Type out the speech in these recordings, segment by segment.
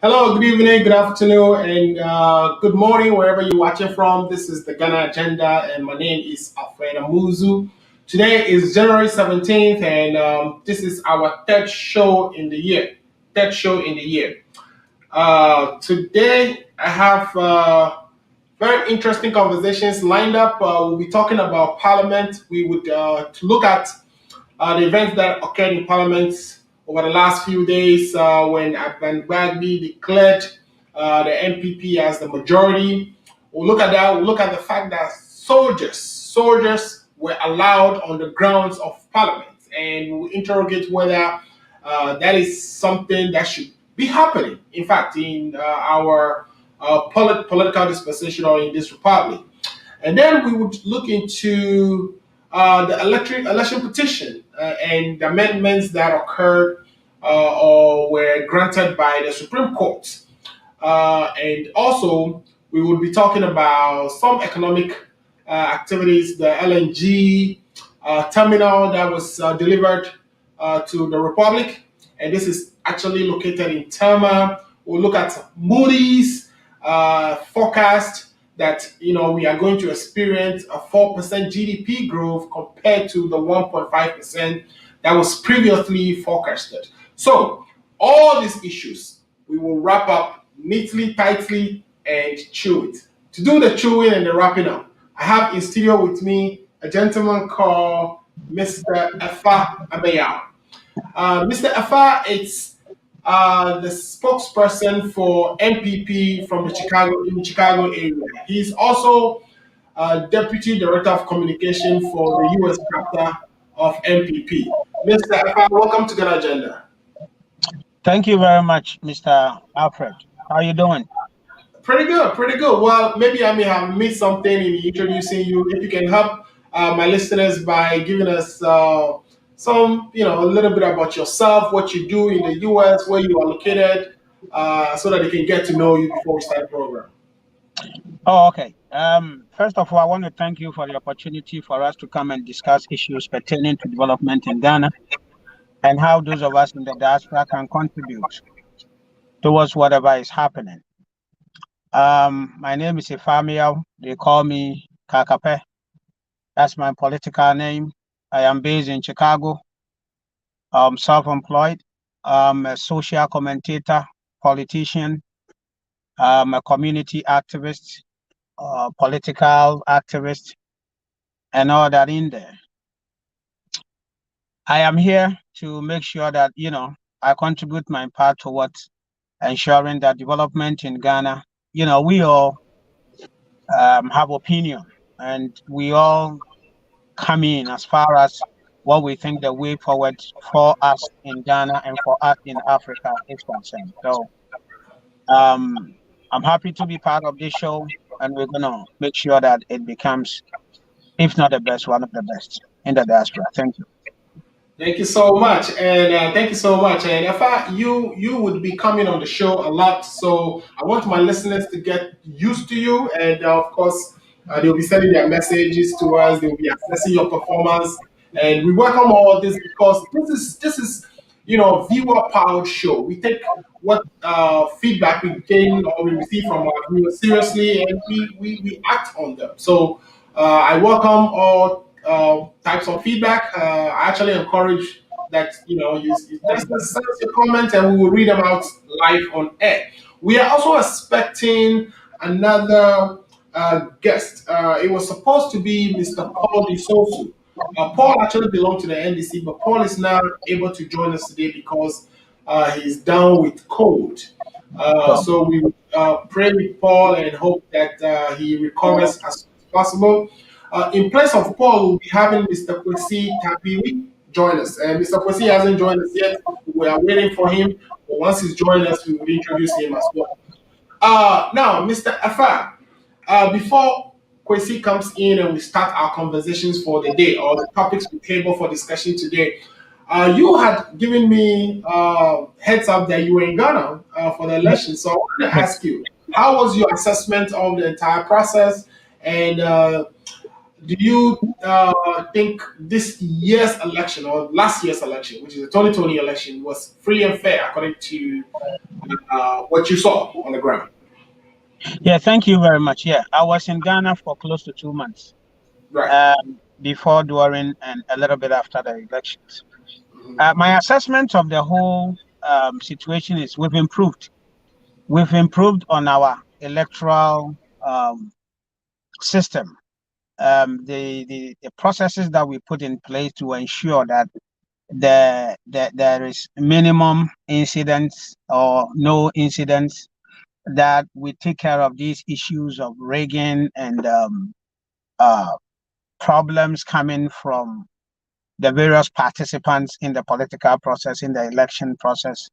Hello, good evening, good afternoon, and good morning, wherever you're watching from. This is the Ghana Agenda, and my name is Alfred Amuzu. Today is January 17th, and this is our third show in the year. Third show in the year. Today, I have very interesting conversations lined up. We'll be talking about Parliament. We would to look at the events that occurred in Parliament over the last few days when Advan Bagby declared the MPP as the majority. We'll look at that. We'll look at the fact that soldiers were allowed on the grounds of Parliament, and we'll interrogate whether that is something that should be happening. In fact, in our political dispensation or in this republic. And then we would look into the election petition and the amendments that occurred or were granted by the Supreme Court. And also, we would be talking about some economic activities, the LNG terminal that was delivered to the Republic. And this is actually located in Tema. We'll look at Moody's forecast that we are going to experience a 4% GDP growth compared to the 1.5% that was previously forecasted. So all these issues we will wrap up neatly, tightly, and chew it. To do the chewing and the wrapping up, I have in studio with me a gentleman called Mr. Efa Abayao. Mr. Efa is the spokesperson for MPP from the Chicago area. He's also deputy director of communication for the U.S. chapter of MPP. Mr. Efa, welcome to Ghana Agenda. Thank you very much, Mr. Alfred. How are you doing? Pretty good, pretty good. Well, maybe I may have missed something in introducing you. If you can help my listeners by giving us some, a little bit about yourself, what you do in the U.S., where you are located, so that they can get to know you before we start the program. Oh, okay. First of all, I want to thank you for the opportunity for us to come and discuss issues pertaining to development in Ghana and how those of us in the diaspora can contribute towards whatever is happening. My name is Efamiao. They call me Kakape. That's my political name. I am based in Chicago. I'm self-employed. I'm a social commentator, politician. I'm a community activist, political activist, and all that in there. I am here to make sure that, I contribute my part towards ensuring that development in Ghana, we all have opinion and we all come in as far as what we think the way forward for us in Ghana and for us in Africa is concerned. So I'm happy to be part of this show, and we're going to make sure that it becomes, if not the best, one of the best in the diaspora. Thank you. Thank you so much, and thank you so much. And if you would be coming on the show a lot, so I want my listeners to get used to you, and of course, they'll be sending their messages to us. They'll be assessing your performance, and we welcome all this because this is viewer powered show. We take what feedback we gain or we receive from our viewers seriously, and we act on them. So I welcome all types of feedback. I actually encourage that you just send us your comments and we will read them out live on air. We are also expecting another guest. It was supposed to be Mr. Paul DeSoso. Paul actually belonged to the NDC, but Paul is now able to join us today because he's down with cold. So we pray with Paul and hope that he recovers as soon as possible. In place of Paul, we'll be having Mr. Kwesi Tapiwi join us. Mr. Kwesi hasn't joined us yet. We are waiting for him. But once he's joined us, we will introduce him as well. Now, Mr. Efa, before Kwesi comes in and we start our conversations for the day or the topics we table for discussion today, you had given me heads up that you were in Ghana for the election. So I want to ask you, how was your assessment of the entire process and do you think this year's election or last year's election, which is the 2020 election, was free and fair according to what you saw on the ground? Yeah, thank you very much. Yeah, I was in Ghana for close to 2 months, Right. before, during, and a little bit after the elections. Hmm. My assessment of the whole situation is we've improved. We've improved on our electoral system. The processes that we put in place to ensure that there is minimum incidents or no incidents, that we take care of these issues of rigging and uh, problems coming from the various participants in the political process, in the election process.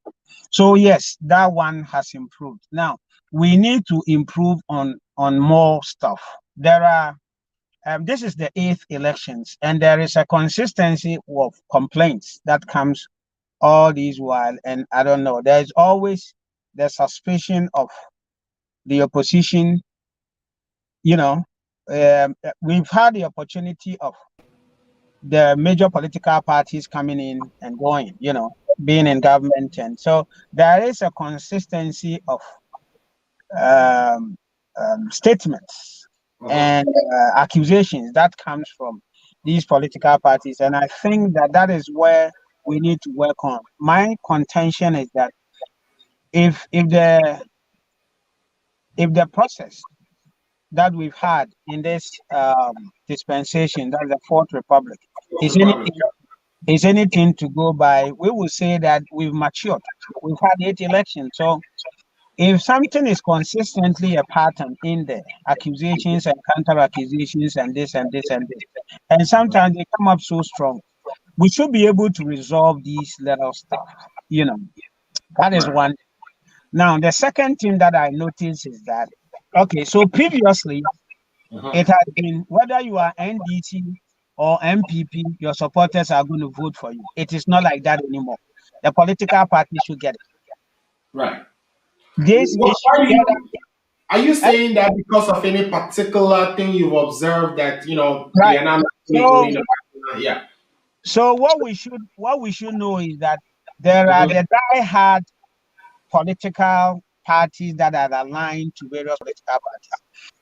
So yes, that one has improved. Now we need to improve on more stuff. There are this is the 8th elections, and there is a consistency of complaints that comes all these while. And I don't know, there is always the suspicion of the opposition. You know, we've had the opportunity of the major political parties coming in and going, being in government. And so there is a consistency of um, statements Uh-huh. and accusations that comes from these political parties. And I think that that is where we need to work on. My contention is that if the process that we've had in this dispensation, that's the Fourth Republic, is Republic. anything to go by, we will say that we've matured. We've had 8 elections. So if something is consistently a pattern in there, accusations and counter accusations and this and this and this, and sometimes they come up so strong, we should be able to resolve these little stuff. You know, that is Right. one. Now, the second thing that I noticed is that, okay, so previously Uh-huh. it has been whether you are NDC or MPP, your supporters are going to vote for you. It is not like that anymore. The political party should get it. Right. This issue, Why do you are you eh, saying that because of any particular thing you've observed that they right? are not necessarily So, voting the right? Yeah. so what we should know is that there are Mhm. the die-hard political parties that are aligned to various political parties.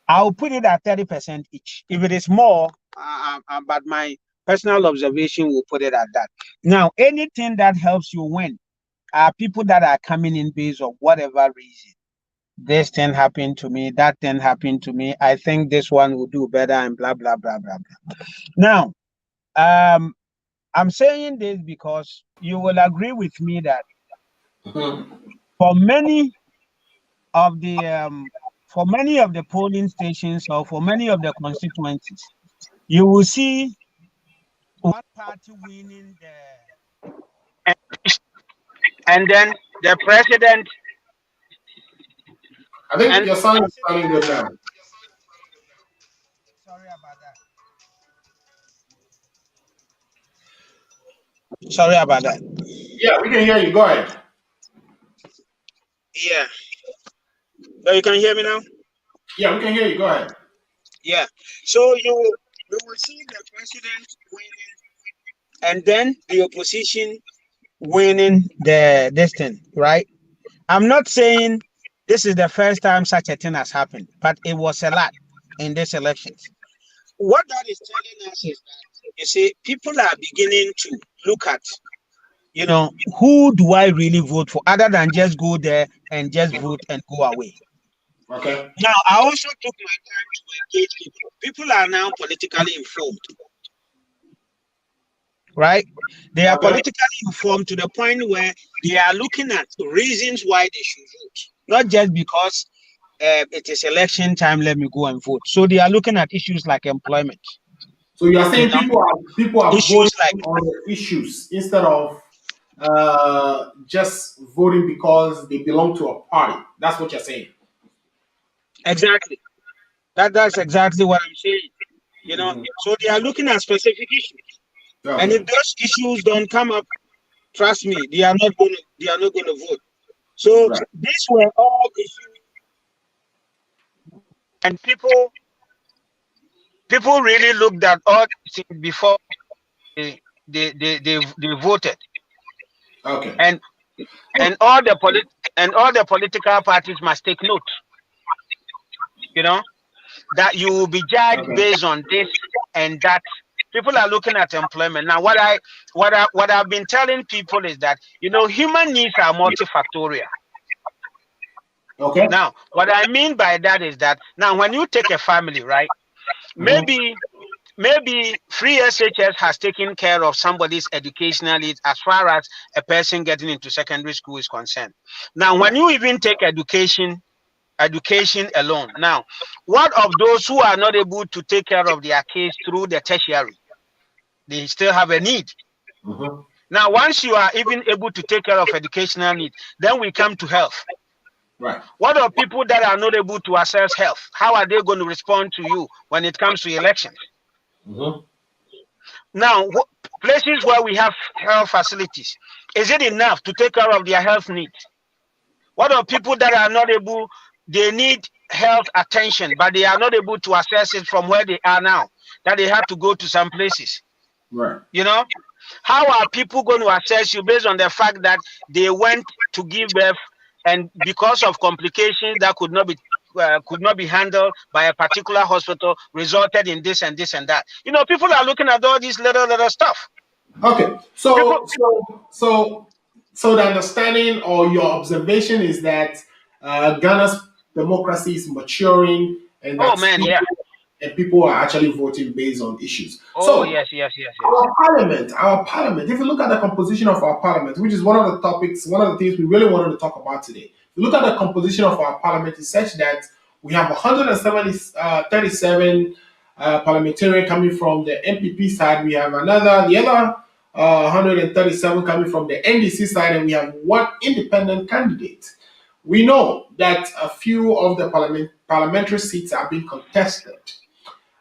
I'll put it at 30% each. If it is more, but my personal observation will put it at that. Now, anything that helps you win are people that are coming in based on whatever reason. This thing happened to me, that thing happened to me. I think this one will do better, and blah blah blah blah blah. Now, um, I'm saying this because you will agree with me that Mhm. for many of the for many of the polling stations or for many of the constituencies, you will see one party winning and then the president I think and your sound is president. sounding good now. Sorry about that. Sorry about that. Yeah, we can hear you. Go ahead. Yeah. So you can hear me now? Yeah, we can hear you. Go ahead. Yeah. So you will see the president winning and then the opposition winning the this thing, right? I'm not saying this is the first time such a thing has happened, but it was a lot in these elections. What that is telling us is that you see, people are beginning to look at, who do I really vote for, other than just go there and just vote and go away. Okay. Now, I also took my time to engage people. People are now politically informed, right? They are Okay. politically informed to the point where they are looking at reasons why they should vote, not just because it is election time, let me go and vote. So they are looking at issues like employment, So you are you saying know, people are issues voting like, on the issues instead of just voting because they belong to a party. That's what you're saying. exactly. That's exactly what I'm saying. Hmm. So they are looking at specific issues. And if Okay. those issues don't come up, trust me, they are not gonna vote. So Right. these were all issues and people People really looked at all things before they voted, Okay. and all the political parties must take note. You know that you will be judged Okay. based on this and that. People are looking at employment now. What I've been telling people is that human needs are multifactorial. Okay. Now, what I mean by that is that now when you take a family, right? Mm-hmm. Maybe free SHS has taken care of somebody's educational needs as far as a person getting into secondary school is concerned. Now, when Right. you even take education alone, now, what of those who are not able to take care of their kids through the tertiary? They still have a need. Mm-hmm. Now, once you are even able to take care of educational needs, then we come to health. Right. What of people that are not able to access health? How are they going to respond to you when it comes to elections? Mm-hmm. Now, places where we have health facilities, is it enough to take care of their health needs? What of people that are not able, they need health attention, but they are not able to access it from where they are now, that they have to go to some places? Right. How are people going to assess you based on the fact that they went to give birth and because of complications that could not be handled by a particular hospital resulted in this and this and that? People are looking at all these little stuff. Okay. People, So the understanding or your observation is that Ghana's democracy is maturing, and oh that man, yeah. people are actually voting based on issues. Oh So yes, yes, yes, yes. our parliament. If you look at the composition of our parliament, which is one of the topics, one of the things we really wanted to talk about today. If you look at the composition of our parliament, it's such that we have 137 parliamentarian coming from the MPP side. We have the other 137 coming from the NDC side, and we have one independent candidate. We know that a few of the parliamentary seats are being contested.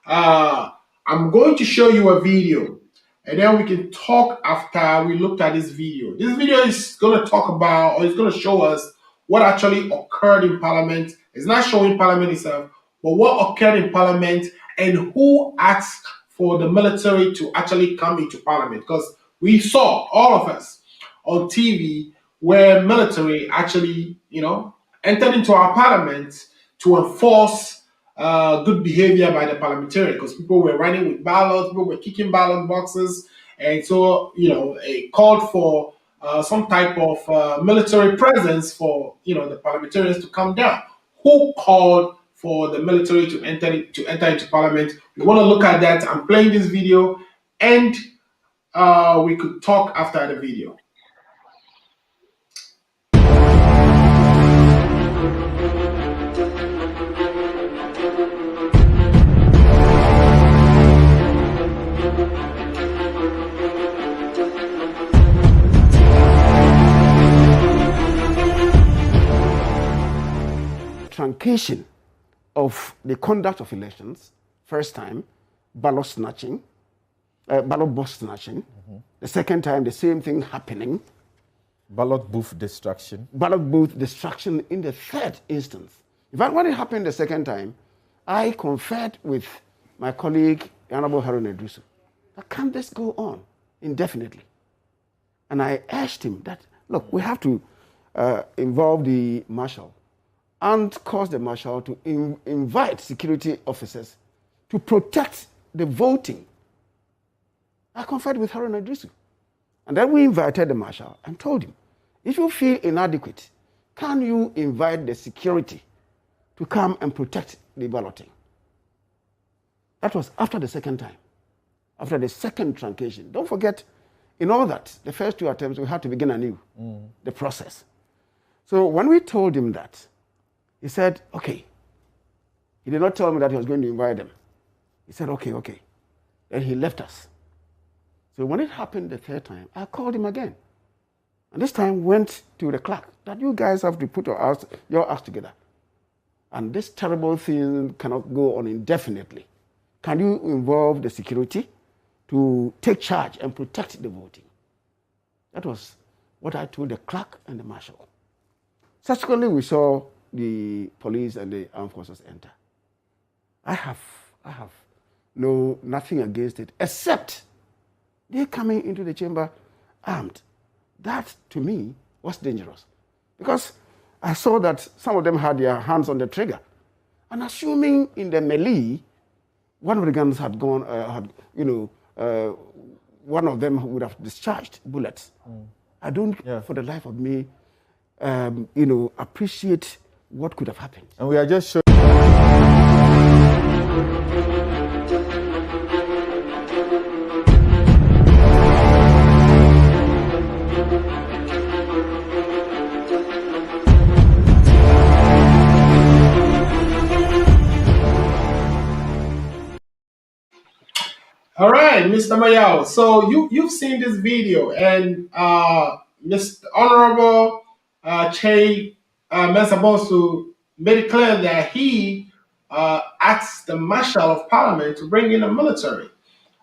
Uh, I'm going to show you a video, and then we can talk after we looked at this video. This video is going to talk about, or it's going to show us what actually occurred in Parliament. It's not showing Parliament itself, but what occurred in Parliament and who asked for the military to actually come into Parliament. Because we saw, all of us, on TV where military actually, entered into our Parliament to enforce good behavior by the parliamentarian, because people were running with ballots, people were kicking ballot boxes, and so it called for some type of military presence for the parliamentarians to come down. Who called for the military to enter into parliament? We want to look at that. I'm playing this video, and we could talk after the video. Truncation of the conduct of elections, first time, ballot snatching, ballot box snatching. The second time, the same thing happening. Ballot booth destruction. Ballot booth destruction in the third instance. In fact, when it happened the second time, I conferred with my colleague, Honorable Harun Edrusu, that can this go on indefinitely? And I asked him that, look, we have to involve the marshal and cause the marshal to invite security officers to protect the voting. I conferred with Harun Idrisu. And then we invited the marshal and told him, if you feel inadequate, can you invite the security to come and protect the balloting? That was after the second time, after the second truncation. Don't forget, in all that, the first two attempts, we had to begin anew, the process. So when we told him that, he said, okay. He did not tell me that he was going to invite them. He said, okay. Then he left us. So when it happened the third time, I called him again. And this time went to the clerk that you guys have to put your acts together. And this terrible thing cannot go on indefinitely. Can you involve the security to take charge and protect the voting? That was what I told the clerk and the marshal. Subsequently, we saw the police and the armed forces enter. I have no, nothing against it, except they're coming into the chamber armed. That, to me, was dangerous. Because I saw that some of them had their hands on the trigger. And assuming in the melee, one of the guns had gone, one of them would have discharged bullets. I don't, for the life of me, appreciate what could have happened. And we are just showing. All right, Mr. Mayao. So you've seen this video, and Mr. Honorable Che Mensah-Bonsu made it clear that he asked the Marshal of Parliament to bring in the military.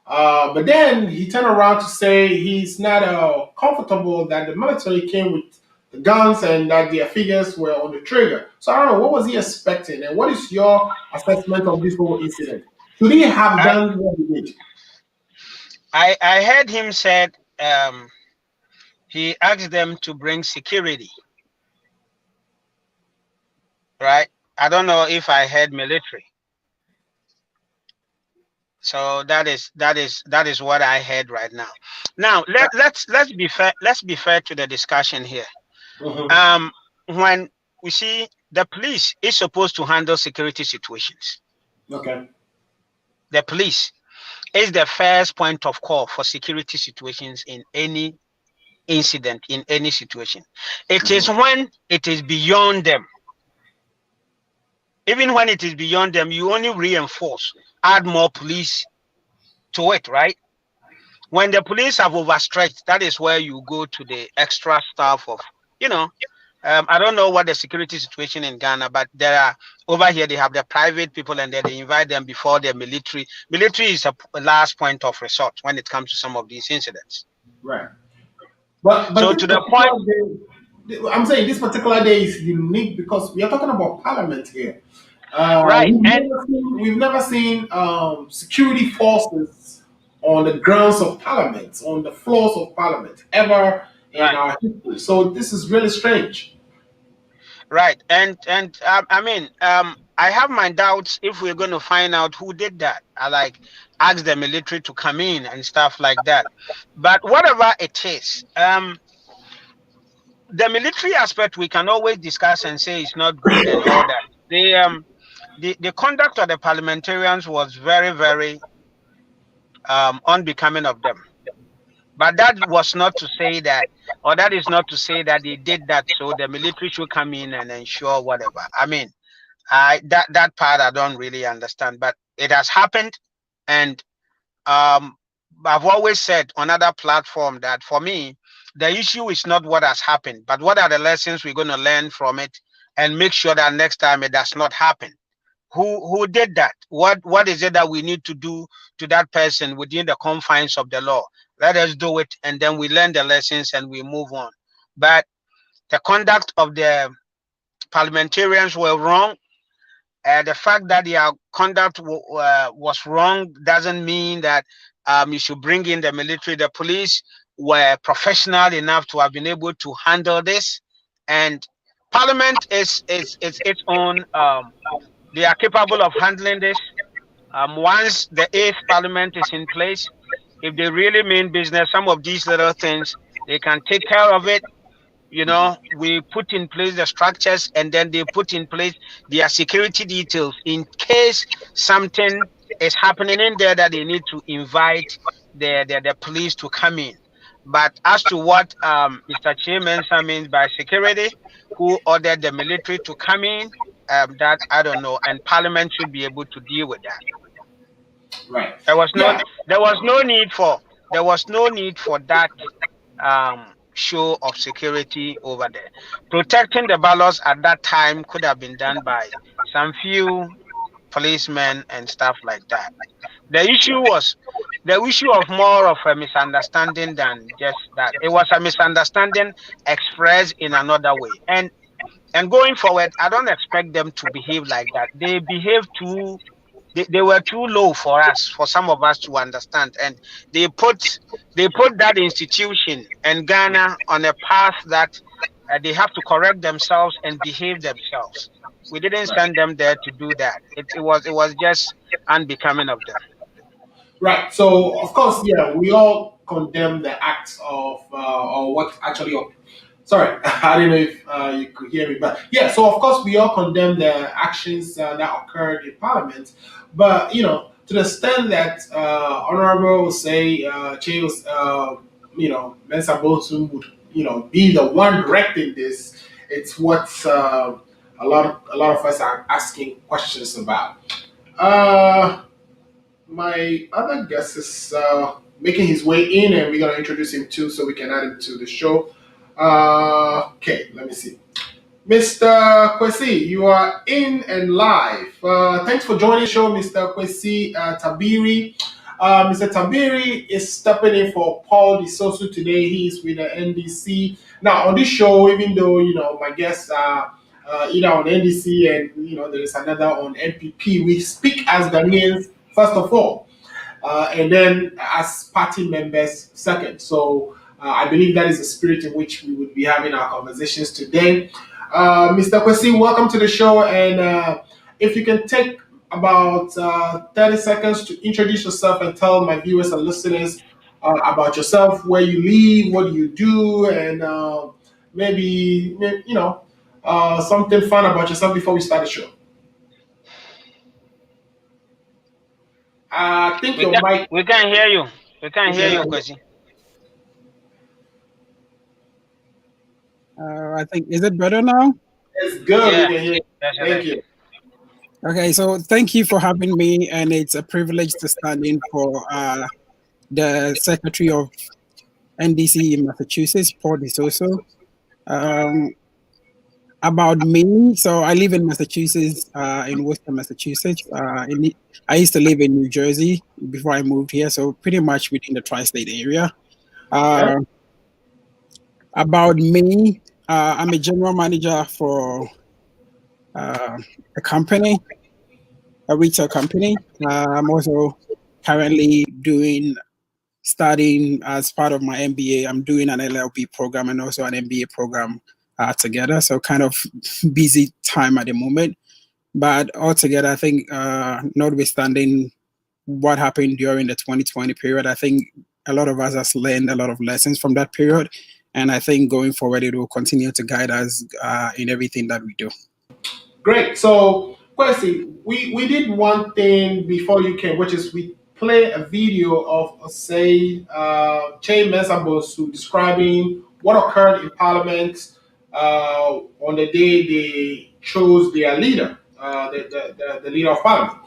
But then he turned around to say he's not comfortable that the military came with the guns and that their figures were on the trigger. So I don't know, what was he expecting, and what is your assessment of this whole incident? Should he have done what he did? I heard him said he asked them to bring security. Right? I don't know if I heard military. So that is what I heard right now. Now let's be fair. Let's be fair to the discussion here. When we see the police is supposed to handle security situations. Okay. The police is the first point of call for security situations in any incident, in any situation. It is when it is beyond them. Even when it is beyond them, you only reinforce, add more police to it, right? When the police have overstretched, that is where you go to the extra staff of, I don't know what the security situation in Ghana, but there are, over here they have the private people and then they invite them before the military. Military is a last point of resort when it comes to some of these incidents. Right. But so to the point, I'm saying this particular day is unique because we are talking about Parliament here. Right. We've never seen security forces on the grounds of Parliament, on the floors of Parliament, ever in our history. So this is really strange. Right. And I have my doubts if we're going to find out who did that. I ask the military to come in and stuff like that. But whatever it is, the military aspect we can always discuss and say it's not good and all that. The conduct of the parliamentarians was very, very unbecoming of them. But that was not to say that, or that is not to say that they did that so the military should come in and ensure whatever. I mean, that part I don't really understand, but it has happened. And I've always said on other platform that for me, the issue is not what has happened, but what are the lessons we're going to learn from it and make sure that next time it does not happen. Who did that? What is it that we need to do to that person within the confines of the law? Let us do it, and then we learn the lessons and we move on. But the conduct of the parliamentarians were wrong. The fact that their conduct was wrong doesn't mean that you should bring in the military. The police were professional enough to have been able to handle this, and Parliament is its own. They are capable of handling this. Once the 8th Parliament is in place, if they really mean business, some of these little things, they can take care of it. We put in place the structures and then they put in place their security details in case something is happening in there that they need to invite the police to come in. But as to what Mr. Che Mensah means by security, who ordered the military to come in, that I don't know, and Parliament should be able to deal with that. Right. There was no need for that show of security over there. Protecting the ballots at that time could have been done by some few policemen and stuff like that. The issue of more of a misunderstanding than just that. It was a misunderstanding expressed in another way. And going forward, I don't expect them to behave like that. They behave too they were too low for us, for some of us to understand, and they put that institution and Ghana on a path that they have to correct themselves and behave themselves. We didn't Right. send them there to do that. It was just unbecoming of them. Right. So, of course, yeah, we all condemn the acts of or what actually. Sorry, I don't know if you could hear me, but yeah. So, of course, we all condemn the actions that occurred in Parliament, but to the extent that Honorable say Chase, Mensa Bolton would be the one directing this. It's what a lot of us are asking questions about. Uh, my other guest is making his way in, and we're gonna introduce him too, so we can add him to the show. Okay, let me see. Mr. Kwesi, you are in and live. Thanks for joining the show, Mr. Kwesi Tabiri. Mr. Tabiri is stepping in for Paul Disosu today. He's with the NDC. Now, on this show, even though my guests are either on NDC and there is another on NPP, we speak as Ghanaians first of all, and then as party members second. So I believe that is the spirit in which we would be having our conversations today. Mr. Kwesi, welcome to the show. And if you can take about 30 seconds to introduce yourself and tell my viewers and listeners about yourself, where you live, what do you do, and maybe, something fun about yourself before we start the show. I think your mic. We can't hear you. We can't hear you, Kwesi. I think, is it better now? It's good. Yeah. We can hear you. Thank you. Okay, so thank you for having me, and it's a privilege to stand in for the Secretary of NDC in Massachusetts, Paul Disoso. About me, so I live in Massachusetts, in Worcester, Massachusetts. I used to live in New Jersey before I moved here, so pretty much within the tri-state area. About me, I'm a general manager for a company, a retail company. I'm also currently studying as part of my MBA. I'm doing an LLB program and also an MBA program together. So kind of busy time at the moment. But altogether, I think notwithstanding what happened during the 2020 period, I think a lot of us has learned a lot of lessons from that period. And I think going forward, it will continue to guide us in everything that we do. Great. So, Kwesi, we did one thing before you came, which is we play a video of, say, Che Mensabosu describing what occurred in Parliament on the day they chose their leader, the leader of Parliament,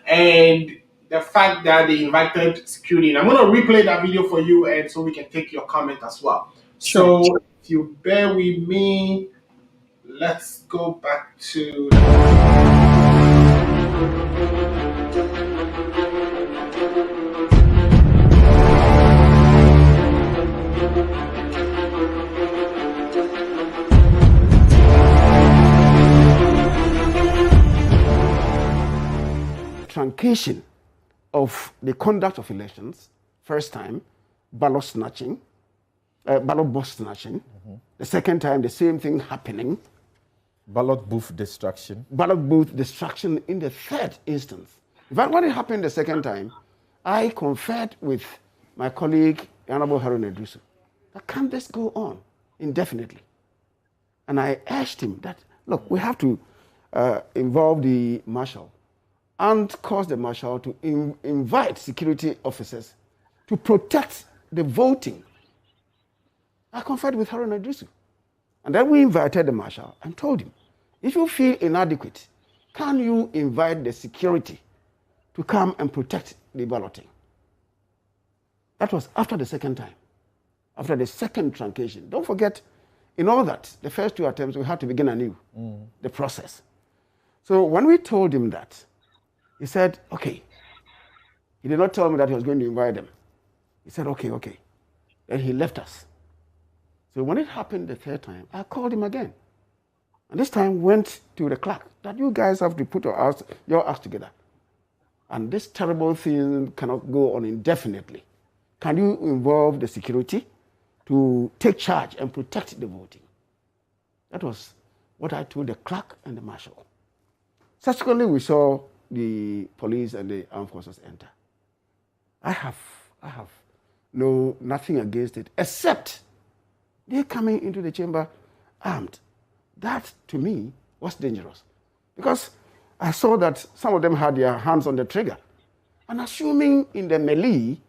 and the fact that they invited security. And I'm going to replay that video for you, and so we can take your comment as well. Sure. So, if you bear with me, let's go back to. Truncation of the conduct of elections, first time, ballot snatching, ballot box snatching. Mm-hmm. The second time, the same thing happening. Ballot booth destruction. Ballot booth destruction in the third instance. In fact, when it happened the second time, I conferred with my colleague, Honorable Harun Edrusu, that can this go on indefinitely? And I urged him that, look, we have to involve the marshal and cause the marshal to invite security officers to protect the voting. I conferred with Harun Edrusu. And then we invited the marshal and told him, if you feel inadequate, can you invite the security to come and protect the balloting? That was after the second time, after the second truncation. Don't forget, in all that, the first two attempts, we had to begin anew, the process. So when we told him that, he said, okay. He did not tell me that he was going to invite them. He said, okay. Then he left us. So when it happened the third time, I called him again. And this time went to the clerk that you guys have to put your acts together. and this terrible thing cannot go on indefinitely. Can you involve the security to take charge and protect the voting? That was what I told the clerk and the marshal. Subsequently, we saw the police and the armed forces enter. I have nothing against it, except they're coming into the chamber armed. That, to me, was dangerous. Because I saw that some of them had their hands on the trigger. And assuming in the melee,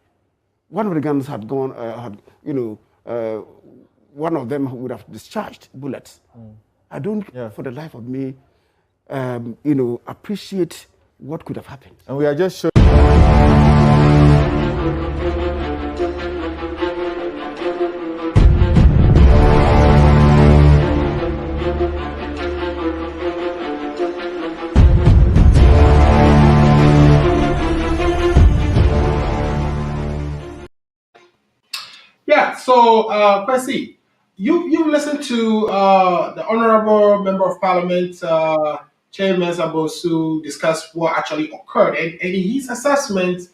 one of the guns had gone, one of them would have discharged bullets. I don't, for the life of me, appreciate what could have happened. And we are just showing. Yeah, so Kwesi, you listened to the Honorable Member of Parliament, Chairman Abosu, discuss what actually occurred, and in his assessment,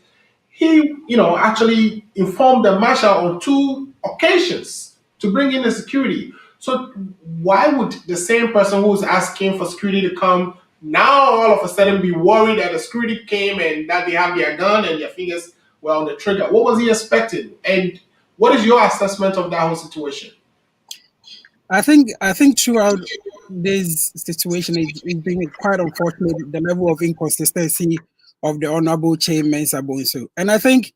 he actually informed the marshal on 2 occasions to bring in the security. So why would the same person who's asking for security to come now all of a sudden be worried that the security came and that they have their gun and their fingers were on the trigger? What was he expecting? And what is your assessment of that whole situation? I think throughout this situation, it's been quite unfortunate, the level of inconsistency of the Honorable Chairman Sabonso. And I think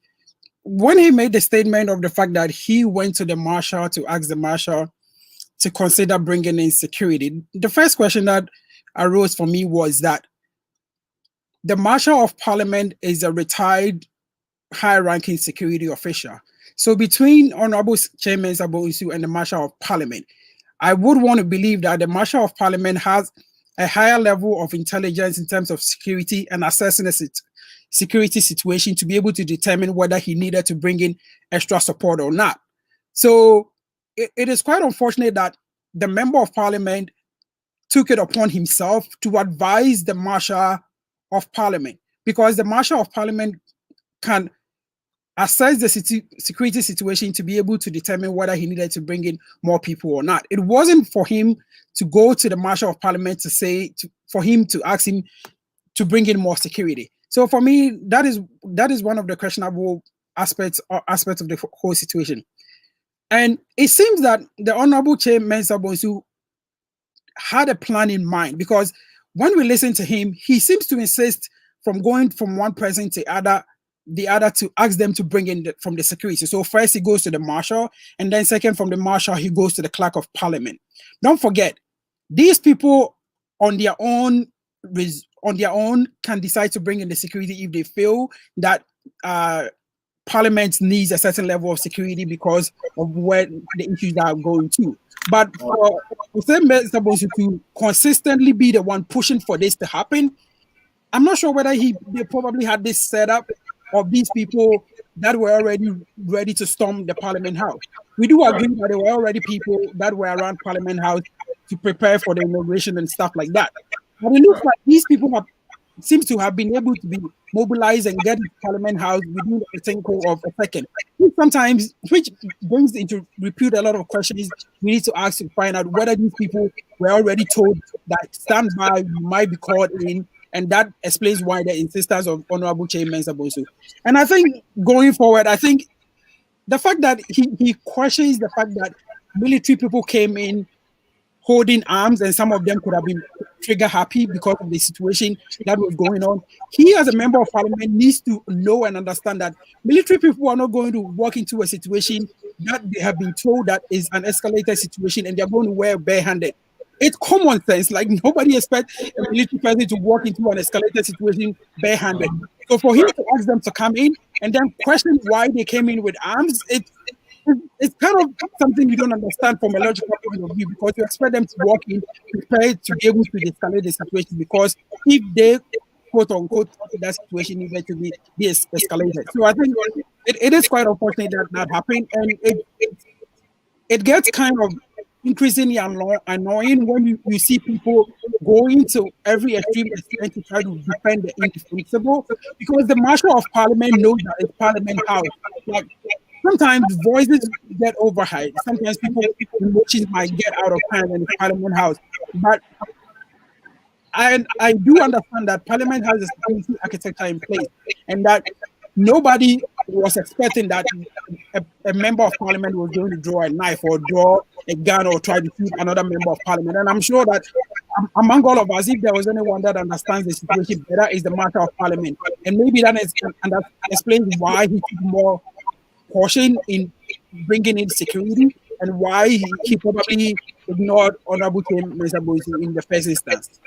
when he made the statement of the fact that he went to the marshal to ask the marshal to consider bringing in security, the first question that arose for me was that the Marshal of Parliament is a retired high-ranking security official. So between Honorable Chairman Sabonso and the Marshal of Parliament, I would want to believe that the Marshal of Parliament has a higher level of intelligence in terms of security and assessing the security situation to be able to determine whether he needed to bring in extra support or not. So it is quite unfortunate that the Member of Parliament took it upon himself to advise the Marshal of Parliament, because the Marshal of Parliament can assess the security situation to be able to determine whether he needed to bring in more people or not. It wasn't for him to go to the Marshal of Parliament for him to ask him to bring in more security. So for me, that is one of the questionable aspects of the whole situation. And it seems that the Honorable Chairman Sabonso had a plan in mind, because when we listen to him, he seems to insist from going from one person to the other to ask them to bring in from the security. So first he goes to the marshal, and then second from the marshal he goes to the clerk of parliament. Don't forget, these people on their own can decide to bring in the security if they feel that Parliament needs a certain level of security because of where the issues are going to. But for Hussein Sabonso to consistently be the one pushing for this to happen, I'm not sure whether they probably had this set up of these people that were already ready to storm the Parliament House. We do agree that there were already people that were around Parliament House to prepare for the inauguration and stuff like that. But it looks like these people seem to have been able to be mobilized and get to Parliament House within a tinkle of a second. Sometimes, which brings into repute a lot of questions we need to ask to find out whether these people were already told that stand by, you might be called in, and that explains why the insistence of Honorable Chairman Sabonso. And I think going forward, I think the fact that he questions the fact that military people came in holding arms, and some of them could have been trigger happy because of the situation that was going on. He, as a member of parliament, needs to know and understand that military people are not going to walk into a situation that they have been told that is an escalated situation and they're going to wear barehanded. It's common sense. Like, nobody expects a military person to walk into an escalated situation barehanded. So for him to ask them to come in and then question why they came in with arms, it's kind of something you don't understand from a logical point of view, because you expect them to walk in prepared to be able to escalate the situation, because if they, quote unquote, that situation needed to be escalated. So I think it is quite unfortunate that happened, and it gets kind of increasingly annoying when you see people going to every extreme extent to try to defend the indefensible, because the Marshal of Parliament knows that it's Parliament House. Like, sometimes voices get overhyped. Sometimes people's emotions might get out of hand in Parliament House. But I do understand that Parliament has a security architecture in place, and that nobody was expecting that a member of Parliament was going to draw a knife or draw a gun or try to shoot another member of Parliament. And I'm sure that among all of us, if there was anyone that understands the situation better, is the Marshal of Parliament. And maybe that explains why he took more caution in bringing in security, and why he probably ignored Honorable Mr. Boyce in the first instance.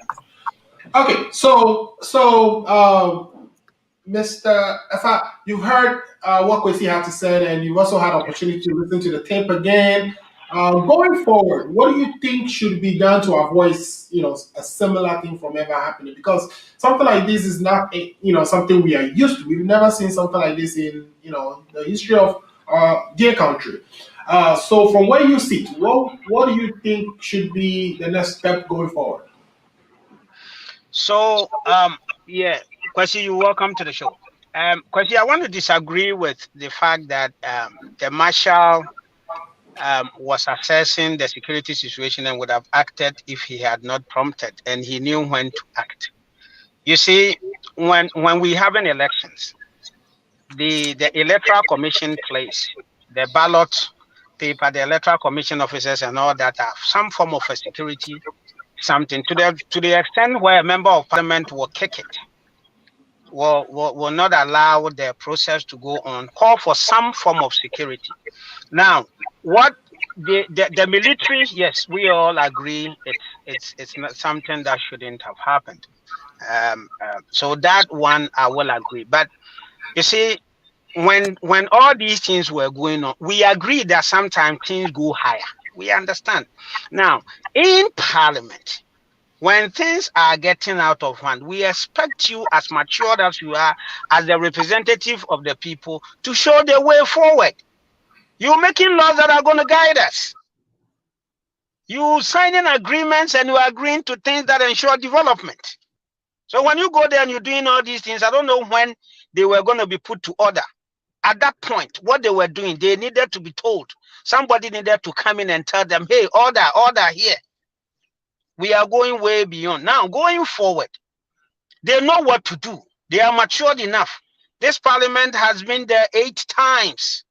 Okay, Mr. Efa, you've heard what Kwesi had to say, and you've also had opportunity to listen to the tape again. Going forward, what do you think should be done to avoid, a similar thing from ever happening? Because something like this is not, something we are used to. We've never seen something like this in, the history of our dear country. So, from where you sit, what do you think should be the next step going forward? So, yeah, Kwesi, you're welcome to the show. Kwesi, I want to disagree with the fact that the Marshal was assessing the security situation and would have acted if he had not prompted, and he knew when to act. You see, when we have an elections, the Electoral Commission plays the ballot paper, the Electoral Commission officers and all that have some form of a security, something to the extent where a member of Parliament will kick it, will not allow the process to go on, call for some form of security. Now, what the military, yes, we all agree it's not something that shouldn't have happened. So that one I will agree. But you see, when all these things were going on, we agree that sometimes things go higher. We understand. Now, in Parliament, when things are getting out of hand, we expect you, as mature as you are, as the representative of the people, to show the way forward. You're making laws that are going to guide us. You signing agreements and you're agreeing to things that ensure development. So when you go there and you're doing all these things, I don't know when they were going to be put to order. At that point, what they were doing, they needed to be told. Somebody needed to come in and tell them, hey, order here. We are going way beyond. Now, going forward, they know what to do. They are matured enough. This Parliament has been there 8 times,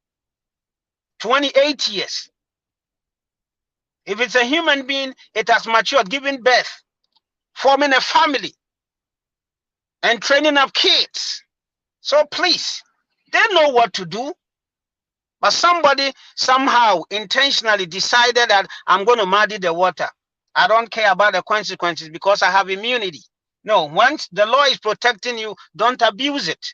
28 years. If it's a human being, it has matured, giving birth, forming a family, and training up kids. So please, they know what to do. But somebody somehow intentionally decided that I'm going to muddy the water. I don't care about the consequences because I have immunity. No, once the law is protecting you, don't abuse it.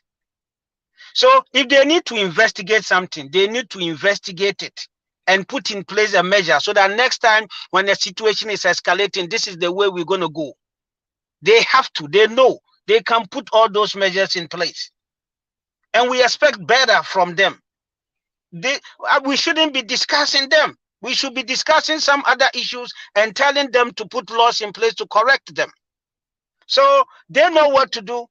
So if they need to investigate something, they need to investigate it and put in place a measure so that next time when the situation is escalating, this is the way we're going to go. They have to, they know, they can put all those measures in place. And we expect better from them. We shouldn't be discussing them. We should be discussing some other issues and telling them to put laws in place to correct them. So they know what to do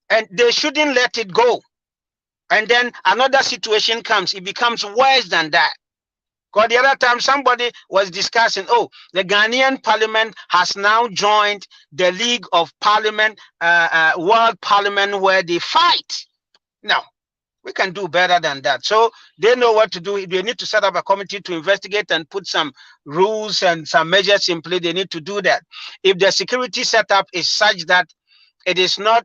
and they shouldn't let it go. And then another situation comes, it becomes worse than that. Because the other time somebody was discussing, oh, the Ghanaian Parliament has now joined the League of Parliament, World Parliament, where they fight. No, we can do better than that. So they know what to do. They need to set up a committee to investigate and put some rules and some measures in place. They need to do that. If the security setup is such that it is not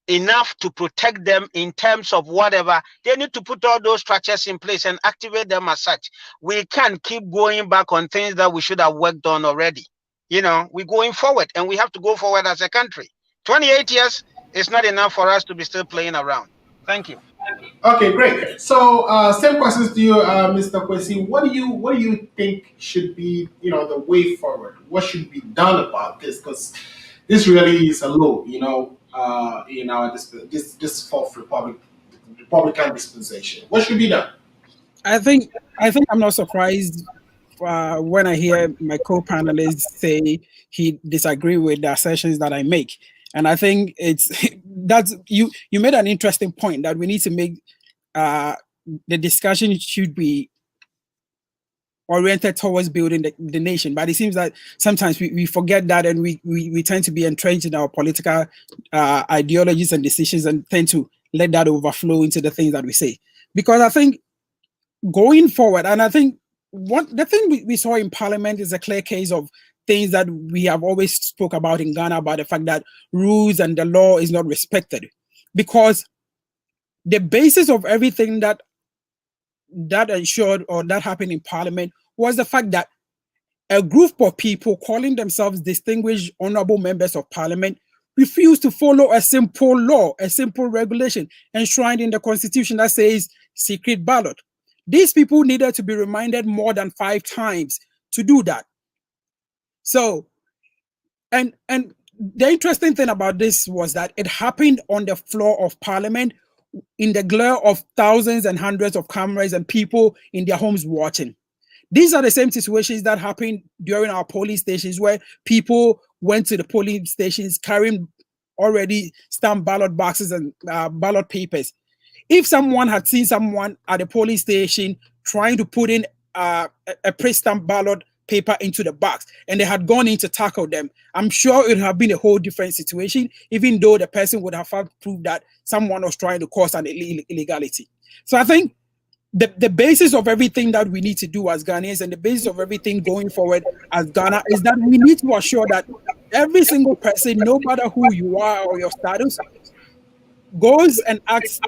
enough to protect them in terms of whatever, they need to put all those structures in place and activate them as such. We can't keep going back on things that we should have worked on already. You know, we're going forward and we have to go forward as a country. 28 years is not enough for us to be still playing around. Thank you. Okay, great. So, same questions to you, Mr. Kwesi. What do you think should be, the way forward? What should be done about this? Because this really is a low, in our this fourth Republican dispensation. What should be done? I think I'm not surprised when I hear my co-panelists say he disagree with the assertions that I make, and I think it's that's you made an interesting point that we need to make. The discussion should be oriented towards building the nation, but it seems that sometimes we forget that, and we tend to be entrenched in our political ideologies and decisions, and tend to let that overflow into the things that we say. Because I think going forward, and I think the thing we saw in Parliament is a clear case of things that we have always spoke about in Ghana, about the fact that rules and the law is not respected, because the basis of everything that ensured or that happened in Parliament was the fact that a group of people calling themselves distinguished honorable members of Parliament refused to follow a simple law, a simple regulation enshrined in the Constitution that says secret ballot. These people needed to be reminded more than 5 times to do that. So, and the interesting thing about this was that it happened on the floor of Parliament in the glare of thousands and hundreds of cameras and people in their homes watching. These are the same situations that happened during our polling stations, where people went to the polling stations carrying already stamped ballot boxes and ballot papers. If someone had seen someone at a polling station trying to put in a pre-stamped ballot paper into the box and they had gone in to tackle them, I'm sure it would have been a whole different situation, even though the person would have proved that someone was trying to cause an illegality. So I think the basis of everything that we need to do as Ghanaians, and the basis of everything going forward as Ghana, is that we need to assure that every single person, no matter who you are or your status, goes and acts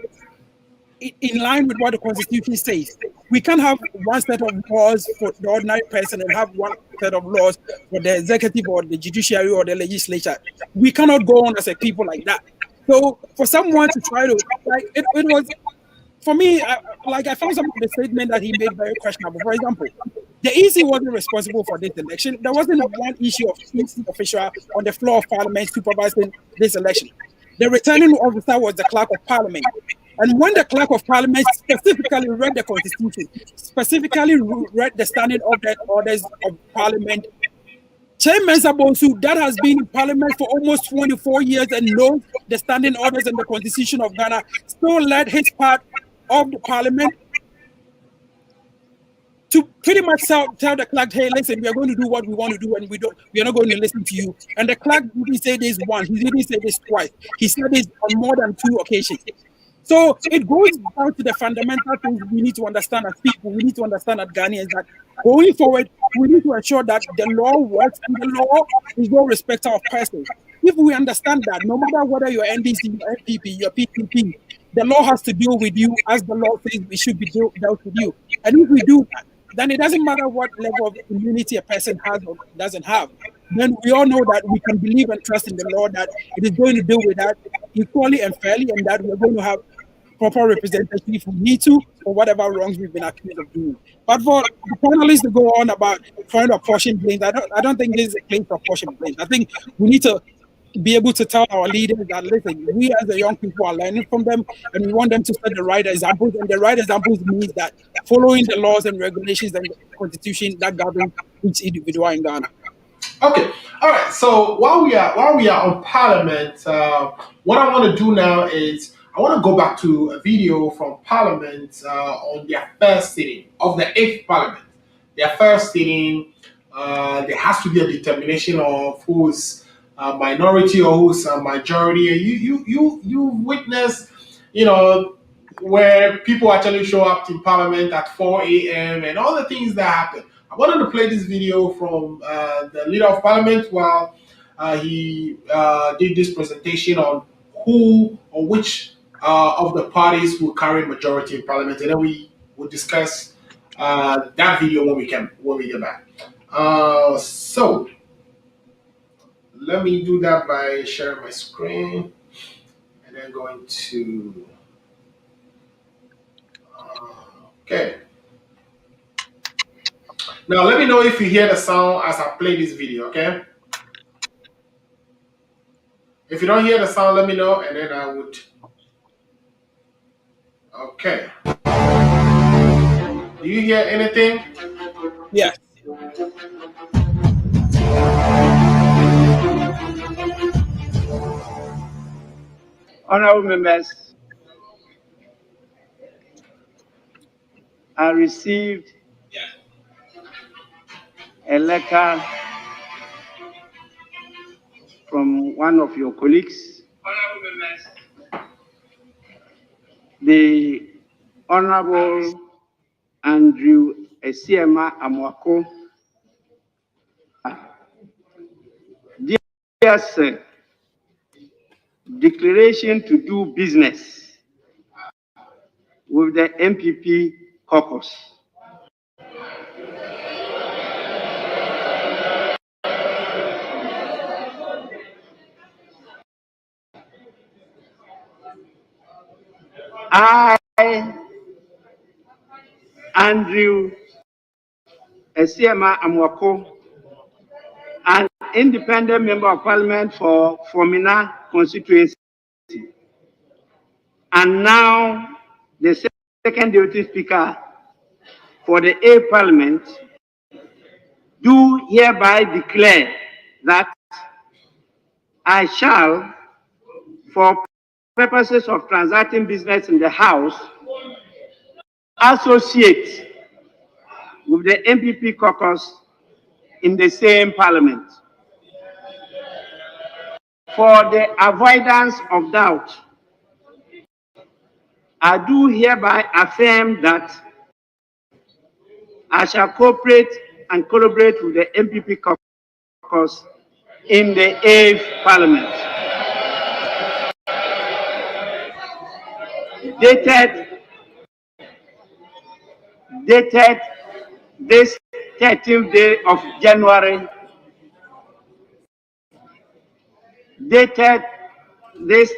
in line with what the Constitution says. We can't have one set of laws for the ordinary person and have one set of laws for the executive or the judiciary or the legislature. We cannot go on as a people like that. So for someone to try to, like, it was, for me, I found some of the statement that he made very questionable. For example, the EC wasn't responsible for this election. There wasn't one issue of EC official on the floor of Parliament supervising this election. The returning officer was the clerk of Parliament. And when the clerk of Parliament specifically read the Constitution, specifically read the standing orders of Parliament, Chairman Sabonsu, that has been in Parliament for almost 24 years and knows the standing orders and the Constitution of Ghana, still led his part of the Parliament to pretty much tell the clerk, hey, listen, we are going to do what we want to do, and we are not going to listen to you. And the clerk didn't say this once, he didn't say this twice. He said this on more than 2 occasions. So it goes down to the fundamental things we need to understand as people. We need to understand as Ghanaians that going forward, we need to ensure that the law works, and the law is no respecter of persons. If we understand that, no matter whether you're NDC, your MPP, your PPP, the law has to deal with you as the law says it should be dealt with you. And if we do that, then it doesn't matter what level of immunity a person has or doesn't have. Then we all know that we can believe and trust in the law that it is going to deal with that equally and fairly, and that we're going to have proper representation if we need to, for whatever wrongs we've been accused of doing. But for the panelists to go on about trying to apportion blames, I don't think this is a claim to apportion blames. I think we need to be able to tell our leaders that, listen, we as the young people are learning from them, and we want them to set the right examples. And the right examples means that following the laws and regulations and the Constitution that govern each individual in Ghana. Okay, all right. So while we are on Parliament, what I want to do now is I want to go back to a video from Parliament on their first sitting of the 8th Parliament. Their first sitting, there has to be a determination of who's minority or who's majority. You witness, where people actually show up in Parliament at 4 a.m. and all the things that happen. I wanted to play this video from the Leader of Parliament while he did this presentation on who or which of the parties will carry majority in Parliament, and then we will discuss that video when we get back. So let me do that by sharing my screen and then going to okay. Now let me know if you hear the sound as I play this video, okay? If you don't hear the sound, let me know, and then I would. Okay. Do you hear anything? Yes. Honorable members, I received a letter from one of your colleagues, the Honorable Andrew Esiema Amwako. Dear sir, declaration to do business with the MPP caucus. I, Andrew Esiema Amwako, an independent member of parliament for Formina constituency, and now the second deputy speaker for the A Parliament, do hereby declare that I shall, for purposes of transacting business in the House, associate with the MPP caucus in the same Parliament. For the avoidance of doubt, I do hereby affirm that I shall cooperate and collaborate with the MPP caucus in the 8th Parliament. Dated this 13th day of January, dated this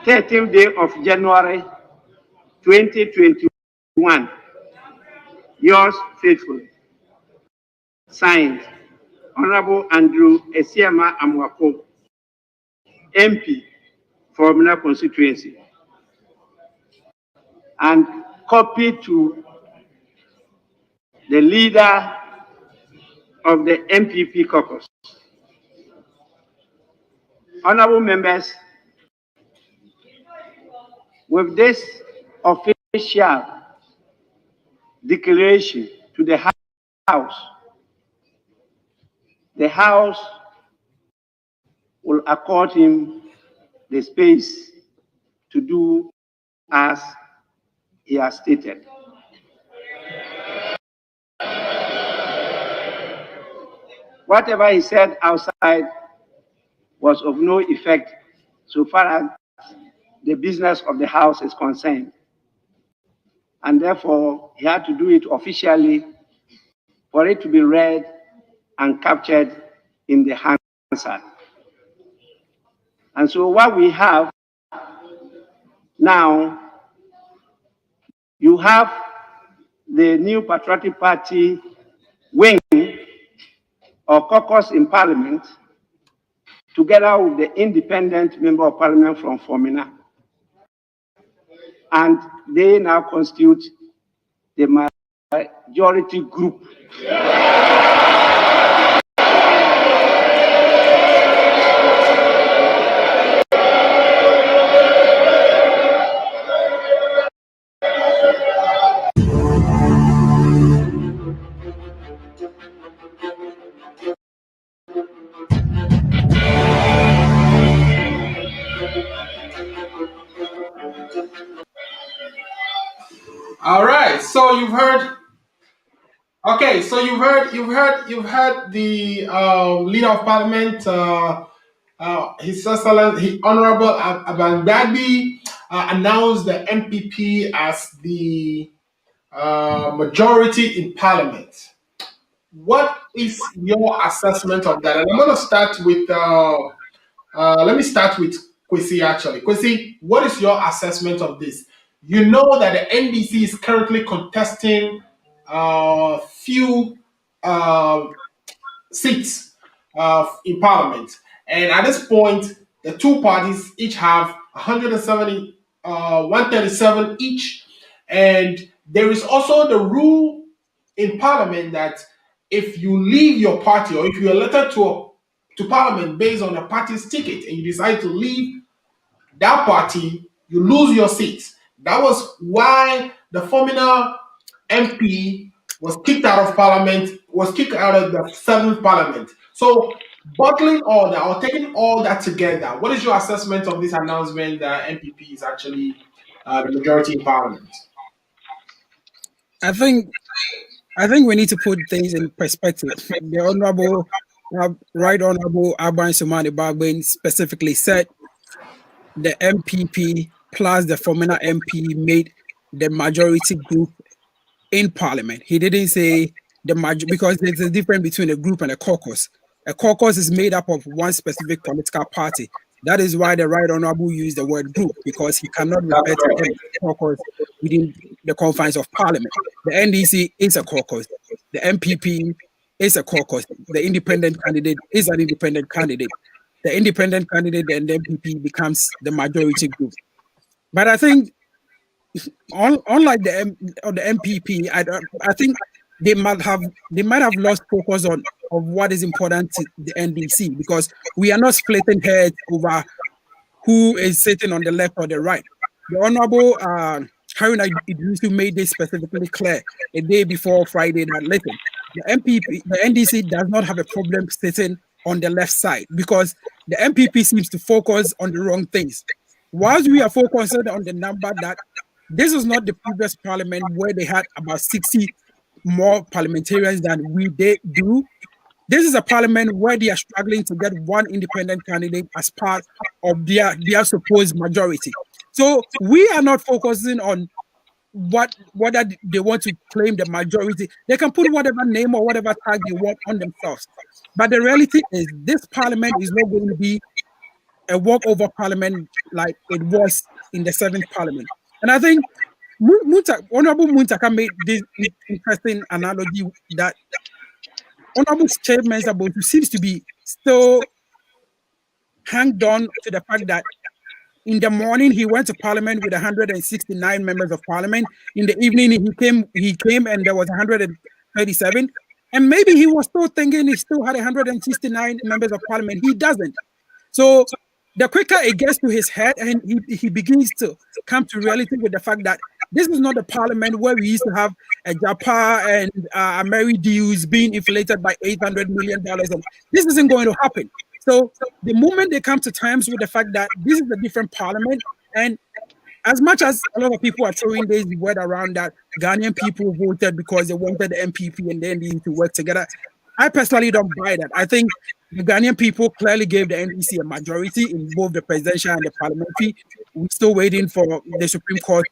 13th day of January 2021. Yours faithfully. Signed, Honorable Andrew Esiema Amwako, MP for Mina constituency. And copy to the leader of the MPP caucus. Honorable members, with this official declaration to the House, the House will accord him the space to do as he has stated. Whatever he said outside was of no effect so far as the business of the House is concerned. And therefore, he had to do it officially for it to be read and captured in the Hansard. And so what we have now, you have the New Patriotic Party wing or caucus in Parliament, together with the independent member of Parliament from Formina. And they now constitute the majority group. All right. So you've heard. Okay. So you've heard the leader of parliament, His Excellency, Honorable Abangbabi, announced the MPP as the majority in parliament. What is your assessment of that? And I'm going to start with. Let me start with Kwesi actually. Kwesi, what is your assessment of this? You know that the NDC is currently contesting few seats in parliament. And at this point, the two parties each have 137 each. And there is also the rule in parliament that if you leave your party or if you're elected to parliament based on a party's ticket and you decide to leave that party, you lose your seat. That was why the former MP was kicked out of parliament, was kicked out of the seventh parliament. So, bottling all that or taking all that together, what is your assessment of this announcement that MPP is actually the majority in parliament? I think we need to put things in perspective. The Honorable, Right Honorable Aban Sumani Bagben specifically said the MPP plus the former MP made the majority group in Parliament. He didn't say the major because there's a difference between a group and a caucus. A caucus is made up of one specific political party. That is why the Right Honorable used the word group, because he cannot refer to any caucus within the confines of Parliament. The NDC is a caucus. The MPP is a caucus. The independent candidate is an independent candidate. The independent candidate and the MPP becomes the majority group. But I think, unlike the MPP, I think they might have lost focus on what is important to the NDC, because we are not splitting heads over who is sitting on the left or the right. The Honorable Haruna Idrisu made this specifically clear a day before Friday that, listen, the NDC does not have a problem sitting on the left side, because the MPP seems to focus on the wrong things. Whilst we are focused on the number that this is not the previous parliament where they had about 60 more parliamentarians than they do. This is a parliament where they are struggling to get one independent candidate as part of their supposed majority. So we are not focusing on whether they want to claim the majority. They can put whatever name or whatever tag they want on themselves. But the reality is this parliament is not going to be a walkover parliament like it was in the 7th parliament. And I think Honorable Muntaka made this interesting analogy that Honorable Chairman Sabotu seems to be still hanged on to the fact that in the morning he went to Parliament with 169 members of Parliament. In the evening he came and there was 137. And maybe he was still thinking he still had 169 members of Parliament. He doesn't. So the quicker it gets to his head and he begins to come to reality with the fact that this is not a parliament where we used to have a Japa and a Mary Dews being inflated by $800 million. And this isn't going to happen. So the moment they come to terms with the fact that this is a different parliament, and as much as a lot of people are throwing this word around that Ghanaian people voted because they wanted the MPP and the NDC to work together, I personally don't buy that. I think the Ghanaian people clearly gave the NDC a majority in both the presidential and the parliamentary. We're still waiting for the Supreme Court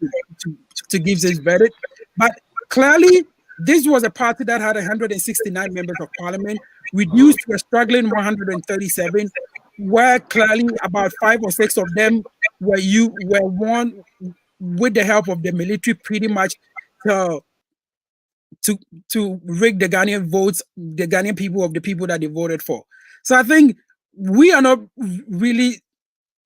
to give this verdict. But clearly, this was a party that had 169 members of parliament, reduced to a struggling 137, where clearly about 5 or 6 of them were won with the help of the military, pretty much to rig the Ghanaian votes, the Ghanaian people of the people that they voted for. So I think we are not really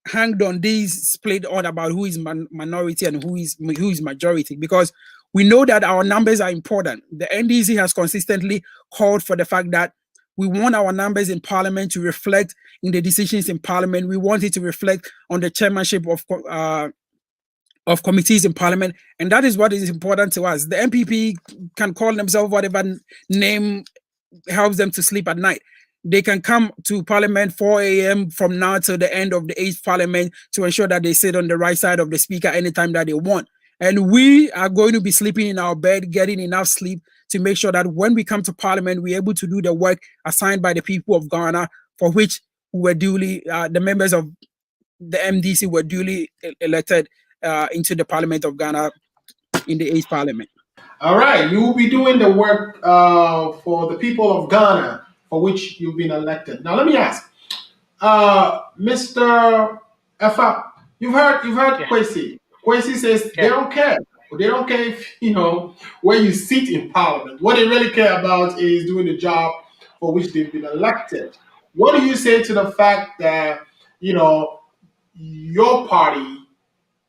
hanged on these split on about who is minority and who is majority, because we know that our numbers are important. The NDC has consistently called for the fact that we want our numbers in Parliament to reflect in the decisions in Parliament. We want it to reflect on the chairmanship of committees in Parliament, and that is what is important to us. The MPP can call themselves whatever name helps them to sleep at night. They can come to Parliament 4 a.m. from now till the end of the 8th Parliament to ensure that they sit on the right side of the speaker anytime that they want. And we are going to be sleeping in our bed, getting enough sleep to make sure that when we come to Parliament, we're able to do the work assigned by the people of Ghana, for which we were duly, the members of the MDC were duly elected into the Parliament of Ghana in the 8th Parliament. All right, you will be doing the work for the people of Ghana, for which you've been elected. Now, let me ask, Mr. Efa, you've heard Kwesi. Kwesi says they don't care. They don't care if, where you sit in Parliament. What they really care about is doing the job for which they've been elected. What do you say to the fact that, your party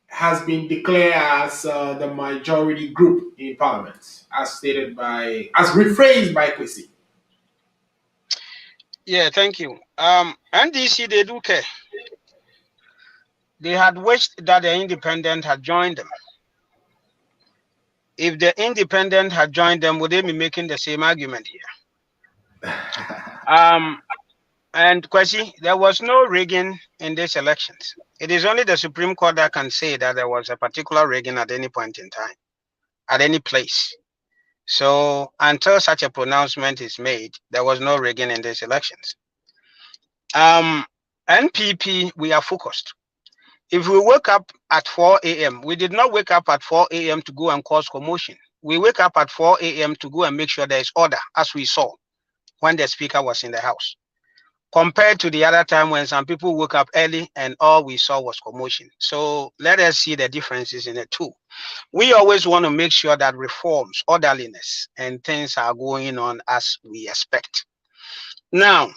has been declared as the majority group in Parliament, as rephrased by Kwesi? Yeah, thank you. NDC, they do care. They had wished that the independent had joined them. If the independent had joined them, would they be making the same argument here? And Kwesi, there was no rigging in these elections. It is only the Supreme Court that can say that there was a particular rigging at any point in time, at any place. So until such a pronouncement is made, there was no rigging in these elections. NPP, we are focused. If we wake up at 4 a.m., we did not wake up at 4 a.m. to go and cause commotion. We wake up at 4 a.m. to go and make sure there is order, as we saw when the speaker was in the house. Compared to the other time when some people woke up early and all we saw was commotion. So let us see the differences in the two. We always want to make sure that reforms, orderliness, and things are going on as we expect. Now,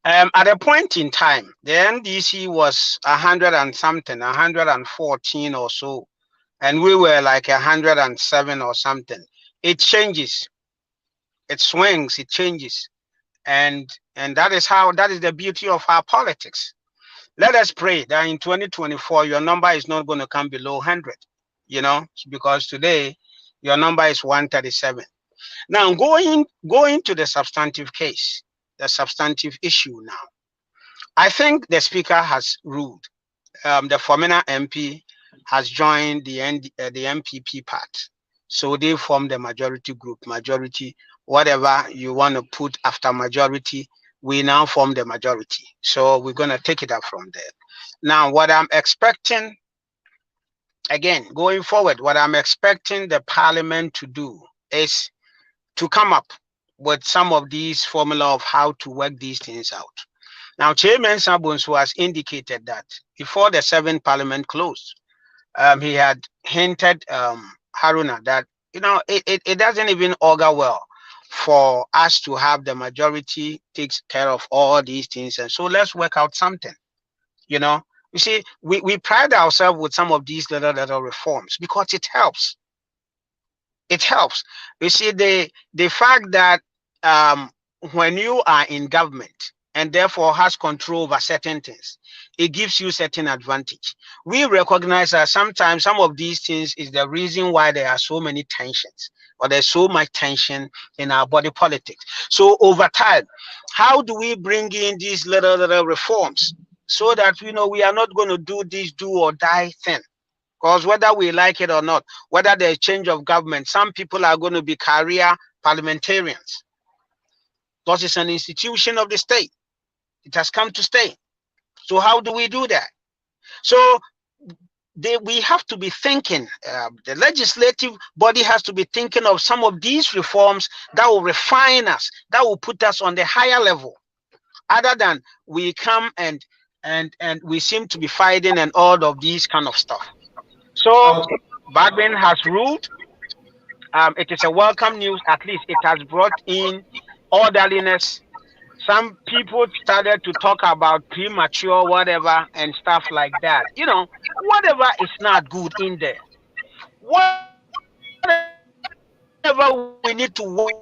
at a point in time, the NDC was 100 and something, 114 or so, and we were like 107 or something. It changes, it swings, it changes, and that is the beauty of our politics. Let us pray that in 2024 your number is not going to come below 100, because today your number is 137. Now going to the substantive case, the substantive issue now. I think the speaker has ruled. The Formina MP has joined the MPP part. So they form the majority group, majority, whatever you want to put after majority, we now form the majority. So we're going to take it up from there. Now, what I'm expecting, again, going forward, what I'm expecting the parliament to do is to come up with some of these formula of how to work these things out. Now, Chairman Sabunsu has indicated that before the 7th parliament closed, he had hinted Haruna that it doesn't even augur well for us to have the majority takes care of all these things, and so let's work out something. You see, we pride ourselves with some of these little reforms because it helps. It helps. You see, the fact that when you are in government and therefore has control over certain things, it gives you certain advantage. We recognize that sometimes some of these things is the reason why there are so many tensions, or there's so much tension in our body politics. So over time, how do we bring in these little reforms so that we are not going to do this do or die thing? Because whether we like it or not, whether there's change of government, some people are going to be career parliamentarians. Because it's an institution of the state. It has come to stay. So how do we do that? So we have to be thinking, the legislative body has to be thinking of some of these reforms that will refine us, that will put us on the higher level, other than we come and we seem to be fighting and all of these kind of stuff. So Badmin has ruled. It is a welcome news. At least it has brought in orderliness. Some people started to talk about premature whatever and stuff like that. Whatever is not good in there. Whatever we need to work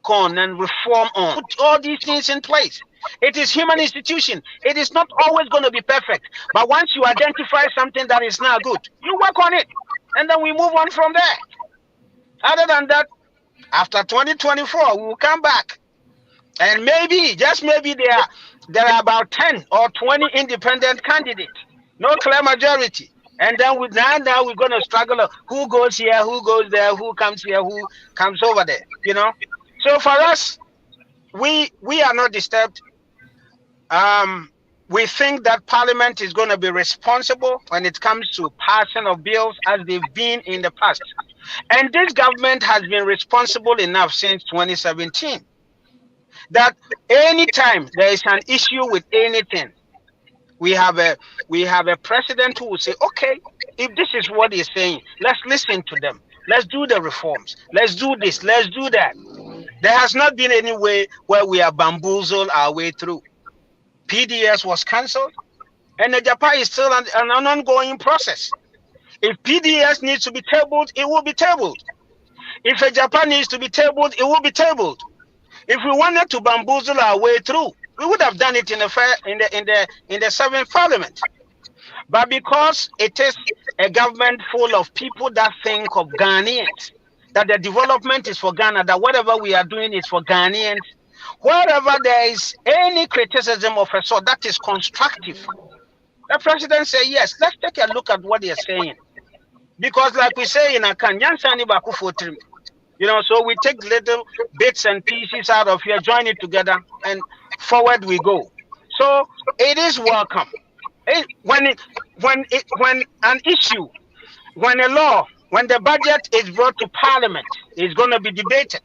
on and reform on. Put all these things in place. It is human institution. It is not always going to be perfect. But once you identify something that is not good, you work on it. And then we move on from there. Other than that, after 2024, we will come back. And maybe, just maybe, there are about 10 or 20 independent candidates. No clear majority. And then now we're going to struggle. Who goes here, who goes there, who comes here, who comes over there, So for us, we are not disturbed. We think that Parliament is going to be responsible when it comes to passing of bills as they've been in the past. And this government has been responsible enough since 2017 that anytime there is an issue with anything, we have a president who will say, okay, if this is what he's saying, let's listen to them. Let's do the reforms. Let's do this. Let's do that. There has not been any way where we have bamboozled our way through. PDS was cancelled, and the Japan is still an ongoing process. If PDS needs to be tabled, it will be tabled. If a Japan needs to be tabled, it will be tabled. If we wanted to bamboozle our way through, we would have done it in the seventh parliament. But because it is a government full of people that think of Ghanaians, that the development is for Ghana, that whatever we are doing is for Ghanaians, wherever there is any criticism of a sort that is constructive, the president said, yes, let's take a look at what they're saying. Because like we say in Akan, so we take little bits and pieces out of here, join it together, and forward we go. So it is welcome. When an issue, when a law, when the budget is brought to Parliament, it's going to be debated.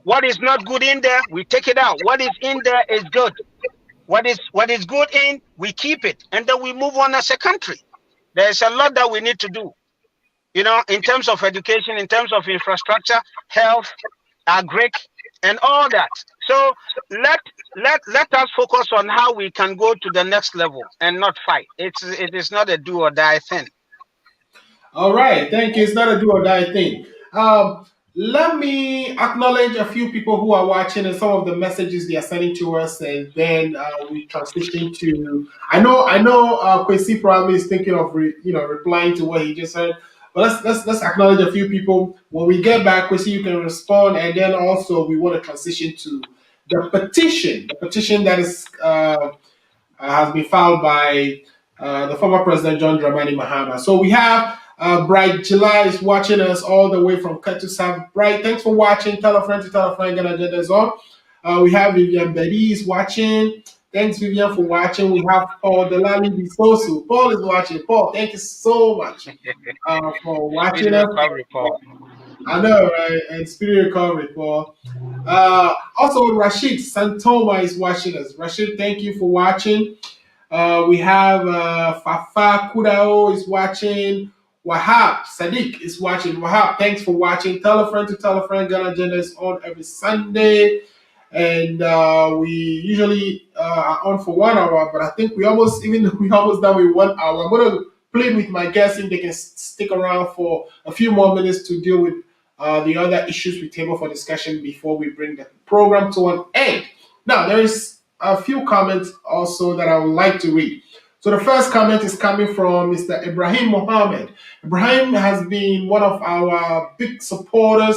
What is not good in there, we take it out. What is in there is good. What is good in, we keep it, and then we move on as a country. There's a lot that we need to do, in terms of education, in terms of infrastructure, health, agric, and all that. So let us focus on how we can go to the next level and not fight. It is not a do or die thing. All right, thank you. It's not a do or die thing. Let me acknowledge a few people who are watching and some of the messages they are sending to us, and then we transition to. I know. Kwesi probably is thinking of replying to what he just said. But let's acknowledge a few people. When we get back, Kwesi, you can respond, and then also we want to transition to the petition. The petition that is has been filed by the former president John Dramani Mahama. So we have. Bright July is watching us all the way from Katusa. Bright, thanks for watching. Tell a friend to tell a friend. Gonna get us on. We have Vivian Betty is watching. Thanks, Vivian, for watching. We have Paul Delali Bisosu. Paul is watching. Paul, thank you so much for watching us. I know, right? And Spirit Recovery, Paul. Also, Rashid Santoma is watching us. Rashid, thank you for watching. We have Fafa Kudao is watching. Wahab Sadiq is watching. Wahab, thanks for watching. Tell a friend to tell a friend. Ghana Agenda is on every Sunday, and we usually are on for 1 hour. But I think we almost done with 1 hour. I'm going to plead with my guests if they can stick around for a few more minutes to deal with the other issues we table for discussion before we bring the program to an end. Now, there is a few comments also that I would like to read. So the first comment is coming from Mr. Ibrahim Mohammed. Ibrahim has been one of our big supporters.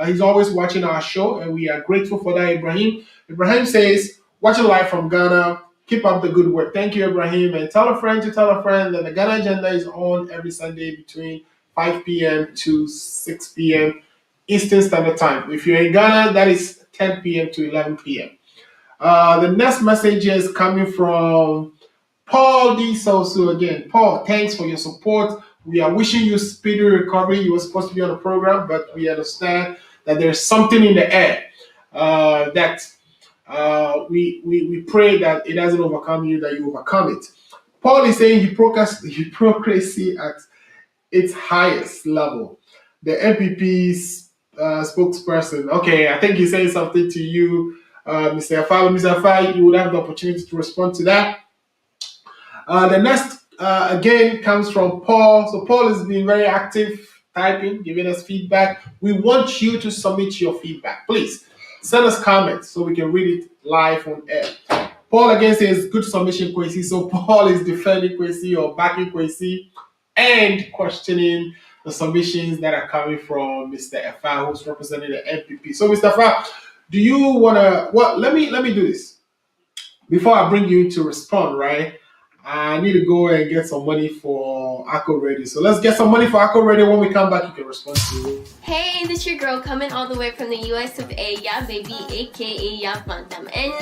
He's always watching our show, and we are grateful for that, Ibrahim. Ibrahim says, watching live from Ghana. Keep up the good work. Thank you, Ibrahim. And tell a friend to tell a friend that the Ghana Agenda is on every Sunday between 5 p.m. to 6 p.m. Eastern Standard Time. If you're in Ghana, that is 10 p.m. to 11 p.m. The next message is coming from Paul D. Sosu again. Paul, thanks for your support. We are wishing you speedy recovery. You were supposed to be on the program, but we understand that there's something in the air that we pray that it doesn't overcome you, that you overcome it. Paul is saying hypocrisy at its highest level. The MPP's spokesperson. Okay, I think he's saying something to you, Mr. Afai. Mr. Afai, you would have the opportunity to respond to that. The next, again, comes from Paul. So Paul has been very active, typing, giving us feedback. We want you to submit your feedback. Please send us comments so we can read it live on air. Paul again says, good submission, Kwesi. So Paul is defending Kwesi or backing Kwesi and questioning the submissions that are coming from Mr. Efa, who's representing the MPP. So Mr. Efa, do you want to, let me do this. Before I bring you to respond, right? I need to go and get some money for Akko Radio. So let's get some money for Akko Radio. When we come back, you can respond to it. Hey, this is your girl coming all the way from the US of A, yeah, baby, aka Ya Bantam. And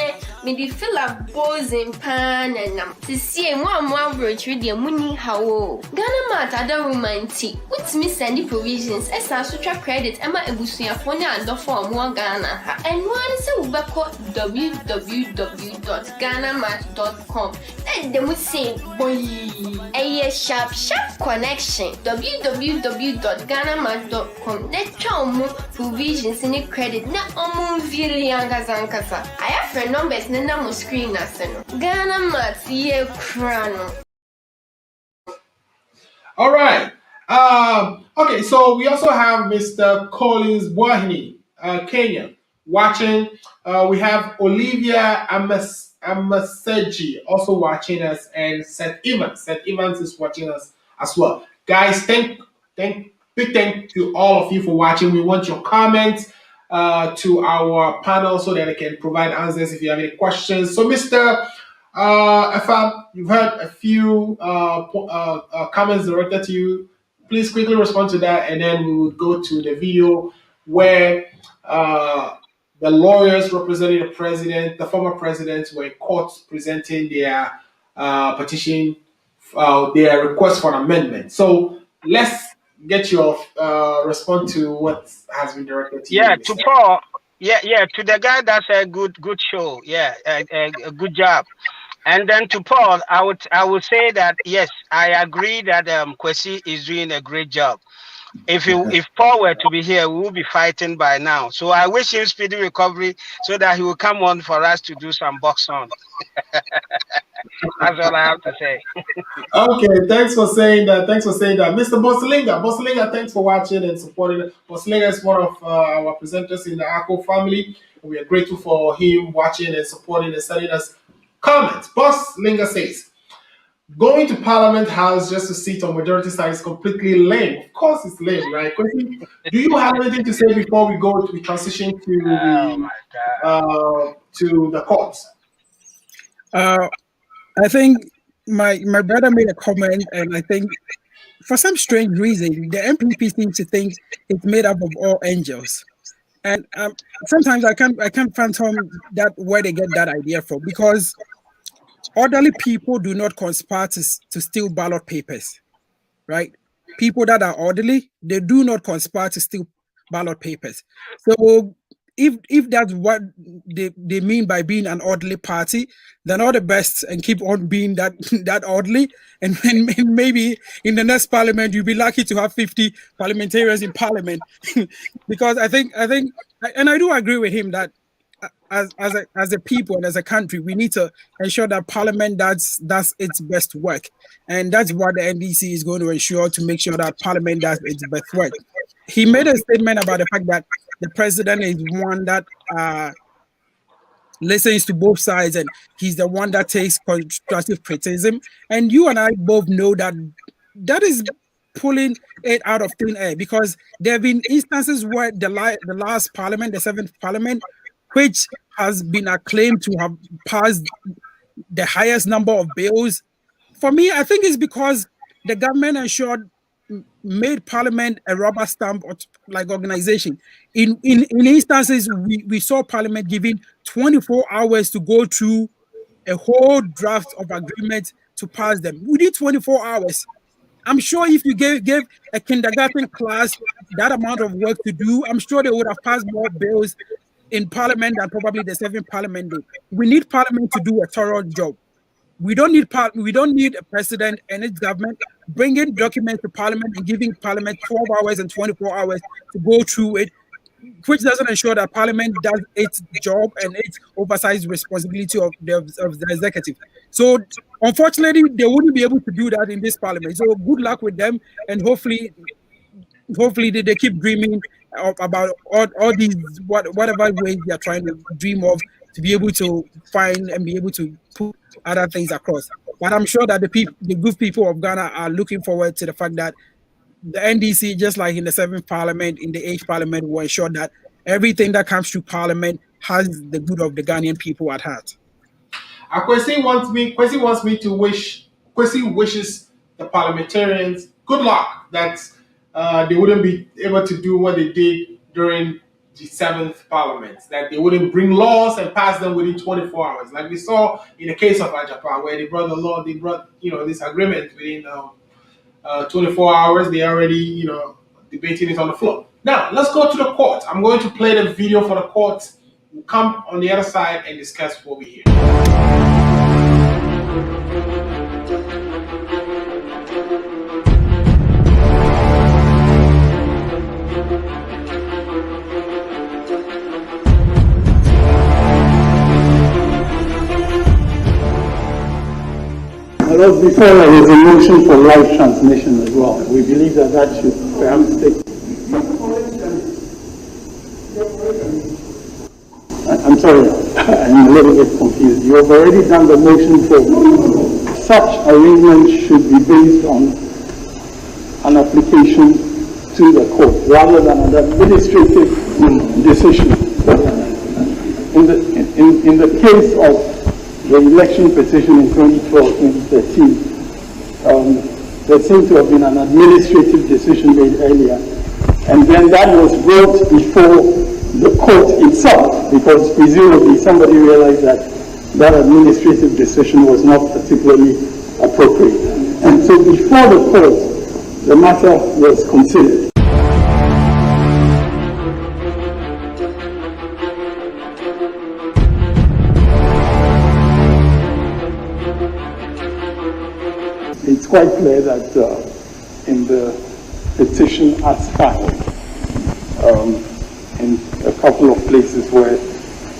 me di feel a bows in pan and to see one roach with your money how Ghana mat other romantic. What's me sending provisions? As I sutra credit, Emma Ebusia Phone and the form one Ghana. And one is a www.ghanamat.com. And then we say, boy, a sharp connection. www.ghanamat.com. Let's try more provisions in the credit. Not almost really angazankaza. I have friend numbers, Nana screen as Ghana Mat, ye crown. All right. Okay, so we also have Mr. Collins Boahini, Kenya, watching. We have Olivia Amaseji also watching us, and Seth Evans. Seth Evans is watching us as well. Guys, big thank to all of you for watching. We want your comments to our panel so that I can provide answers if you have any questions. So, Mr. Efab, you've heard a few comments directed to you. Please quickly respond to that, and then we will go to the video where the lawyers representing the president, the former president, were in court presenting their petition, their request for an amendment. So let's get your response to what has been directed to you. Yeah, to Paul. Yeah, to the guy that's a good show. Yeah, a good job. And then to Paul, I would say that yes, I agree that Kwesi is doing a great job. If Paul were to be here, we would be fighting by now. So I wish him speedy recovery so that he will come on for us to do some box on. That's all I have to say. Okay, thanks for saying that. Mr. Bosilinga, thanks for watching and supporting. Bosilinga is one of our presenters in the ACO family. We are grateful for him watching and supporting and sending us comments. Bosilinga says, going to Parliament House just to sit on majority side is completely lame. Of course it's lame, right? Do you have anything to say before we transition to the courts? I think my brother made a comment, and I think for some strange reason, the MPP seems to think it's made up of all angels. And sometimes I can't fathom that where they get that idea from, because orderly people do not conspire to steal ballot papers, right? People that are orderly, they do not conspire to steal ballot papers. So if that's what they mean by being an orderly party, then all the best and keep on being that orderly. And maybe in the next parliament, you'll be lucky to have 50 parliamentarians in parliament. Because I think, and I do agree with him that as a people and as a country, we need to ensure that Parliament does its best work, and that's what the NDC is going to ensure, to make sure that Parliament does its best work. He made a statement about the fact that the president is one that listens to both sides, and he's the one that takes constructive criticism. And you and I both know that is pulling it out of thin air, because there have been instances where the last Parliament, the 7th Parliament, which has been acclaimed to have passed the highest number of bills. For me, I think it's because the government made Parliament a rubber stamp like organization. In instances, we saw Parliament giving 24 hours to go through a whole draft of agreement to pass them. We need 24 hours. I'm sure if you gave a kindergarten class that amount of work to do, I'm sure they would have passed more bills in Parliament than probably the 7th Parliament did. We need Parliament to do a thorough job. We don't need a president and its government bringing documents to Parliament and giving Parliament 12 hours and 24 hours to go through it, which doesn't ensure that Parliament does its job and its oversight responsibility of the executive. So unfortunately, they wouldn't be able to do that in this Parliament. So good luck with them, and hopefully they keep dreaming about all these whatever ways they are trying to dream of, to be able to find and be able to put other things across. But I'm sure that the good people of Ghana are looking forward to the fact that the NDC, just like in the 7th Parliament, in the 8th Parliament, will ensure that everything that comes through Parliament has the good of the Ghanaian people at heart. Kwesi wishes the parliamentarians good luck, that they wouldn't be able to do what they did during the 7th Parliament, that they wouldn't bring laws and pass them within 24 hours. Like we saw in the case of Ajapa, where they brought this agreement within 24 hours. They already, debating it on the floor. Now, let's go to the court. I'm going to play the video for the court. We'll come on the other side and discuss what we hear. Hello? Because before there was a motion for live transmission as well. We believe that that should perhaps take. I'm sorry, I'm a little bit confused. You have already done the motion for such arrangements should be based on an application to the court rather than an administrative decision. In the case of the election petition in 2012-2013, there seemed to have been an administrative decision made earlier, and then that was brought before the court itself, because presumably somebody realized that that administrative decision was not particularly appropriate. And so before the court, the matter was considered. It's quite clear that in the petition as filed, in a couple of places where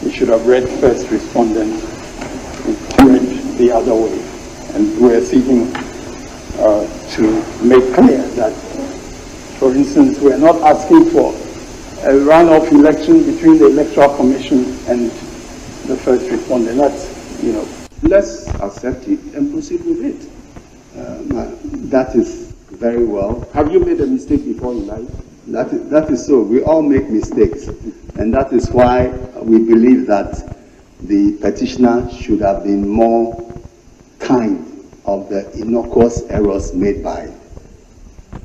we should have read first respondent, it read the other way. And we're seeking to make clear that, for instance, we're not asking for a runoff election between the Electoral Commission and the first respondent. That's, let's accept it and proceed with it. That is very well. Have you made a mistake before in life? That is so. We all make mistakes. And that is why we believe that the petitioner should have been more kind of the innocuous errors made by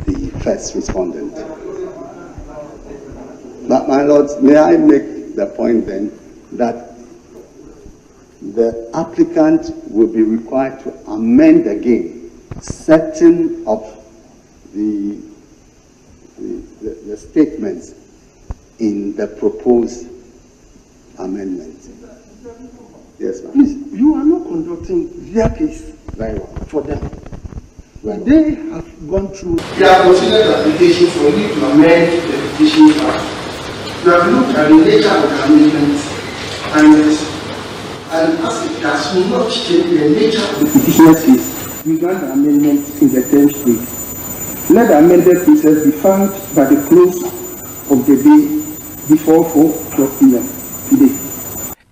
the first respondent. But my lords, may I make the point then that the applicant will be required to amend again certain of the statements in the proposed amendment. Yes, ma'am. Please, you are not conducting their case Very well. for them. Right. They have gone through. We have considered the application for you to amend the petition draft. You have looked at the nature of the amendment, and as it does not change the nature of the petitioner's case, We grant the amendment in the 10th stage. Let the amended pieces be found by the close of the day before 4:12 p.m. today.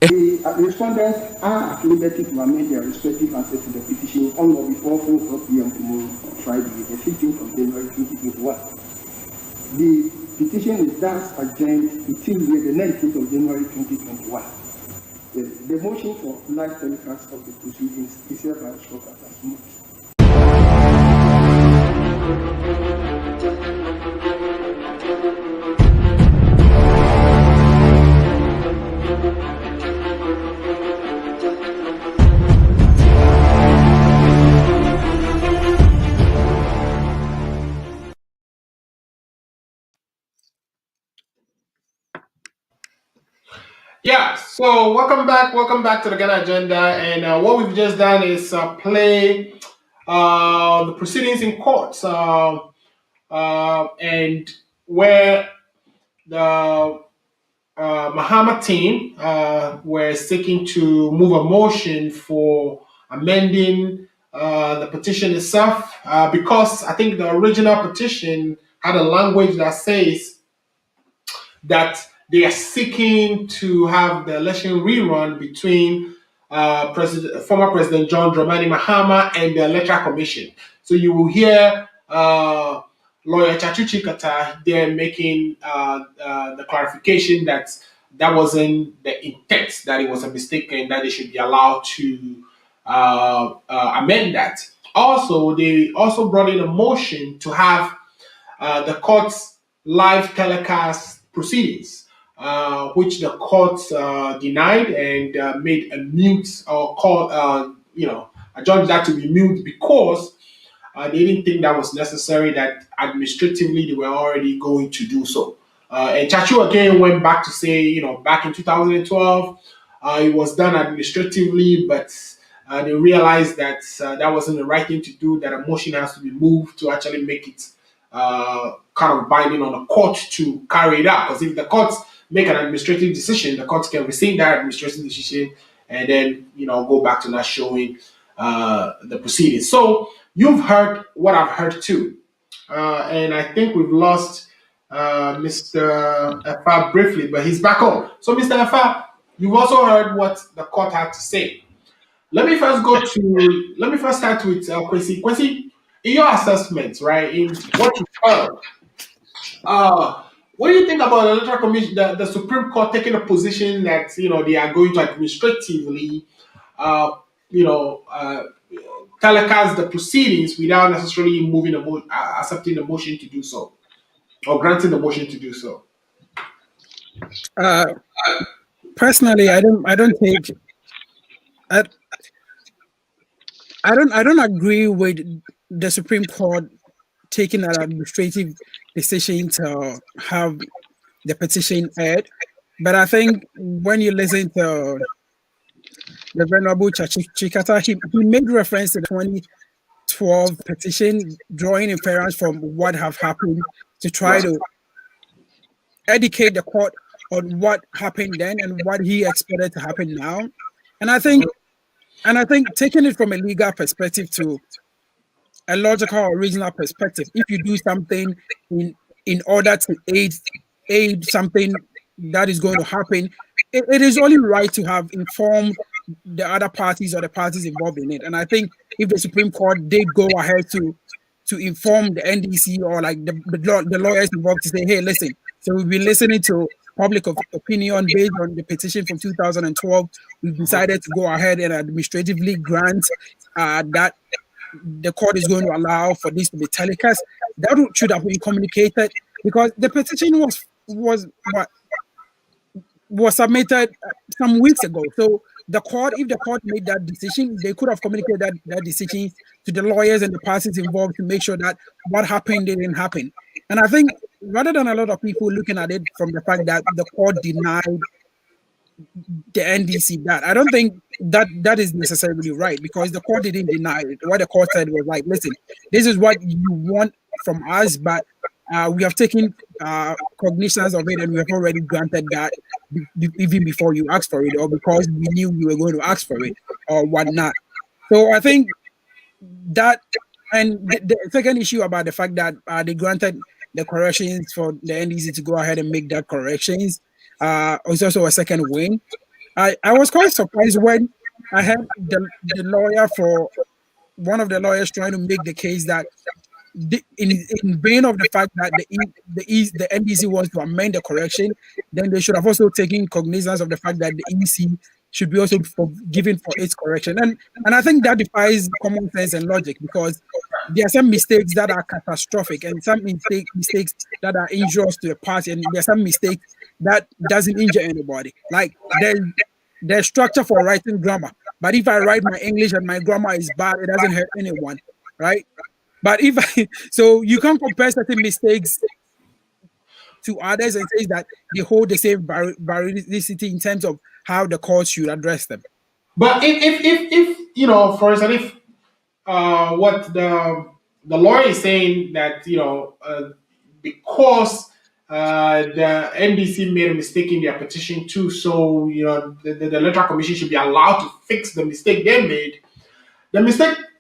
The respondents are at liberty to amend their respective answers to the petition on or before 4:12 p.m. tomorrow, Friday, the 15th of January 2021. The petition is thus adjourned to Tuesday, the 19th of January 2021. The motion for live telecast of the proceedings is hereby struck as moved. Yeah, so welcome back to the Ghana Agenda, and what we've just done is play the proceedings in court, and where the Mahama team were seeking to move a motion for amending the petition itself, because I think the original petition had a language that says that they are seeking to have the election rerun between former President John Dramani Mahama and the Electoral Commission. So you will hear lawyer Chachuchi Kata there making the clarification that that wasn't the intent, that it was a mistake and that they should be allowed to amend that. Also, they also brought in a motion to have the court's live telecast proceedings, which the court denied and made a mute or called, adjourned that to be mute because they didn't think that was necessary, that administratively they were already going to do so. And Chachu again went back to say, back in 2012, it was done administratively, but they realized that that wasn't the right thing to do, that a motion has to be moved to actually make it kind of binding on the court to carry it out. Because if the courts make an administrative decision, the courts can rescind that administrative decision and then, go back to not showing the proceedings. So you've heard what I've heard too, and I think we've lost Mr. Efa briefly, but he's back on. So Mr. Efa, you've also heard what the court had to say. Let me first start with Kwesi. Kwesi, in your assessment, right, in what you've heard, what do you think about the Electoral Commission, the Supreme Court taking a position that they are going to administratively, telecast the proceedings without necessarily accepting the motion to do so, or granting the motion to do so? Personally, I don't think. I don't agree with the Supreme Court taking an administrative decision to have the petition aired. But I think when you listen to the Venerable Chikata, he made reference to the 2012 petition, drawing inference from what have happened to try to educate the court on what happened then and what he expected to happen now. And I think taking it from a legal perspective to a logical or reasonable perspective, if you do something in order to aid something that is going to happen, it is only right to have informed the other parties or the parties involved in it. And I think if the Supreme Court did go ahead to inform the NDC or like the lawyers involved to say, hey, listen, so we've been listening to public opinion based on the petition from 2012. We've decided to go ahead and administratively grant that the court is going to allow for this to be telecast. That should have been communicated, because the petition was submitted some weeks ago. So if the court made that decision, they could have communicated that decision to the lawyers and the parties involved to make sure that what happened didn't happen. And I think rather than a lot of people looking at it from the fact that the court denied the NDC that, I don't think that is necessarily right, because the court didn't deny it. What the court said was like, listen, this is what you want from us, but we have taken cognizance of it and we have already granted that even before you asked for it, or because we knew you were going to ask for it or whatnot. So I think that, and the second issue about the fact that they granted the corrections for the NDC to go ahead and make that corrections was also a second win. I was quite surprised when I had the lawyer for one of the lawyers trying to make the case that in vain of the fact that the NDC wants to amend the correction, then they should have also taken cognizance of the fact that the EC should be also given for its correction. And I think that defies common sense and logic, because there are some mistakes that are catastrophic and some mistakes that are injurious to the party, and there are some mistakes that doesn't injure anybody. Like there's structure for writing grammar, but if I write my English and my grammar is bad, it doesn't hurt anyone, right? But so you can't compare certain mistakes to others and say that they hold the same validity in terms of how the court should address them. But if for instance, if what the lawyer is saying that because the NDC made a mistake in their petition too, so the Electoral Commission should be allowed to fix the mistake they made. The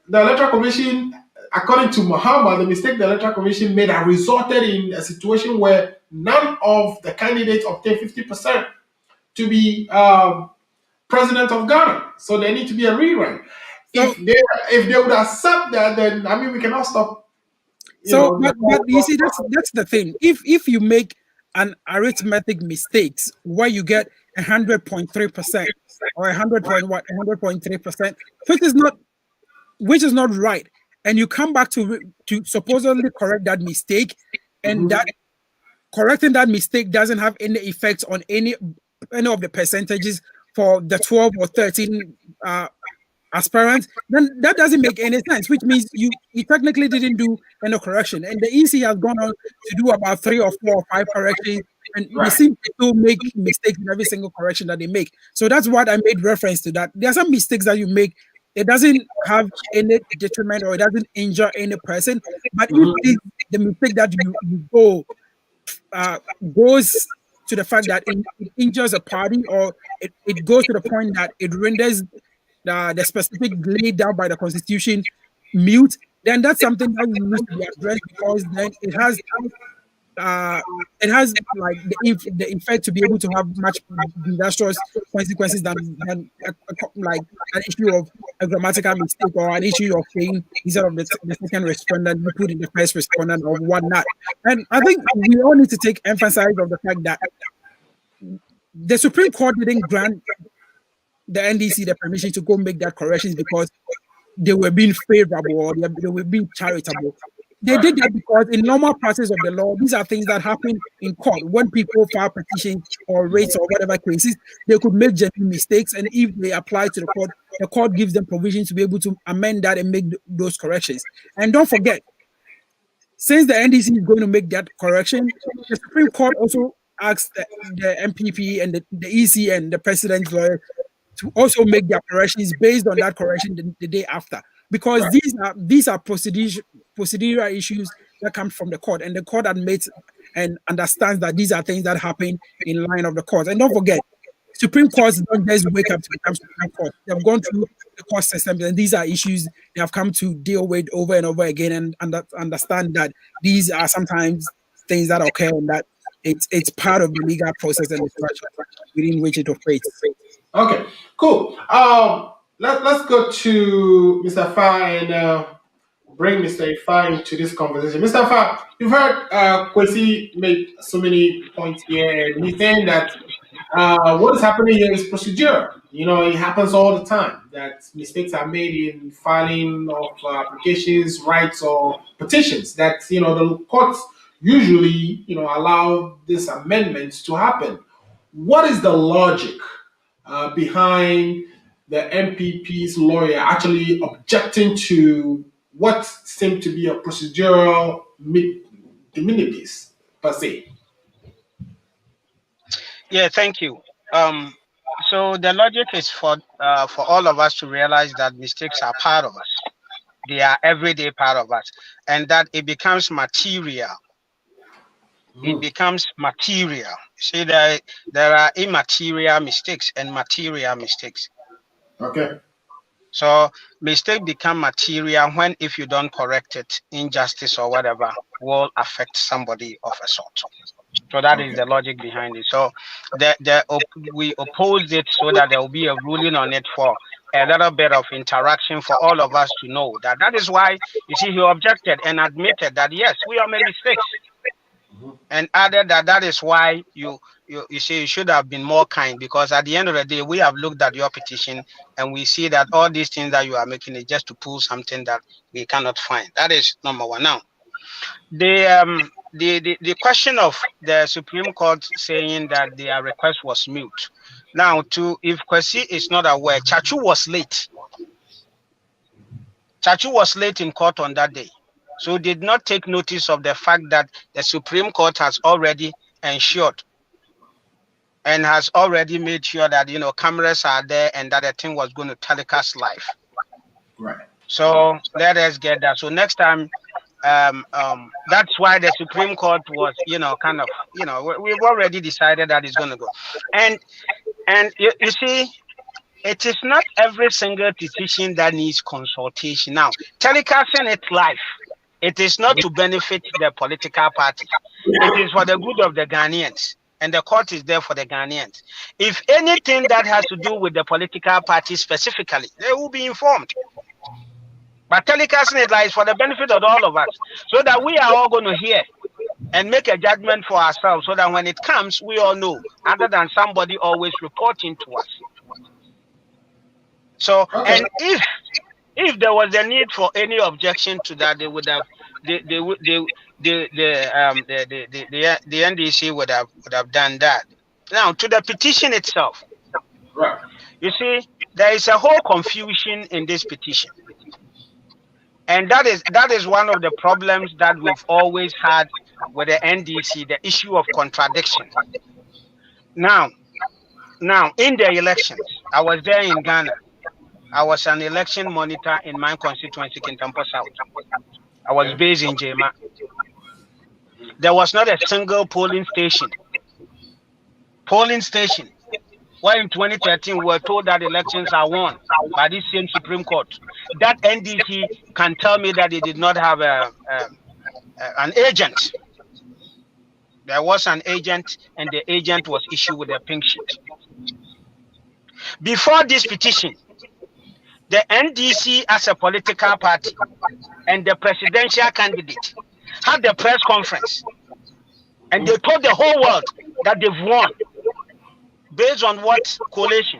Electoral Commission, according to Mahama, the mistake the Electoral Commission made had resulted in a situation where none of the candidates obtained 50% to be president of Ghana. So there need to be a rerun. If they would accept that, then we cannot stop. But you see, that's the thing. If you make an arithmetic mistakes where you get 100.3% or 100.3%, which is not right, and you come back to supposedly correct that mistake, and that correcting that mistake doesn't have any effect on any of the percentages for the 12 or 13 aspirants, then that doesn't make any sense, which means you technically didn't do any correction. And the EC has gone on to do about 3 or 4 or 5 corrections, and they seem to still make mistakes in every single correction that they make. So that's what I made reference to, that there are some mistakes that you make. It doesn't have any detriment or it doesn't injure any person. But if the mistake that you go goes to the fact that it injures a party, or it goes to the point that it renders the specific laid down by the Constitution mute, then that's something that needs to be addressed, because then it has like the effect to be able to have much disastrous consequences than like an issue of a grammatical mistake, or an issue of saying instead of the second respondent you put in the first respondent or whatnot. And I think we all need to take emphasis on the fact that the Supreme Court didn't grant the NDC the permission to go make that corrections because they were being favorable or they were being charitable. They did that because in normal process of the law, these are things that happen in court. When people file petitions or rates or whatever cases, they could make genuine mistakes. And if they apply to the court gives them provisions to be able to amend that and make those corrections. And don't forget, since the NDC is going to make that correction, the Supreme Court also asked the MPP and the EC and the president's lawyer to also make their corrections based on that correction the day after. Because these are procedural issues that come from the court, and the court admits and understands that these are things that happen in line of the court. And don't forget, Supreme Courts don't just wake up to become Supreme Court. They've gone through the court systems, and these are issues they have come to deal with over and over again, and understand that these are sometimes things that occur, and that it's part of the legal process and the structure within which it operates. Okay, cool. Let's go to Mr. Fa and bring Mr. Ifa into this conversation. Mr. Fa, you've heard Kwesi make so many points here, and he's saying that what is happening here is procedure. You know, it happens all the time that mistakes are made in filing of applications, rights, or petitions. That, you know, the courts usually, you know, allow these amendments to happen. What is the logic behind the MPP's lawyer actually objecting to what seemed to be a procedural diminities per se? Yeah, thank you. So the logic is for all of us to realize that mistakes are part of us. They are everyday part of us, and that it becomes material. It becomes material. See, there are immaterial mistakes and material mistakes. Okay. So mistake become material when, if you don't correct it, injustice or whatever will affect somebody of a sort. So that is the logic behind it. So we oppose it so that there will be a ruling on it for a little bit of interaction for all of us to know that is why, you see, he objected and admitted that, yes, we are making mistakes. And added that is why you see you should have been more kind, because at the end of the day we have looked at your petition and we see that all these things that you are making is just to pull something that we cannot find. That is number one. Now, the question of the Supreme Court saying that their request was mute. Now, if Kwesi is not aware, Chachu was late. Chachu was late in court on that day. So did not take notice of the fact that the Supreme Court has already ensured and has already made sure that, you know, cameras are there and that the thing was going to telecast live. Right. So let us get that. So next time, that's why the Supreme Court was, you know, kind of, you know, we've already decided that it's going to go. And you see, it is not every single decision that needs consultation. Now, telecasting it live, it is not to benefit the political party. It is for the good of the Ghanaians, and the court is there for the Ghanaians. If anything that has to do with the political party specifically, they will be informed. But telecasting it live is for the benefit of all of us, so that we are all going to hear and make a judgment for ourselves, so that when it comes, we all know, other than somebody always reporting to us. So, okay. And if there was a need for any objection to that, they would have, the NDC would have done that. Now, to the petition itself, right? You see, there is a whole confusion in this petition, and that is one of the problems that we've always had with the NDC, the issue of contradiction. Now, in the elections, I was there in Ghana. I was an election monitor in my constituency, Kintampo South. I was based in Tema. There was not a single polling station where in 2013 we were told that elections are won. by this same Supreme Court, that NDC can tell me that they did not have an agent. There was an agent, and the agent was issued with a pink sheet. Before this petition, the NDC as a political party and the presidential candidate had the press conference, and they told the whole world that they've won. Based on what coalition?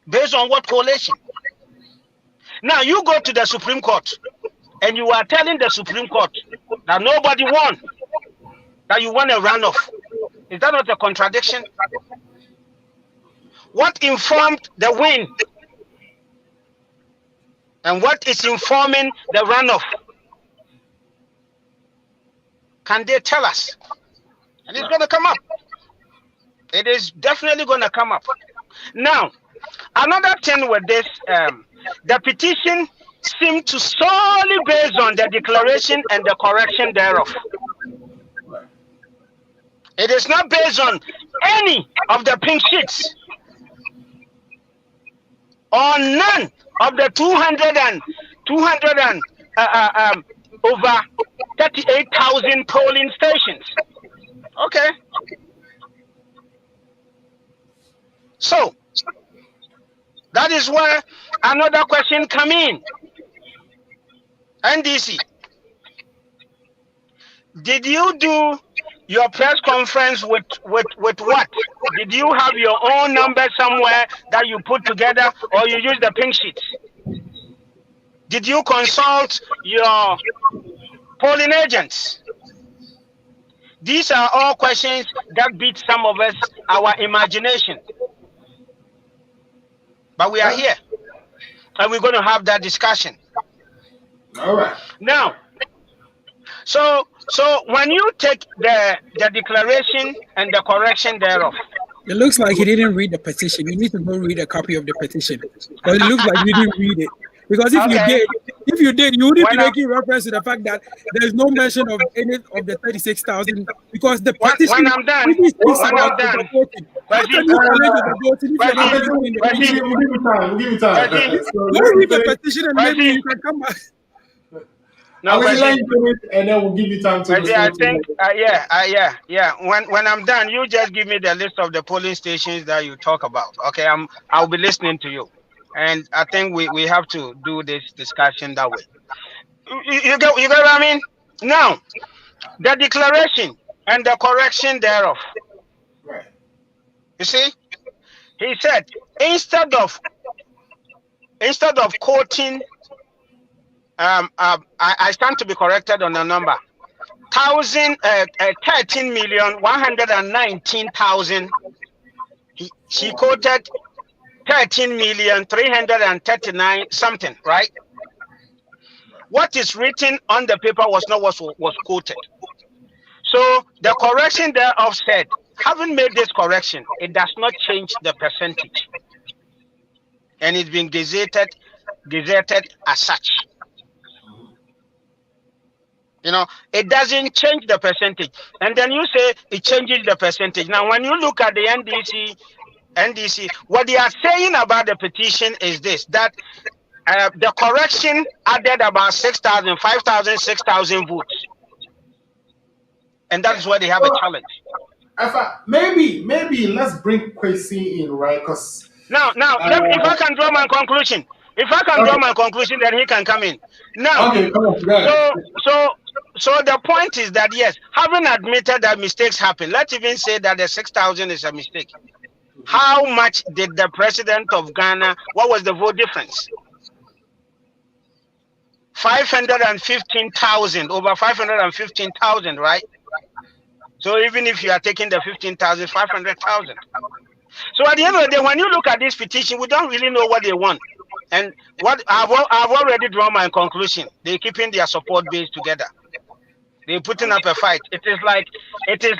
Based on what coalition? Now you go to the Supreme Court and you are telling the Supreme Court that nobody won, that you won a runoff. Is that not a contradiction? What informed the win? And what is informing the runoff? Can they tell us? And it's going to come up. It is definitely going to come up. Now, another thing with this, the petition seemed to solely based on the declaration and the correction thereof. It is not based on any of the pink sheets or none of the 200 and over 38,000 polling stations. Okay. So that is where another question come in. NDC, did you do your press conference with what? Did you have your own number somewhere that you put together, or you use the pink sheets? Did you consult your polling agents? These are all questions that beat some of us our imagination. But we are here, and we're going to have that discussion. All right. Now, so when you take the declaration and the correction thereof, it looks like he didn't read the petition. You need to go read a copy of the petition. But it looks like you didn't read it. Because if you did, you wouldn't be making reference to the fact that there is no mention of any of the 36,000. Because the petition. When I'm done, give me time. Don't read the petition and maybe you can come back. No, and then we'll give you time to. I think, yeah. When I'm done, you just give me the list of the polling stations that you talk about. Okay, I'll be listening to you, and I think we have to do this discussion that way. You get what I mean? Now, the declaration and the correction thereof. Right. You see, he said instead of quoting. I stand to be corrected on the number. 13,119,000. She quoted 13,339 something, right? What is written on the paper was not what was quoted. So the correction thereof said, having made this correction, it does not change the percentage, and it's been gazetted as such. You know, it doesn't change the percentage. And then you say it changes the percentage. Now, when you look at the NDC, what they are saying about the petition is this, that the correction added about 6,000, 5,000, 6,000 votes. And that is where they have a challenge. Maybe let's bring Kwesi in, right? Because now, if I can draw my conclusion, then he can come in. Now, okay, come on, so the point is that, yes, having admitted that mistakes happen, let's even say that the 6,000 is a mistake. How much did the president of Ghana, what was the vote difference? 515,000, over 515,000, right? So even if you are taking the 15,000, 500,000. So at the end of the day, when you look at this petition, we don't really know what they want. And what I've already drawn my conclusion. They're keeping their support base together. They're putting up a fight. It is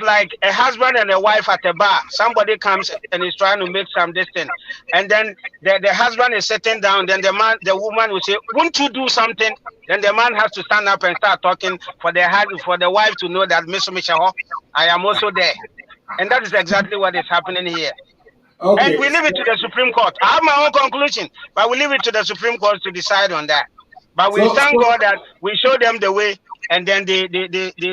like a husband and a wife at a bar. Somebody comes and is trying to make some distance, and then the husband is sitting down. Then the woman will say, "Won't you do something?" Then the man has to stand up and start talking for the wife to know that Mr. Michaho, I am also there, and that is exactly what is happening here. Okay. And we leave it to the Supreme Court. I have my own conclusion, but we leave it to the Supreme Court to decide on that. But we thank God that we show them the way, and then they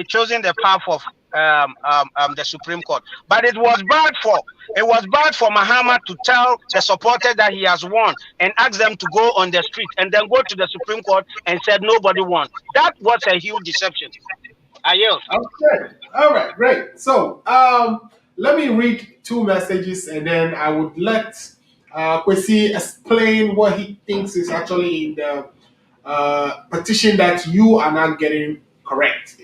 chosen the path of the Supreme Court. But it was bad for Mahama to tell the supporters that he has won and ask them to go on the street and then go to the Supreme Court and said nobody won. That was a huge deception. I yield. Okay. All right. Great. So let me read 2 messages, and then I would let Kwesi explain what he thinks is actually in the petition that you are not getting correct.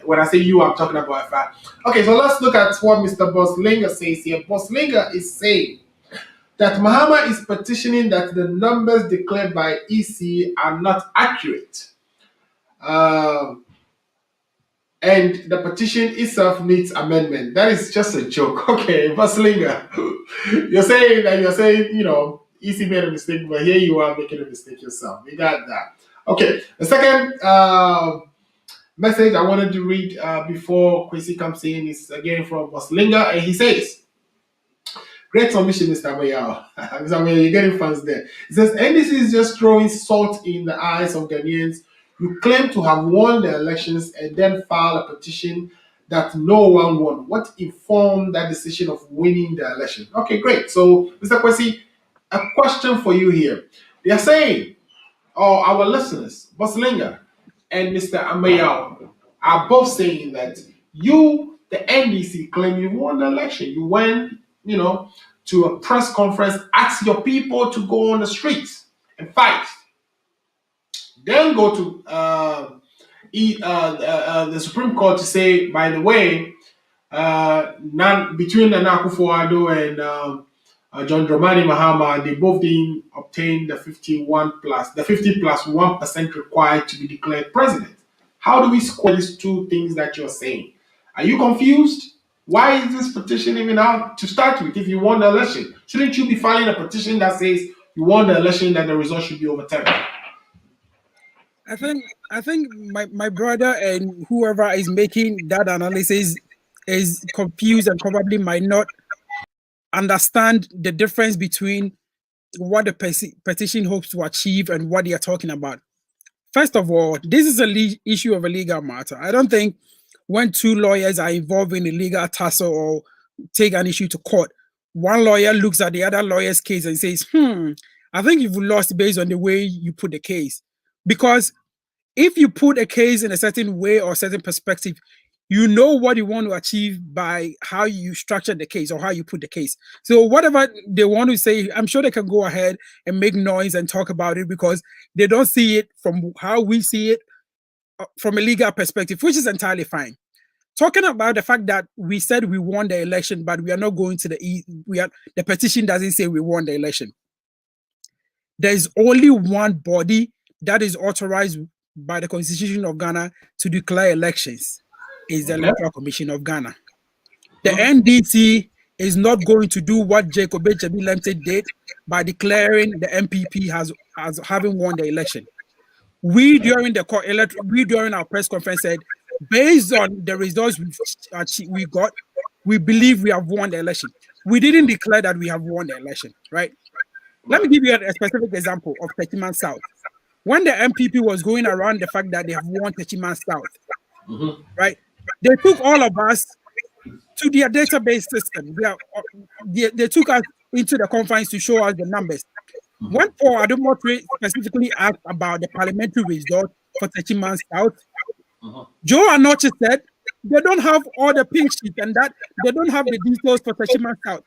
When I say you, I'm talking about fact. Okay, so let's look at what Mr. Boslinger says here. Boslinger is saying that Mahama is petitioning that the numbers declared by EC are not accurate. And the petition itself needs amendment. That is just a joke. Okay, Boslinger, you're saying, you know, EC made a mistake, but here you are making a mistake yourself. We got that. Okay, the second message I wanted to read before Kwesi comes in is again from Boslinger, and he says, great submission, Mr. Amayao. Mr. Amayao, you're getting fans there. He says, NDC is just throwing salt in the eyes of Ghanaians. You claim to have won the elections and then file a petition that no one won. What informed that decision of winning the election? Okay, great. So, Mr. Kwesi, a question for you here. They are saying, or our listeners, Boslinger and Mr. Amayao, are both saying that you, the NDC, claim you won the election. You went, you know, to a press conference, ask your people to go on the streets and fight. Then go to the Supreme Court to say, by the way, between Nana Akufo-Addo and John Dramani Mahama, they both didn't obtain the 50 plus 1% required to be declared president. How do we square these 2 things that you're saying? Are you confused? Why is this petition even out to start with if you won the election? Shouldn't you be filing a petition that says you won the election, that the result should be overturned? I think my brother and whoever is making that analysis is confused and probably might not understand the difference between what the petition hopes to achieve and what they are talking about. First of all, this is a issue of a legal matter. I don't think when 2 lawyers are involved in a legal tussle or take an issue to court, one lawyer looks at the other lawyer's case and says, I think you've lost based on the way you put the case. Because if you put a case in a certain way or certain perspective, you know what you want to achieve by how you structure the case or how you put the case. So whatever they want to say, I'm sure they can go ahead and make noise and talk about it because they don't see it from how we see it from a legal perspective, which is entirely fine. Talking about the fact that we said we won the election, but we are not going to the petition doesn't say we won the election. There is only one body that is authorized by the Constitution of Ghana to declare elections. Is the Electoral Commission of Ghana. The NDC is not going to do what Jacob Echebi Lemte did by declaring the MPP as having won the election. We during our press conference said, based on the results we got, we believe we have won the election. We didn't declare that we have won the election, right? Let me give you a specific example of Techiman South. When the MPP was going around the fact that they have won Techiman South, right? They took all of us to their database system. They took us into the conference to show us the numbers. When Paul Adumotre specifically asked about the parliamentary result for Techiman South, Joe Anoche said they don't have all the pink sheets and that they don't have the details for Techiman South.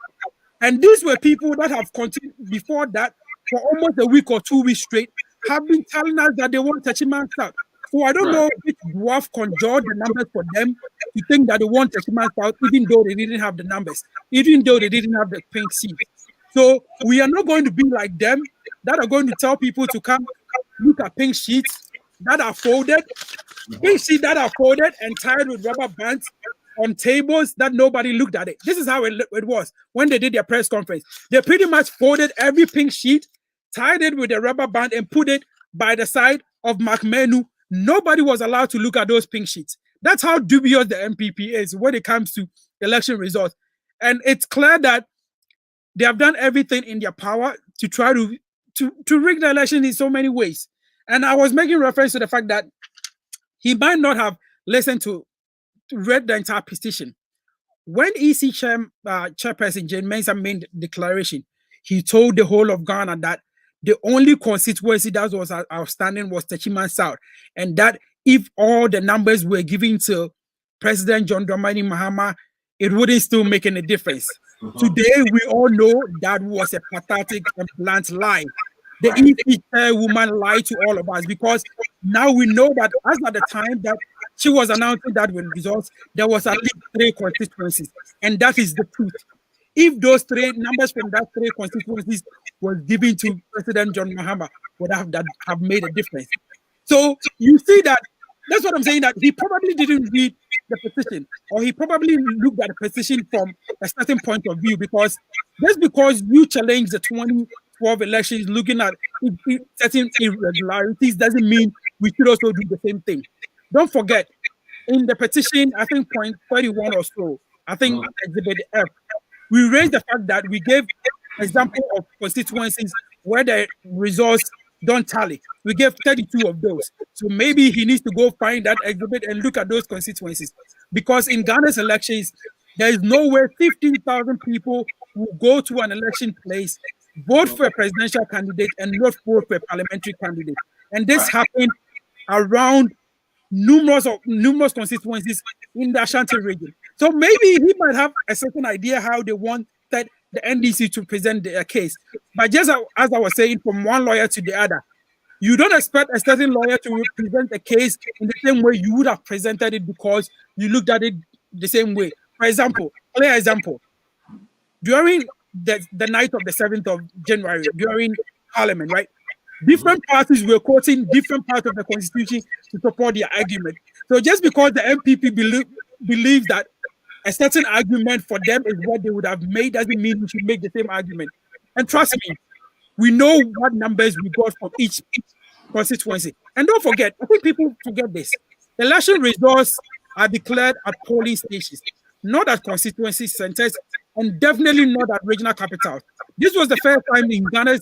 And these were people that have continued before that for almost a week or 2 weeks straight, have been telling us that they want Techiman South. So I don't know which dwarf conjured the numbers for them to think that they want Techiman South, even though they didn't have the numbers, even though they didn't have the pink sheet. So we are not going to be like them that are going to tell people to come look at pink sheets that are folded, pink sheets that are folded and tied with rubber bands on tables that nobody looked at it. This is how it was when they did their press conference. They pretty much folded every pink sheet, tied it with a rubber band and put it by the side of Mark Menu. Nobody was allowed to look at those pink sheets. That's how dubious the MPP is when it comes to election results. And it's clear that They have done everything in their power to try to rig the election in so many ways. And I was making reference to the fact that he might not have listened to read the entire petition. When EC chairperson Jane Mensah made the declaration, he told the whole of Ghana that the only constituency that was outstanding was Techiman South, and that if all the numbers were given to President John Dramani Mahama, it wouldn't still make any difference. Today, we all know that was a pathetic and blunt lie. The EC chairwoman lied to all of us, because now we know that as at the time that she was announcing that with results, there was at least 3 constituencies, and that is the truth. If those 3 numbers from that 3 constituencies was given to President John Mahama, would have made a difference. So you see that, that's what I'm saying, that he probably didn't read the petition, or he probably looked at the petition from a certain point of view, because just because you challenge the 2012 elections looking at certain irregularities doesn't mean we should also do the same thing. Don't forget, in the petition, I think point 31 or so, I think Exhibit F, we raised the fact that we gave example of constituencies where the results don't tally. We gave 32 of those. So maybe he needs to go find that exhibit and look at those constituencies. Because in Ghana's elections, there is no way 15,000 people will go to an election place, vote for a presidential candidate, and not vote for a parliamentary candidate. And this happened around numerous constituencies in the Ashanti region. So maybe he might have a certain idea how they want that the NDC to present their case. But just as I was saying, from one lawyer to the other, you don't expect a certain lawyer to present a case in the same way you would have presented it because you looked at it the same way. For example, clear example, during the night of the 7th of January, during Parliament, right? Different parties were quoting different parts of the Constitution to support their argument. So just because the MPP believes that a certain argument for them is what they would have made doesn't mean we should make the same argument. And trust me, we know what numbers we got from each constituency. And don't forget, I think people forget this. Election results are declared at polling stations, not at constituency centers, and definitely not at regional capitals. This was the first time in Ghana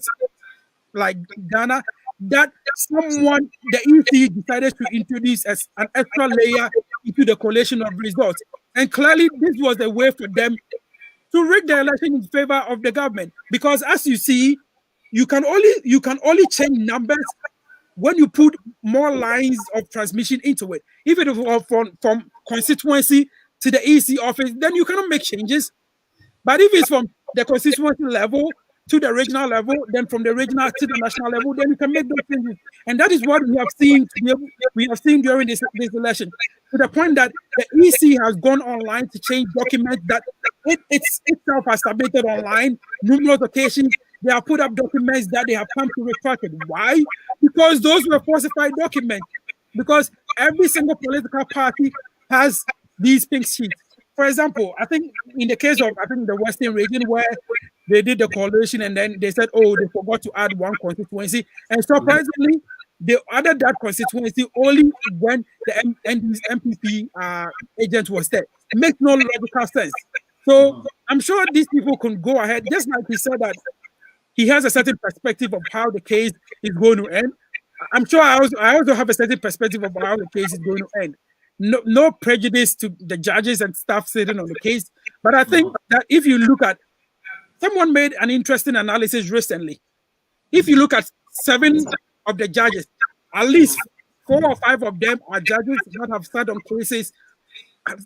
that someone, the EC, decided to introduce as an extra layer into the collation of results. And clearly, this was a way for them to rig the election in favor of the government. Because as you see, you can only change numbers when you put more lines of transmission into it. If it was from constituency to the EC office, then you cannot make changes. But if it's from the constituency level to the regional level, then from the regional to the national level, then you can make those changes. And that is what we have seen. We have seen during this election, to the point that the EC has gone online to change documents that it itself has submitted online numerous occasions. They have put up documents that they have come to retract it. Why? Because those were falsified documents. Because every single political party has these pink sheets. For example, I think in the case of the Western region, where they did the coalition and then they said, oh, they forgot to add one constituency. And surprisingly, they added that constituency only when the MPP agent was there. It makes no logical sense. So I'm sure these people can go ahead, just like he said that he has a certain perspective of how the case is going to end. I'm sure I also have a certain perspective of how the case is going to end. No prejudice to the judges and staff sitting on the case. But I think that if you look at, someone made an interesting analysis recently. If you look at 7 of the judges, at least 4 or 5 of them are judges that have sat on cases,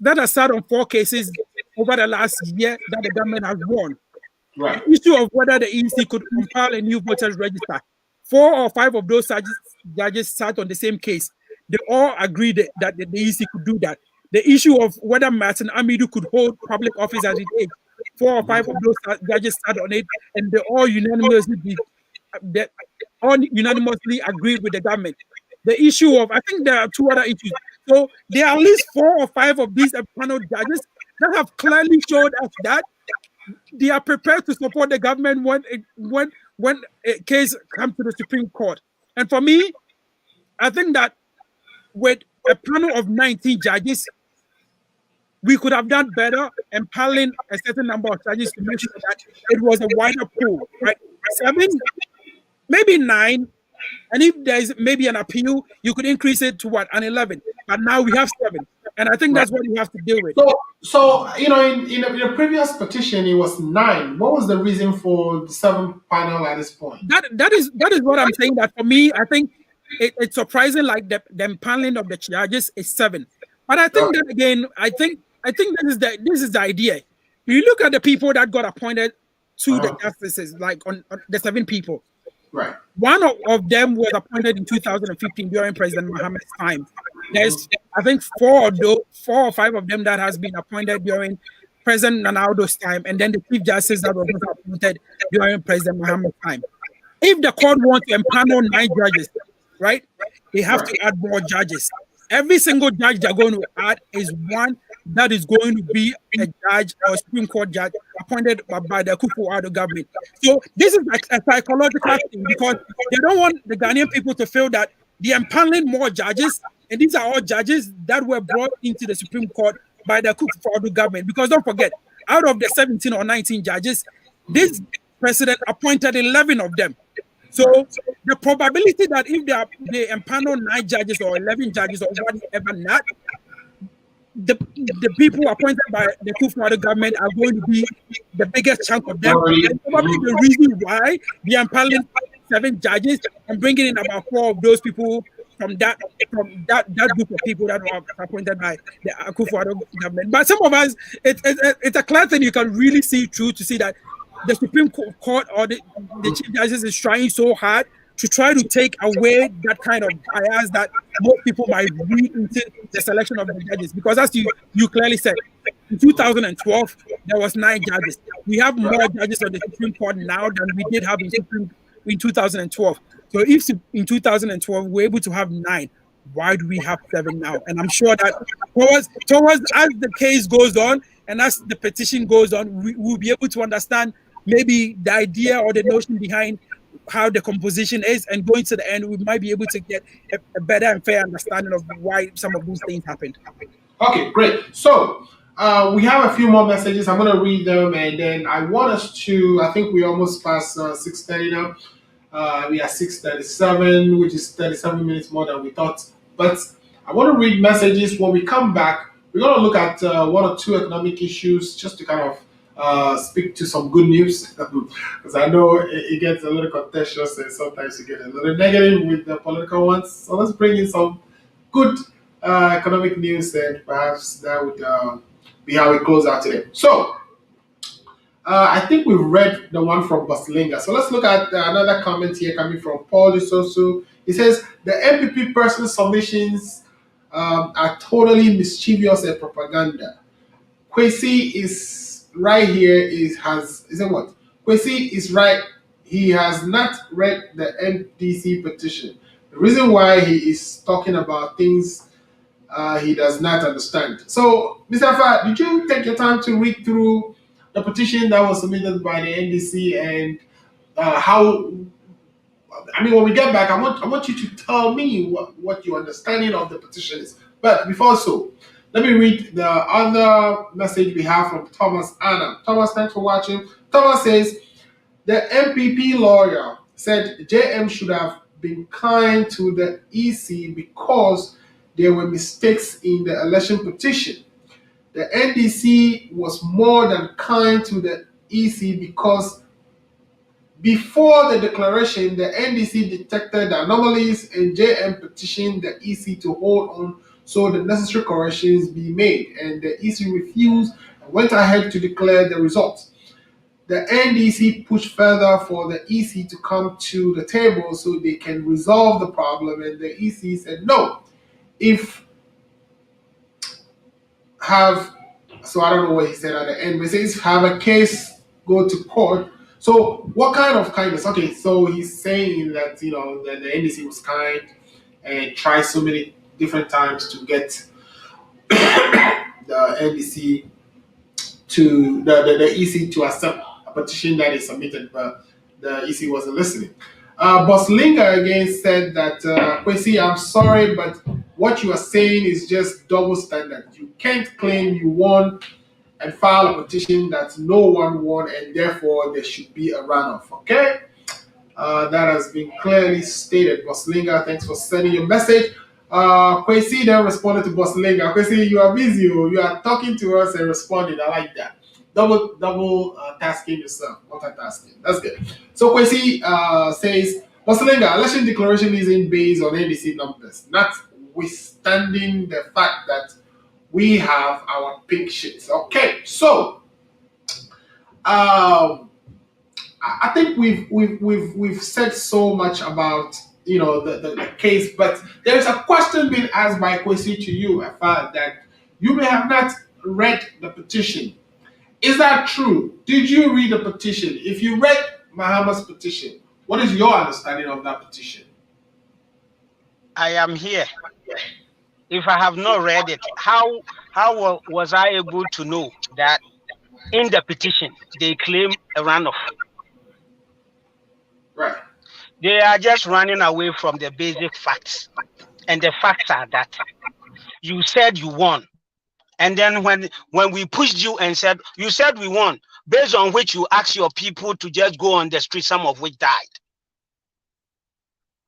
that have sat on 4 cases over the last year that the government has won. Right. The issue of whether the EC could compile a new voters register. 4 or 5 of those judges sat on the same case. They all agreed that the EC could do that. The issue of whether Martin Amidu could hold public office as it is, 4 or 5 of those judges sat on it, and they all unanimously agreed with the government. The issue of, I think there are 2 other issues. So there are at least 4 or 5 of these panel judges that have clearly showed us that they are prepared to support the government when a case comes to the Supreme Court. And for me, I think that with a panel of 19 judges, we could have done better empaneling a certain number of judges to make sure that it was a wider pool, right? 7, maybe 9. And if there's maybe an appeal, you could increase it to what, an 11. But now we have 7. And I think that's what you have to deal with. So you know, in the previous petition, it was 9. What was the reason for the 7th panel at this point? That is what I'm saying. That for me, I think it's surprising. Like the impaneling of the judges is 7. But I think that again, I think this is the idea. You look at the people that got appointed to the justices, like on the 7 people. Right. One of them was appointed in 2015 during President Mahama's time. There's, I think, 4 or 5 of them that has been appointed during President Nanado's time, and then the Chief Justice that was appointed during President Mahama's time. If the court wants to empanel 9 judges, right, they have to add more judges. Every single judge they're going to add is one that is going to be a judge or Supreme Court judge appointed by the Akufo-Addo government. So this is a psychological thing, because they don't want the Ghanaian people to feel that they're empaneling more judges, and these are all judges that were brought into the Supreme Court by the Akufo-Addo government. Because don't forget, out of the 17 or 19 judges, this president appointed 11 of them. So the probability that if they empanel 9 judges or 11 judges or whatever not, the people appointed by the Akufo-Addo government are going to be the biggest chunk of them. And probably the reason why they are empaneling 7 judges and bringing in about 4 of those people from that group of people that were appointed by the Akufo-Addo government. But some of us, it's a clear thing you can really see through to see that the Supreme Court or the Chief Justice is trying so hard to try to take away that kind of bias that most people might read into the selection of the judges. Because as you clearly said, in 2012, there was 9 judges. We have more judges on the Supreme Court now than we did have in 2012. So if in 2012 we're able to have 9, why do we have 7 now? And I'm sure that towards as the case goes on and as the petition goes on, we will be able to understand maybe the idea or the notion behind how the composition is, and going to the end, we might be able to get a better and fair understanding of why some of those things happened. Okay, great. So we have a few more messages. I'm going to read them, and then I want us to, I think we almost passed 6:30 now. We are 6:37, which is 37 minutes more than we thought. But I want to read messages. When we come back, we're going to look at 1 or 2 economic issues just to kind of speak to some good news, because I know it gets a little contentious and sometimes you get a little negative with the political ones. So let's bring in some good economic news, and perhaps that would be how we close out today. So I think we've read the one from Baslinga. So let's look at another comment here coming from Paul Disosu. He says the MPP person submissions are totally mischievous and propaganda. Kwesi is right here Kwesi is right. He has not read the MDC petition. The reason why he is talking about things he does not understand. So, Mr. Fa, did you take your time to read through the petition that was submitted by the NDC and how? I mean, when we get back, I want you to tell me what your understanding of the petition is. But before so, let me read the other message we have from Thomas Anna. Thomas, thanks for watching. Thomas says, the MPP lawyer said JM should have been kind to the EC because there were mistakes in the election petition. The NDC was more than kind to the EC because before the declaration, the NDC detected anomalies and JM petitioned the EC to hold on so the necessary corrections be made, and the EC refused and went ahead to declare the results. The NDC pushed further for the EC to come to the table so they can resolve the problem, and the EC said no. So I don't know what he said at the end, but he says have a case go to court. So what kind of kindness? Okay, so he's saying that, you know, that the NDC was kind and tried so many different times to get the NDC to the EC to accept a petition that is submitted, but the EC wasn't listening. Boslinga again said that, Kwesi, I'm sorry, but what you are saying is just double standard. You can't claim you won and file a petition that no one won, and therefore there should be a runoff. Okay, that has been clearly stated. Boslinga, thanks for sending your message. Kwesi then responded to Boslinga. Kwesi, you are busy. You are talking to us and responding. I like that. Double tasking yourself, multitasking. That's good. So Kwesi says, Boslinga, election declaration isn't based on NDC numbers, notwithstanding the fact that we have our pink sheets. Okay, so I think we've said so much about the case, but there's a question being asked by Kwesi to you, Afa, that you may have not read the petition. Is that true? Did you read the petition? If you read Mahama's petition, what is your understanding of that petition? I am here. If I have not read it, how was I able to know that in the petition they claim a runoff? Right. They are just running away from the basic facts. And the facts are that you said you won. And then when we pushed you and said, you said we won, based on which you asked your people to just go on the street, some of which died.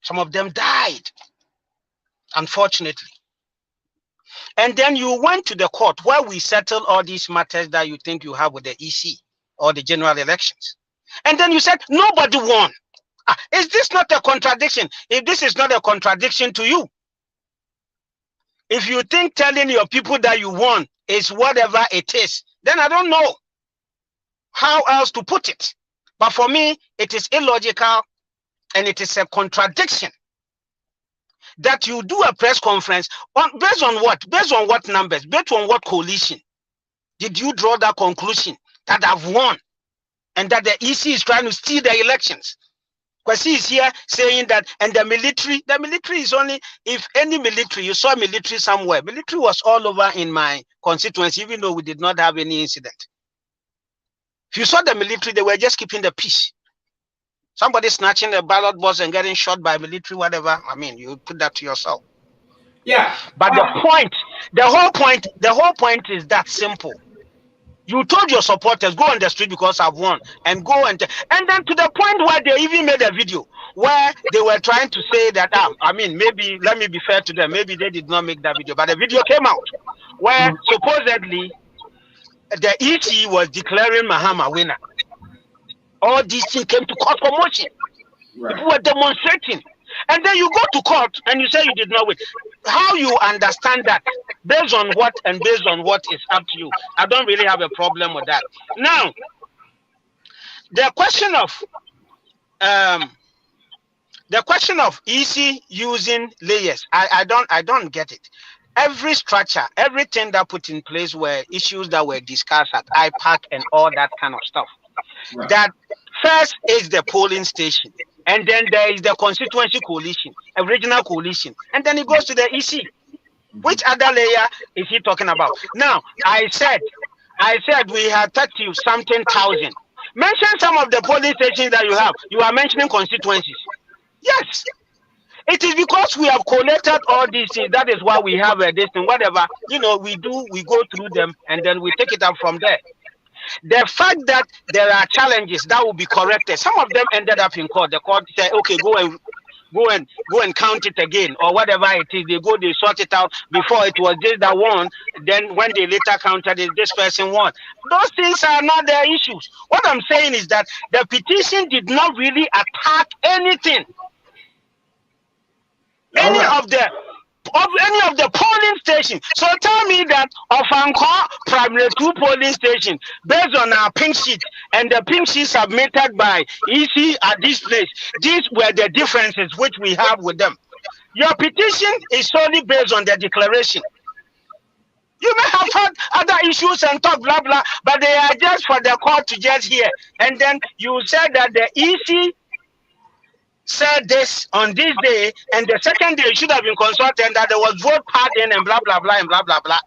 Some of them died, unfortunately. And then you went to the court where we settled all these matters that you think you have with the EC or the general elections. And then you said, nobody won. Is this not a contradiction? If this is not a contradiction to you, if you think telling your people that you won is whatever it is, then I don't know how else to put it. But for me, it is illogical and it is a contradiction that you do a press conference based on what? Based on what numbers? Based on what coalition? Did you draw that conclusion that I've won and that the EC is trying to steal the elections? Because he is here saying that, and the military is only, if any military, you saw military somewhere. Military was all over in my constituency, even though we did not have any incident. If you saw the military, they were just keeping the peace. Somebody snatching a ballot box and getting shot by military, whatever. I mean, you put that to yourself. Yeah. But the whole point is that simple. You told your supporters, go on the street because I've won, and go and then to the point where they even made a video where they were trying to say that, I mean, maybe, let me be fair to them, maybe they did not make that video, but the video came out where supposedly the EC was declaring Mahama winner. All these things came to court for motion. Right. People were demonstrating. And then you go to court and you say you did not win. How you understand that? Based on what and based on what is up to you. I don't really have a problem with that. Now, the question of EC using layers, I don't get it. Every structure, everything that put in place were issues that were discussed at IPAC and all that kind of stuff. Right. That first is the polling station. And then there is the constituency coalition, a regional coalition. And then it goes to the EC. Which other layer is he talking about? Now, I said we had 30-something thousand. Mention some of the polling stations that you have. You are mentioning constituencies. Yes. It is because we have collected all these things. That is why we have this thing, whatever. You know, we go through them and then we take it up from there. The fact that there are challenges that will be corrected, some of them ended up in court. The court said, okay, go and count it again, or whatever it is. They sort it out. Before it was this that won, then when they later counted it, this person won. Those things are not their issues. What I'm saying is that the petition did not really attack anything. Any of the polling stations. So tell me that of Anchor Primary 2 polling station, based on our pink sheet and the pink sheet submitted by EC at this place, these were the differences which we have with them. Your petition is solely based on the declaration. You may have had other issues and talk blah blah, but they are just for the court to just hear. And then you said that the EC said this on this day, and the second day should have been consulted that there was vote pardon and blah blah blah and blah blah blah.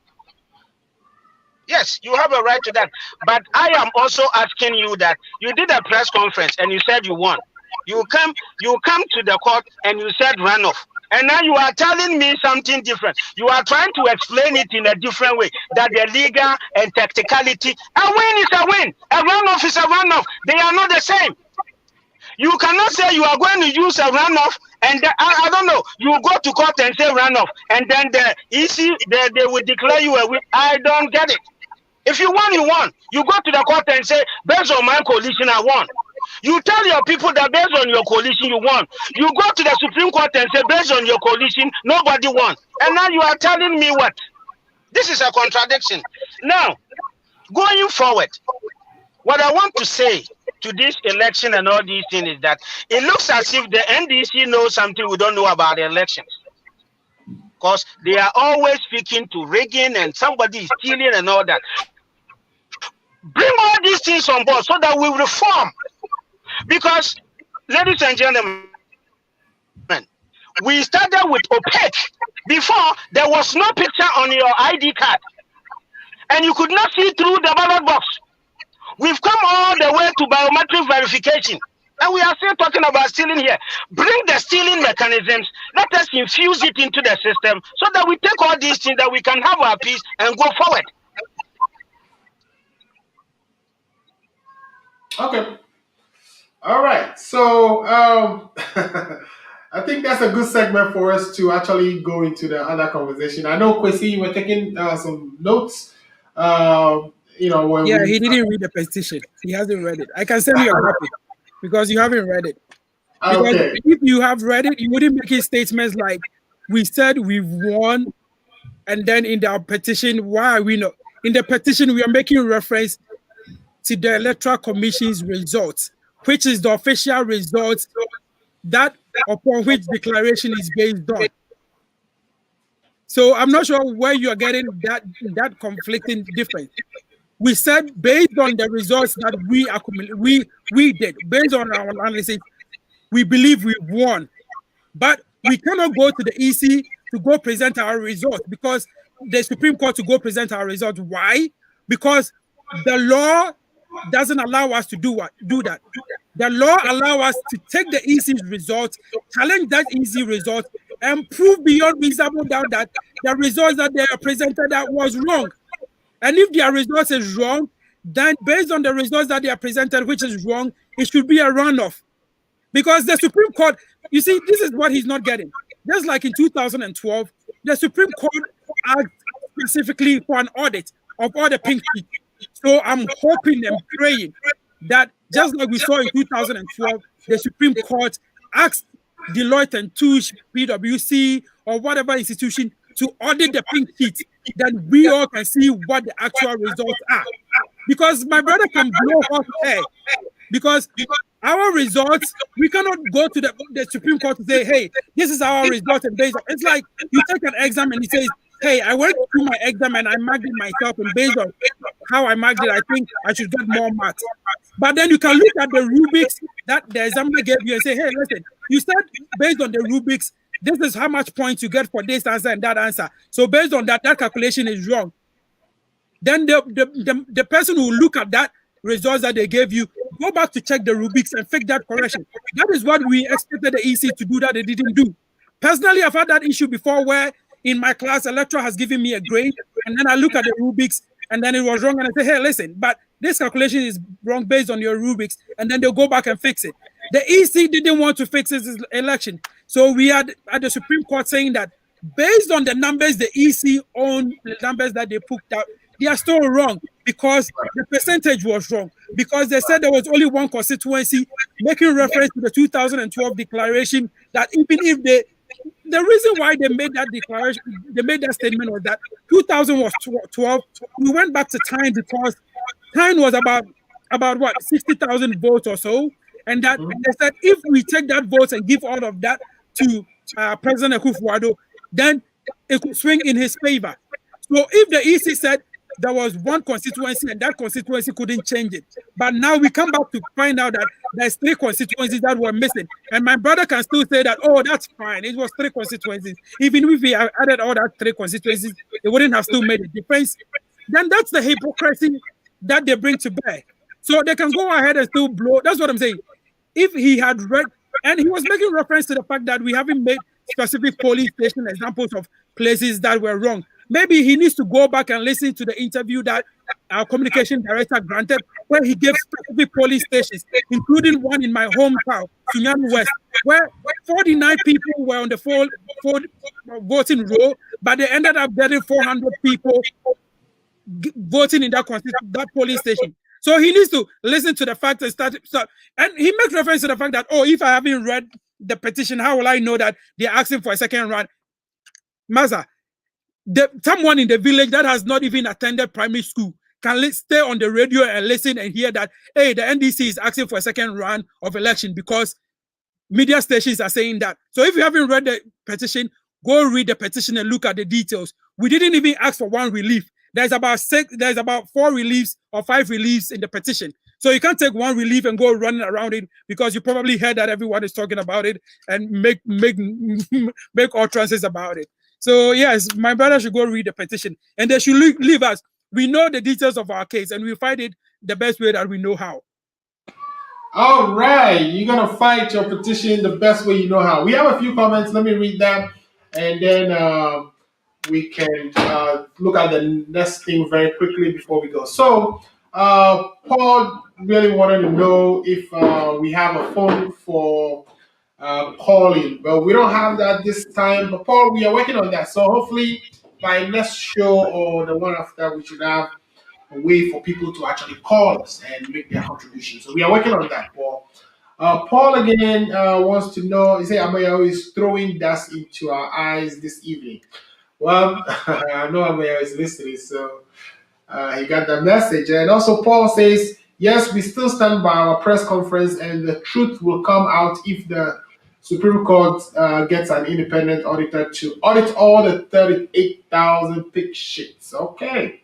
Yes, you have a right to that. But I am also asking you that you did a press conference and you said you won. You come to the court and you said runoff. And now you are telling me something different. You are trying to explain it in a different way, that the legal and technicality. A win is a win. A runoff is a runoff. They are not the same. You cannot say you are going to use a runoff and I don't know, you go to court and say runoff, and then the EC, they will declare you a win. I don't get it. If you won, you won. You go to the court and say, based on my coalition, I won. You tell your people that based on your coalition, you won. You go to the Supreme Court and say, based on your coalition, nobody won. And now you are telling me what? This is a contradiction. Now, going forward, what I want to say to this election and all these things is that it looks as if the NDC knows something we don't know about the elections. Because they are always speaking to rigging and somebody is stealing and all that. Bring all these things on board so that we reform. Because, ladies and gentlemen, we started with opaque. Before, there was no picture on your ID card. And you could not see through the ballot box. We've come all the way to biometric verification. And we are still talking about stealing here. Bring the stealing mechanisms. Let us infuse it into the system so that we take all these things, that we can have our peace and go forward. Okay. All right. So I think that's a good segment for us to actually go into the other conversation. I know, Kwesi, you were taking some notes. He didn't read the petition. He hasn't read it. I can send you a copy because you haven't read it. Because okay. If you have read it, you wouldn't make statements like, we said we've won, and then in the petition, why are we not? In the petition, we are making reference to the Electoral Commission's results, which is the official results that upon which declaration is based on. So I'm not sure where you are getting that conflicting difference. We said based on the results that we did, based on our analysis, we believe we won. But we cannot go to the EC to go present our results, because the Supreme Court to go present our results. Why? Because the law doesn't allow us to do that. The law allows us to take the EC's results, challenge that EC result, and prove beyond reasonable doubt that the results that they are presented that was wrong. And if their results is wrong, then based on the results that they are presented, which is wrong, it should be a runoff. Because the Supreme Court, you see, this is what he's not getting. Just like in 2012, the Supreme Court asked specifically for an audit of all the pink sheets. So I'm hoping and praying that just like we saw in 2012, the Supreme Court asked Deloitte and Touche, PwC, or whatever institution to audit the pink sheet, then we all can see what the actual results are. Because my brother can blow hot air. Because our results, we cannot go to the Supreme Court to say, hey, this is our results. And based on, it's like you take an exam and it says, hey, I went through my exam and I marked it myself, and based on how I marked it, I think I should get more marks. But then you can look at the rubrics that the examiner gave you and say, hey, listen, you said based on the rubrics, this is how much points you get for this answer and that answer. So based on that calculation is wrong. Then the person who will look at that results that they gave you, go back to check the rubrics and fix that correction. That is what we expected the EC to do that they didn't do. Personally, I've had that issue before where in my class, a lecturer has given me a grade, and then I look at the rubrics, and then it was wrong, and I say, hey, listen, but this calculation is wrong based on your rubrics, and then they'll go back and fix it. The EC didn't want to fix this election, so we had at the Supreme Court saying that based on the numbers the EC owned, the numbers that they put out, they are still wrong because the percentage was wrong, because they said there was only one constituency, making reference to the 2012 declaration that even if the reason why they made that declaration, they made that statement was that 2000 was 12. We went back to time because time was about what 60,000 votes or so, and that they said if we take that vote and give all of that to President Akufo-Addo, then it could swing in his favor. So if the EC said there was one constituency and that constituency couldn't change it, but now we come back to find out that there's 3 constituencies that were missing, and my brother can still say that, oh, that's fine, it was 3 constituencies. Even if we added all that 3 constituencies, it wouldn't have still made a difference. Then that's the hypocrisy that they bring to bear. So they can go ahead and still blow. That's what I'm saying. If he had read, and he was making reference to the fact that we haven't made specific police station examples of places that were wrong. Maybe he needs to go back and listen to the interview that our communication director granted, where he gave specific police stations, including one in my hometown, Sunyani West, where 49 people were on the voting roll, but they ended up getting 400 people voting in that police station. So he needs to listen to the fact and and he makes reference to the fact that, oh, if I haven't read the petition, how will I know that they're asking for a second round? Maza, someone in the village that has not even attended primary school can stay on the radio and listen and hear that, hey, the NDC is asking for a second round of election because media stations are saying that. So if you haven't read the petition, go read the petition and look at the details. We didn't even ask for one relief. There's about 4 reliefs or 5 reliefs in the petition. So you can't take one relief and go running around it because you probably heard that everyone is talking about it and make utterances about it. So yes, my brother should go read the petition and they should leave us. We know the details of our case and we fight it the best way that we know how. All right, you're gonna fight your petition the best way you know how. We have a few comments. Let me read them, and then we can look at the next thing very quickly before we go. So, Paul really wanted to know if we have a phone for calling, but we don't have that this time. But Paul, we are working on that. So hopefully by next show or the one after, we should have a way for people to actually call us and make their contribution. So we are working on that, Paul. Paul again wants to know, he said Amayo is throwing dust into our eyes this evening. Well, I know Amayo is listening, so he got the message. And also Paul says, yes, we still stand by our press conference and the truth will come out if the Supreme Court gets an independent auditor to audit all the 38,000 pick sheets. Okay.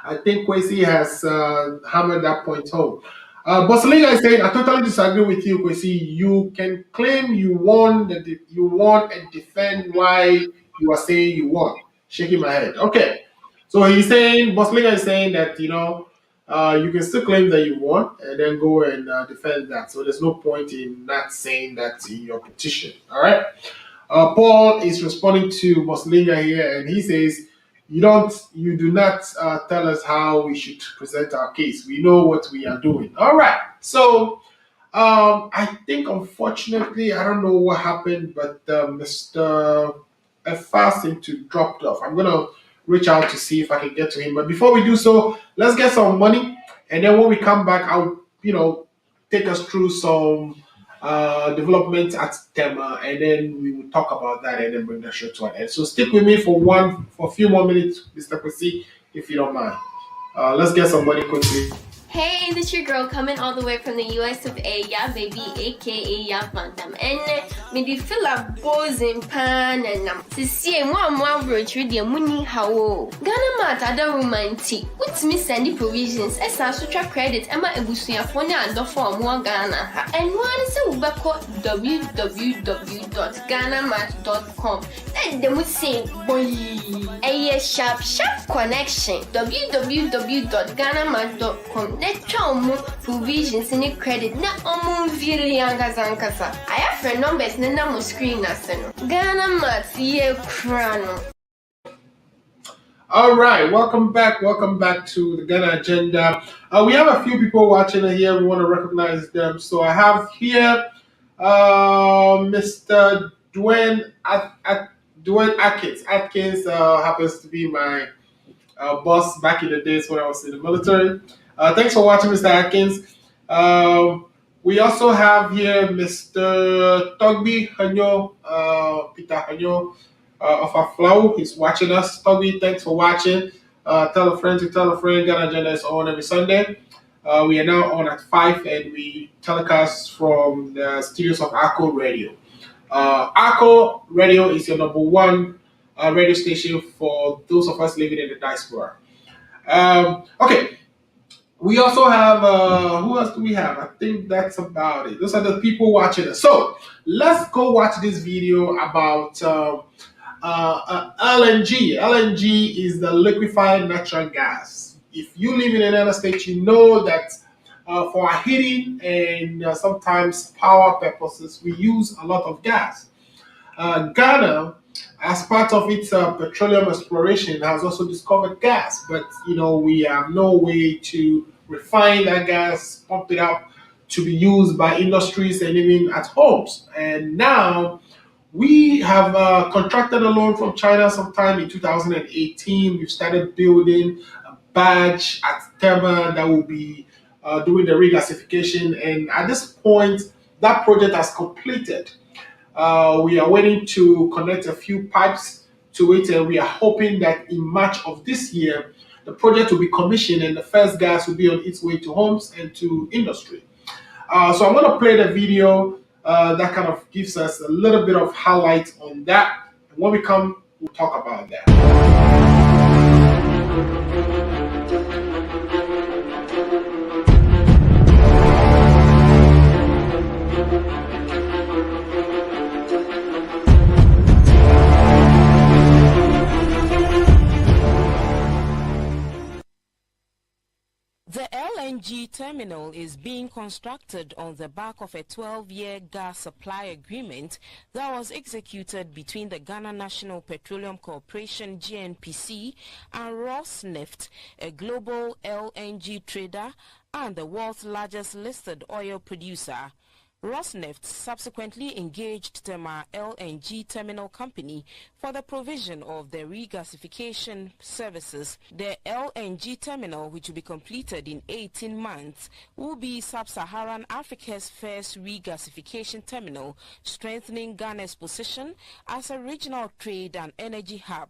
I think Kwesi has hammered that point home. Boslinga is saying, I totally disagree with you, Kwesi. You can claim you won and defend why you are saying you won. Shaking my head. Okay. So he's saying, Boslinga is saying that, you can still claim that you won and then go and defend that. So there's no point in not saying that in your petition. All right. Paul is responding to Boslinga here, and he says, you do not tell us how we should present our case. We know what we are doing. All right. So I think, unfortunately, I don't know what happened, but Mr. F seemed to drop off. I'm going to reach out to see if I can get to him. But before we do so, let's get some money. And then when we come back, I'll, take us through some development at Tema, and then we will talk about that and then bring the show to an end. So stick with me for a few more minutes, Mr. Kwesi, if you don't mind. Let's get some money quickly. Hey, this your girl coming all the way from the US of A, yeah, baby, aka yeah, Bantam. And me di feel a buzzing pan and to see one bridge with your money how Ghana mat other romantic. What's me sending provisions as a sutra credit Emma Ebusuya phone and the form one Ghana. And one is a www.ghanamat.com. And then we say, boy, a sharp connection. www.ghanamat.com. Let's provisions in the credit. Na really angazankaza. I have friend numbers na screen aseno. Ghana Mat ye crano. All right, welcome back to the Ghana Agenda. We have a few people watching here. We want to recognize them. So I have here Mr. Dwayne Atkins. Atkins happens to be my boss back in the days when I was in the military. Thanks for watching, Mr. Atkins. We also have here Mr. Togbi Hanyo, Peter Hanyo of Aflau. He's watching us. Togbi, thanks for watching. Tell a friend to tell a friend. Ghana Agenda is on every Sunday. We are now on at 5 and we telecast from the studios of Arco Radio. Arco Radio is your number one radio station for those of us living in the diaspora. Okay. We also have, who else do we have? I think that's about it. Those are the people watching us. So let's go watch this video about LNG. LNG is the liquefied natural gas. If you live in the United States, you know that for our heating and sometimes power purposes, we use a lot of gas. Ghana, as part of its petroleum exploration, has also discovered gas, but we have no way to refine that gas, pump it up to be used by industries and even at homes. And now we have contracted a loan from China sometime in 2018. We've started building a badge at Tema that will be doing the regasification. And at this point, that project has completed. We are waiting to connect a few pipes to it, and we are hoping that in March of this year, the project will be commissioned and the first gas will be on its way to homes and to industry. So I'm going to play the video that kind of gives us a little bit of highlight on that. And when we come, we'll talk about that. The LNG terminal is being constructed on the back of a 12-year gas supply agreement that was executed between the Ghana National Petroleum Corporation GNPC and Rosneft, a global LNG trader and the world's largest listed oil producer. Rosneft subsequently engaged Tema LNG Terminal Company for the provision of the regasification services. The LNG terminal, which will be completed in 18 months, will be Sub-Saharan Africa's first regasification terminal, strengthening Ghana's position as a regional trade and energy hub.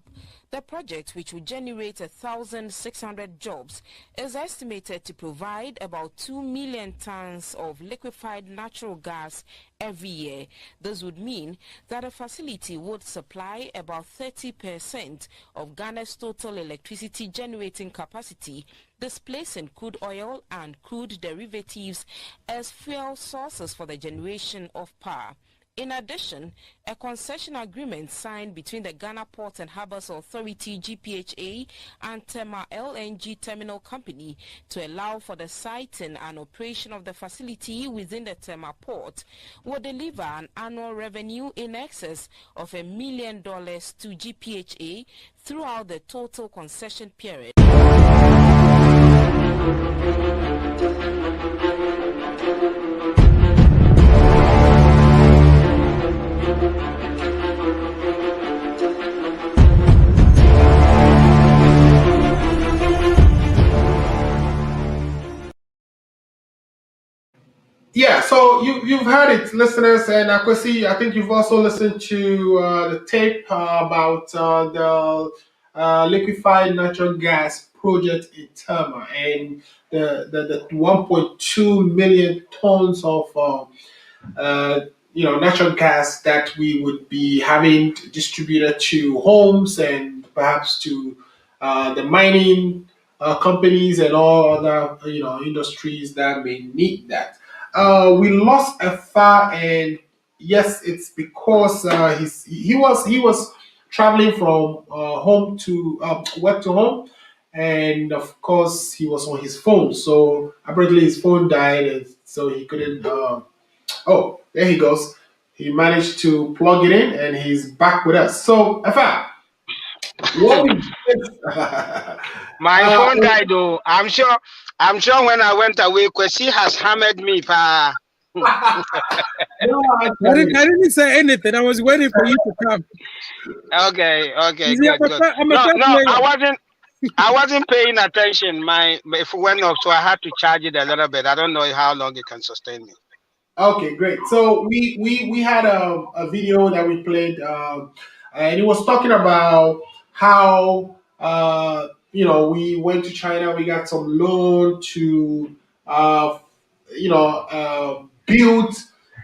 The project, which will generate 1,600 jobs, is estimated to provide about 2 million tons of liquefied natural gas every year. This would mean that the facility would supply about 30% of Ghana's total electricity generating capacity, displacing crude oil and crude derivatives as fuel sources for the generation of power. In addition, a concession agreement signed between the Ghana Ports and Harbours Authority (GPHA) and Tema LNG Terminal Company to allow for the siting and operation of the facility within the Tema port will deliver an annual revenue in excess of $1 million to GPHA throughout the total concession period. Yeah, so you've heard it, listeners, and Akwesi, I think you've also listened to the tape about the liquefied natural gas project in Tema and the 1.2 million tons of natural gas that we would be having distributed to homes and perhaps to the mining companies and all other industries that may need that. We lost a far, and yes, it's because he was traveling from home to work to home, and of course he was on his phone. So apparently his phone died, and so he couldn't. Oh, there he goes. He managed to plug it in, and he's back with us. So, Afa, what we my phone died though. I'm sure when I went away, Kwesi has hammered me. I didn't say anything. I was waiting for you to come. Okay, good. No, I wasn't paying attention. My phone went off, so I had to charge it a little bit. I don't know how long it can sustain me. Okay, great. So we had a video that we played, and it was talking about how we went to China. We got some loan to build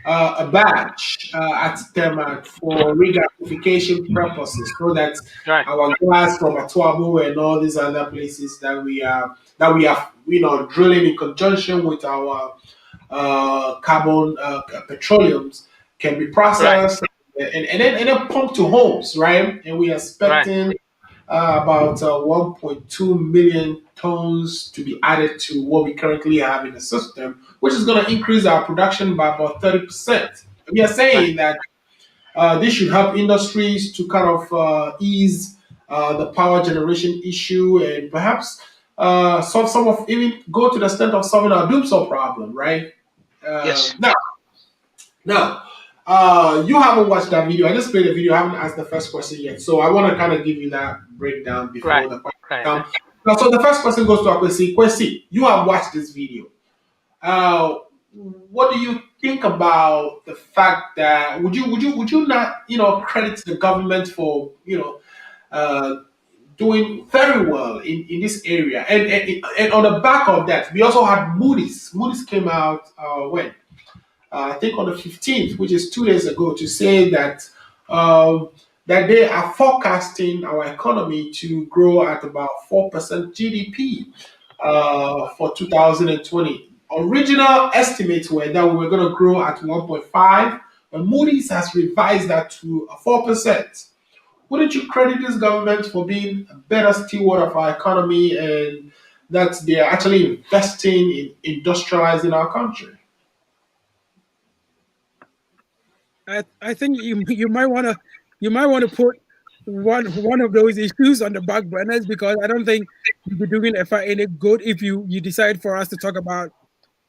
a badge at Tema for regasification purposes, so that our gas from Atuabu and all these other places that we are drilling in conjunction with our carbon petroleums can be processed and then pumped to homes, right? And we are expecting about 1.2 million tons to be added to what we currently have in the system, which is going to increase our production by about 30%. We are saying that This should help industries to kind of ease the power generation issue and perhaps solve some of, even go to the extent of solving our doomsday problem, right? Yes. Now, you haven't watched that video. I just played the video. I haven't asked the first question yet. So I want to kind of give you that breakdown before the question comes. Now, so the first question goes to Akwesi. Kwesi, you have watched this video. What do you think about the fact that would you not credit the government for doing very well in this area? And on the back of that, we also had Moody's. Moody's came out when? I think on the 15th, which is 2 days ago, to say that that they are forecasting our economy to grow at about 4% GDP for 2020. Original estimates were that we were going to grow at 1.5, and Moody's has revised that to 4%. Wouldn't you credit this government for being a better steward of our economy and that they are actually investing in industrializing our country? I think you might want to put one of those issues on the back burners, because I don't think you'll be doing FI any good if you decide for us to talk about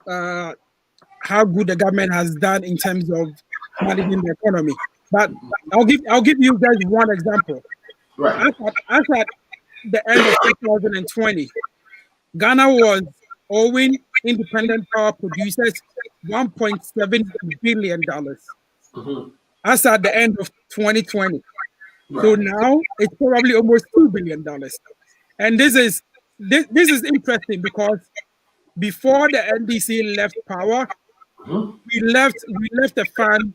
how good the government has done in terms of managing the economy. But I'll give you guys one example. Right. As at the end of 2020, Ghana was owing independent power producers $1.7 billion. Mm-hmm. As at the end of 2020. Right. So now it's probably almost $2 billion. And this is interesting because before the NDC left power, we left a fund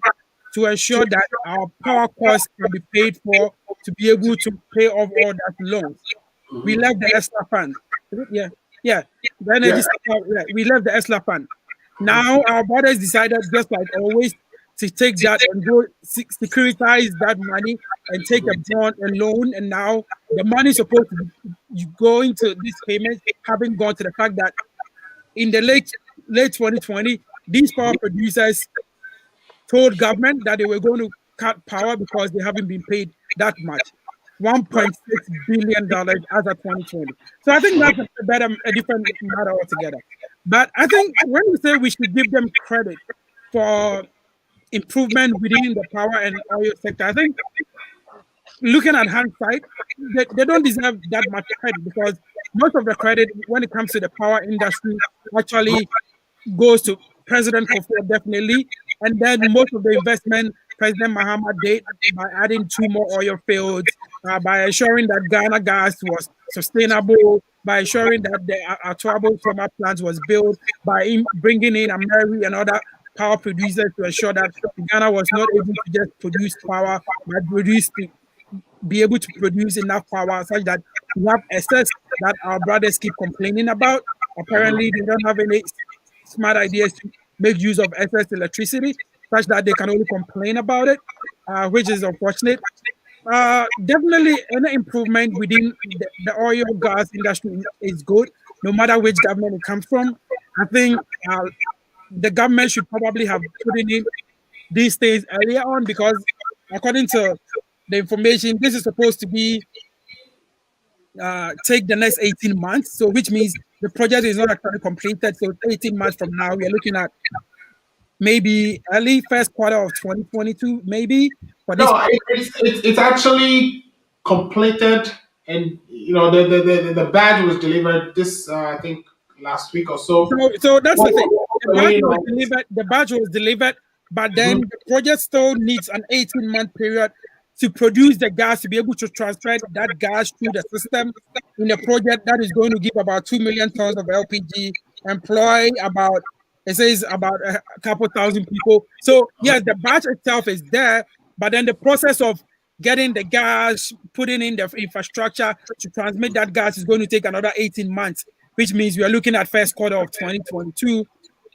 to ensure that our power costs can be paid for to be able to pay off all that loans. We left the ESLA fund. Yeah. The energy sector, we left the ESLA fund. Now our brothers decided, just like always, to take that and go securitize that money and take a bond and loan. And now the money is supposed to be going to this payment, having gone to the fact that in the late 2020, these power producers told government that they were going to cut power because they haven't been paid that much. $1.6 billion as of 2020. So I think that's a different matter altogether. But I think when we say we should give them credit for improvement within the power and oil sector, I think looking at hindsight, they don't deserve that much credit, because most of the credit when it comes to the power industry actually goes to President Kofi, definitely, and then most of the investment President Mahama did by adding 2 more oil fields, by ensuring that Ghana gas was sustainable, by ensuring that the Atuabo thermal plant was built, by bringing in Ameri and other power producers to ensure that Ghana was not able to just produce power, but be able to produce enough power such that we have excess that our brothers keep complaining about. Apparently, they don't have any smart ideas to make use of excess electricity, such that they can only complain about it, which is unfortunate. Definitely, any improvement within the oil gas industry is good, no matter which government it comes from. I think the government should probably have put in these things earlier on, because according to the information, this is supposed to be take the next 18 months. So which means the project is not actually completed. So 18 months from now, we are looking at maybe early first quarter of 2022, maybe. No, it's actually completed, and the badge was delivered this I think last week or so. So that's the thing. The badge was delivered, but then the project still needs an 18-month period to produce the gas, to be able to transfer that gas through the system in a project that is going to give about 2 million tons of LPG, employ about a couple thousand people. So yes, the batch itself is there, but then the process of getting the gas, putting in the infrastructure to transmit that gas is going to take another 18 months, which means we are looking at first quarter of 2022,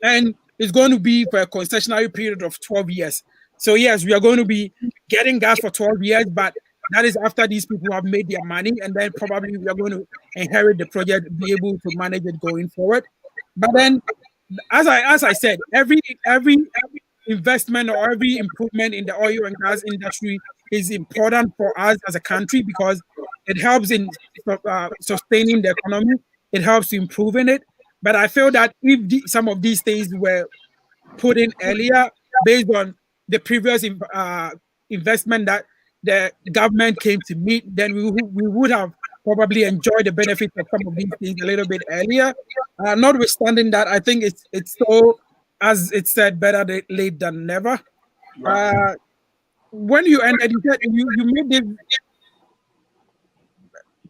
and it's going to be for a concessionary period of 12 years. So yes, we are going to be getting gas for 12 years, but that is after these people have made their money, and then probably we are going to inherit the project, be able to manage it going forward. But then, as I said, every investment or every improvement in the oil and gas industry is important for us as a country because it helps in sustaining the economy. It helps to improving it. But I feel that if some of these things were put in earlier based on the previous investment that the government came to meet, then we would have probably enjoyed the benefits of some of these things a little bit earlier. Notwithstanding that, I think it's so, as it said, better late than never. Right. When you ended, you made this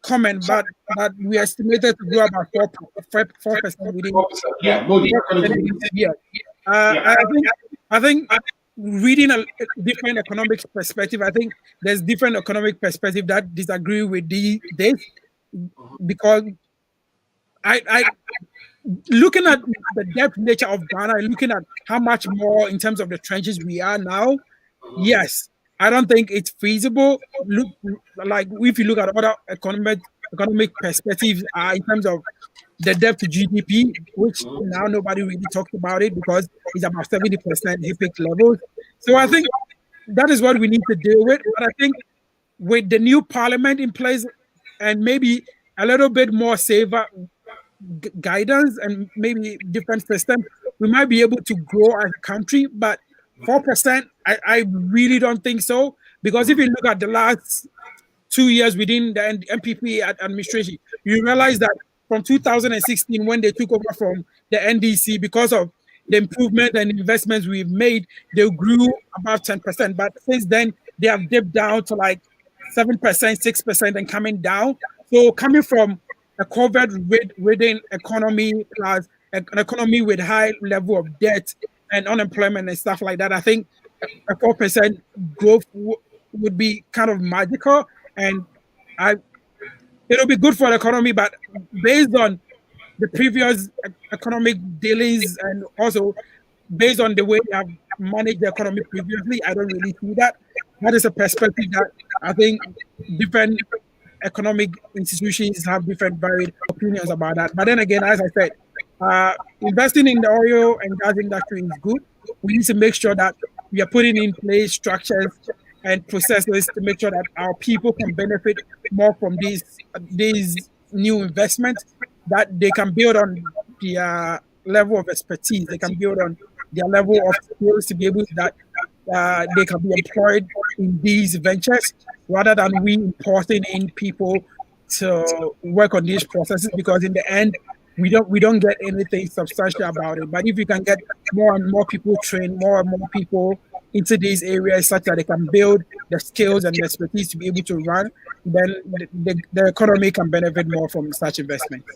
comment, but we estimated to grow about 4% within. Yeah, I think reading a different economic perspective, I think there's different economic perspective that disagree with this because I looking at the depth nature of Ghana, looking at how much more in terms of the trenches we are now, yes, I don't think it's feasible. Look, like if you look at other economic perspectives in terms of the debt to GDP, which now nobody really talks about it because it's about 70% HIPC levels. So I think that is what we need to deal with. But I think with the new parliament in place and maybe a little bit more safer guidance and maybe different systems, we might be able to grow as a country. But 4%, I really don't think so. Because if you look at the last 2 years within the MPP administration, you realize that from 2016, when they took over from the NDC, because of the improvement and investments we've made, they grew about 10%. But since then, they have dipped down to like 7%, 6%, and coming down. So coming from a COVID-ridden economy plus an economy with high level of debt and unemployment and stuff like that, I think a 4% growth would be kind of magical, and it'll be good for the economy. But based on the previous economic dealings and also based on the way they have managed the economy previously, I don't really see that. That is a perspective that I think different economic institutions have different varied opinions about that. But then again, as I said, investing in the oil and gas industry is good. We need to make sure that we are putting in place structures and processes to make sure that our people can benefit more from these new investments, that they can build on their level of expertise, they can build on their level of skills to be able that they can be employed in these ventures rather than we importing in people to work on these processes, because in the end we don't get anything substantial about it. But if you can get more and more people trained, more and more people into these areas such that they can build the skills and the expertise to be able to run, then the economy can benefit more from such investments.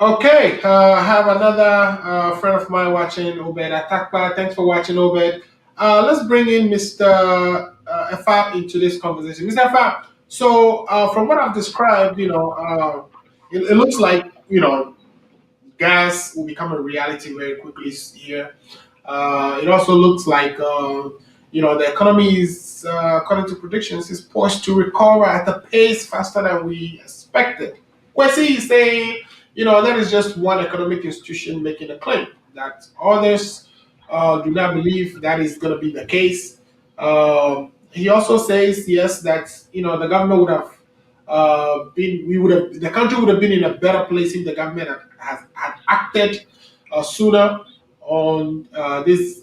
Okay, I have another friend of mine watching, Obed Atakpa. Thanks for watching, Obed. Let's bring in Mr. Efa into this conversation. Mr. Efa, so from what I've described, it looks like, gas will become a reality very quickly here. It also looks like, the economy is, according to predictions, is poised to recover at a pace faster than we expected. Kwesi is saying, that is just one economic institution making a claim, that others do not believe that is going to be the case. He also says, yes, that, the government would have the country would have been in a better place if the government had acted sooner on this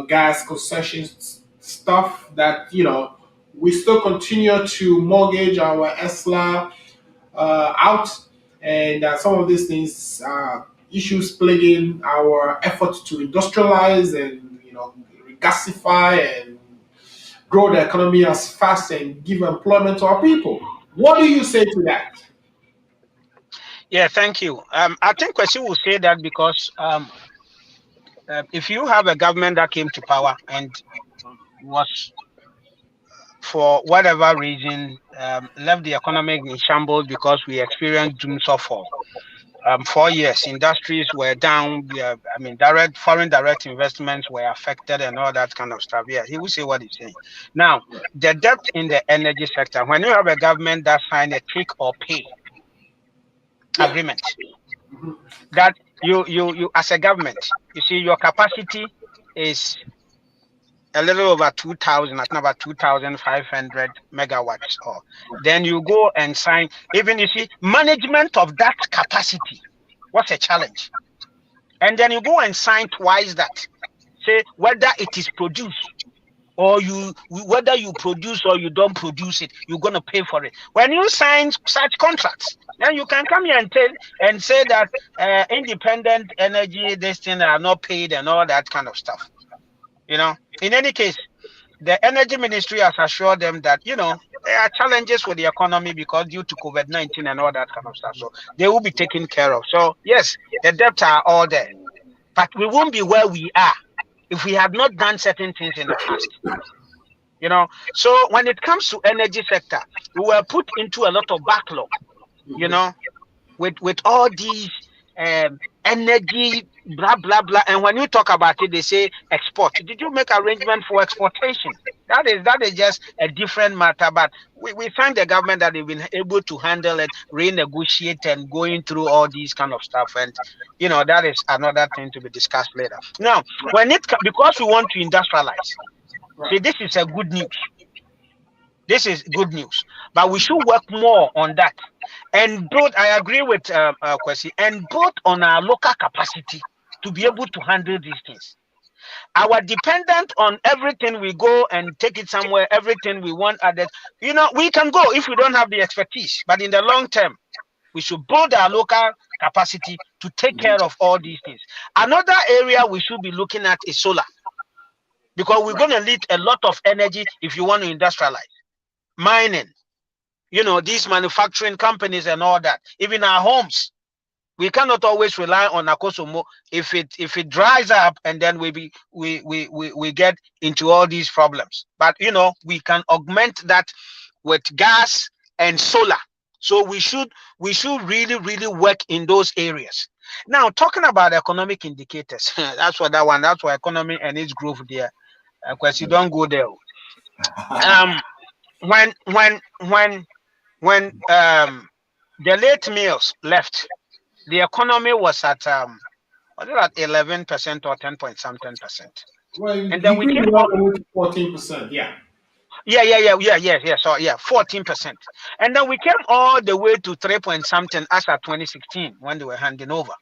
gas concessions stuff, that, we still continue to mortgage our ESLA out, and some of these things issues plaguing our efforts to industrialize and regasify and grow the economy as fast and give employment to our people. What do you say to that? Yeah, thank you. I think Kwesi will say that because if you have a government that came to power and was, for whatever reason, left the economy in shambles because we experienced doom for 4 years, industries were down. Foreign direct investments were affected and all that kind of stuff. Yeah, he will say what he's saying. Now, the debt in the energy sector, when you have a government that signed a take or pay agreement, that you as a government, you see, your capacity is a little over 2,000, at about 2,500 megawatts. Or then you go and sign. Even you see, management of that capacity, what's a challenge? And then you go and sign twice that. Say whether it is produced or whether you produce or you don't produce it, you're gonna pay for it. When you sign such contracts, then you can come here and say that independent energy, this thing are not paid and all that kind of stuff. You know, in any case, the energy ministry has assured them that, you know, there are challenges with the economy because due to COVID-19 and all that kind of stuff. So they will be taken care of. So yes, the debts are all there, but we won't be where we are if we had not done certain things in the past. You know, so when it comes to energy sector, we were put into a lot of backlog, you know, with all these energy, blah, blah, blah. And when you talk about it, they say export. Did you make arrangement for exportation? That is just a different matter. But we thank the government that they've been able to handle it, renegotiate and going through all these kind of stuff. And, you know, that is another thing to be discussed later. Now, because we want to industrialize, see, this is a good news. This is good news, but we should work more on that and build. I agree with Kwesi, and build on our local capacity to be able to handle these things. Our dependent on everything we go and take it somewhere, everything we want added. You know, we can go if we don't have the expertise, but in the long term, we should build our local capacity to take care of all these things. Another area we should be looking at is solar, because we're going to need a lot of energy if you want to industrialize. Mining, you know, these manufacturing companies and all that. Even our homes, we cannot always rely on Akosomo. If it dries up, and then we get into all these problems. But you know, we can augment that with gas and solar. So we should really work in those areas. Now, talking about economic indicators, that's what that one. That's why economy and its growth there. Of course, you don't go there. When the late Mills left, the economy was at 11% or 10.something%. Well, and then we came up 14%. Yeah. So 14%. And then we came all the way to 3.something as at 2016 when they were handing over.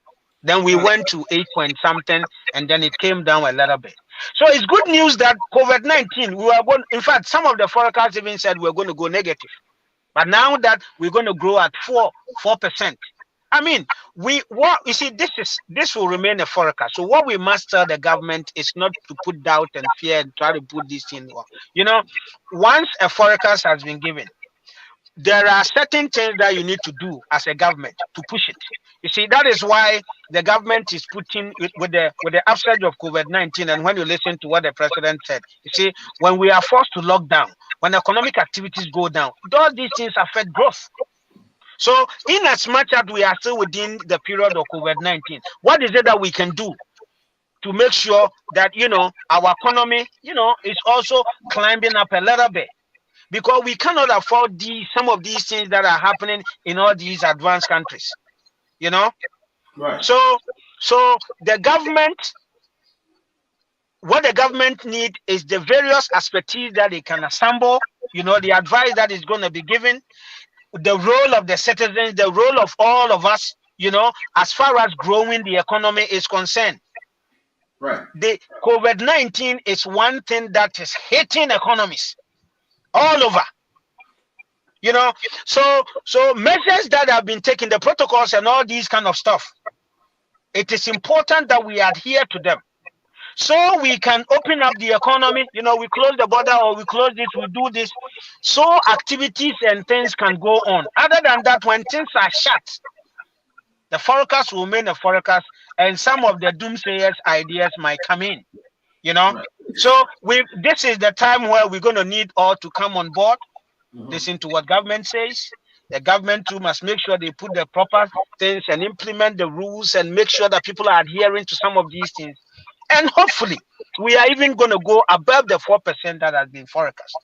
Then we went to 8.something, and then it came down a little bit. So it's good news that COVID-19, we are going. In fact, some of the forecasts even said we're going to go negative. But now that we're going to grow at 4%. I mean, you see, this will remain a forecast. So what we must tell the government is not to put doubt and fear and try to put this in. You know, once a forecast has been given, there are certain things that you need to do as a government to push it. You see, that is why the government is putting with the upsurge of COVID-19. And when you listen to what the president said, you see, when we are forced to lock down, when economic activities go down, all these things affect growth. So in as much as we are still within the period of COVID-19, what is it that we can do to make sure that, you know, our economy, you know, is also climbing up a little bit? Because we cannot afford some of these things that are happening in all these advanced countries, you know? Right. So the government, what the government need is the various expertise that they can assemble, you know, the advice that is going to be given, the role of the citizens, the role of all of us, you know, as far as growing the economy is concerned. Right. The COVID-19 is one thing that is hitting economies all over, you know. So measures that have been taken, the protocols and all these kind of stuff, it is important that we adhere to them, so we can open up the economy. You know, we close the border or we close this, we do this, so activities and things can go on. Other than that, when things are shut, the forecast will remain a forecast, and some of the doomsayers' ideas might come in, you know. Right. So this is the time where we're going to need all to come on board, listen to what government says. The government too must make sure they put the proper things and implement the rules and make sure that people are adhering to some of these things. And hopefully, we are even going to go above the 4% that has been forecast.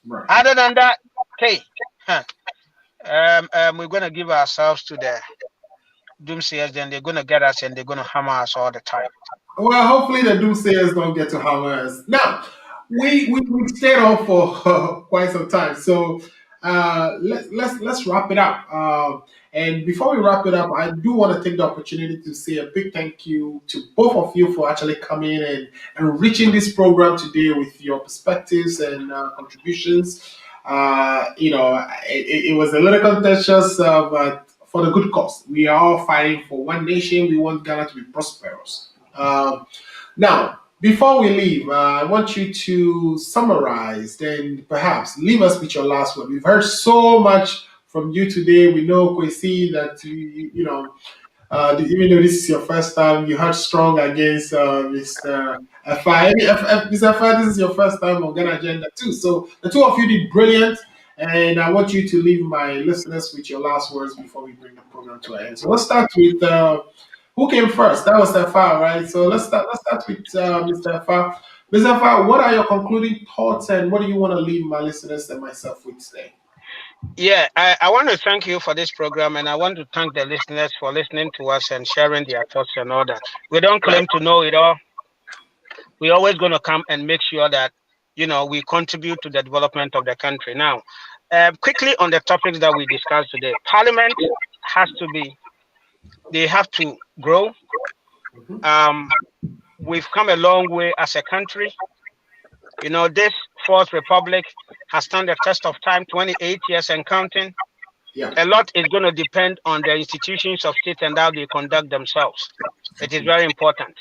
Right. Other than that, hey, we're going to give ourselves to the doomsayers, then they're going to get us and they're going to hammer us all the time. Well, hopefully the doomsayers don't get to hammer us. Now, we stayed on for quite some time, so let's wrap it up. And before we wrap it up, I do want to take the opportunity to say a big thank you to both of you for actually coming and enriching this program today with your perspectives and contributions. It was a little contentious, but for the good cause. We are all fighting for one nation. We want Ghana to be prosperous. Now, before we leave, I want you to summarize and perhaps leave us with your last word. We've heard so much from you today. We know, Kwesi, that even though this is your first time, you heard strong against Mr. F.I. Mr. F.I., this is your first time on Ghana Agenda too. So the two of you did brilliant, and I want you to leave my listeners with your last words before we bring the program to an end. So let's start with who came first? That was F.I., right? So let's start with Mr. F.I. Mr. F.I., what are your concluding thoughts, and what do you want to leave my listeners and myself with today? Yeah, I want to thank you for this program, and I want to thank the listeners for listening to us and sharing their thoughts and all that. We don't claim to know it all. We're always going to come and make sure that, we contribute to the development of the country. Now, quickly on the topics that we discussed today, Parliament they have to grow. We've come a long way as a country. This Fourth Republic has stand the test of time, 28 years and counting. Yeah. A lot is going to depend on the institutions of state and how they conduct themselves. It is very important.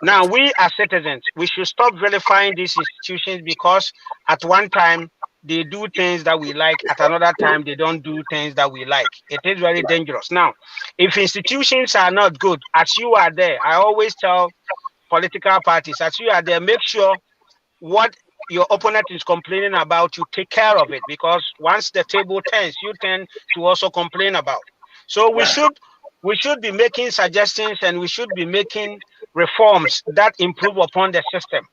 Now, we as citizens, we should stop vilifying these institutions because at one time they do things that we like, at another time they don't do things that we like. It is very dangerous. Now, if institutions are not good, as you are there, I always tell political parties, as you are there, make sure what your opponent is complaining about, you take care of it, because once the table turns, you tend to also complain about. So we should be making suggestions, and we should be making reforms that improve upon the system,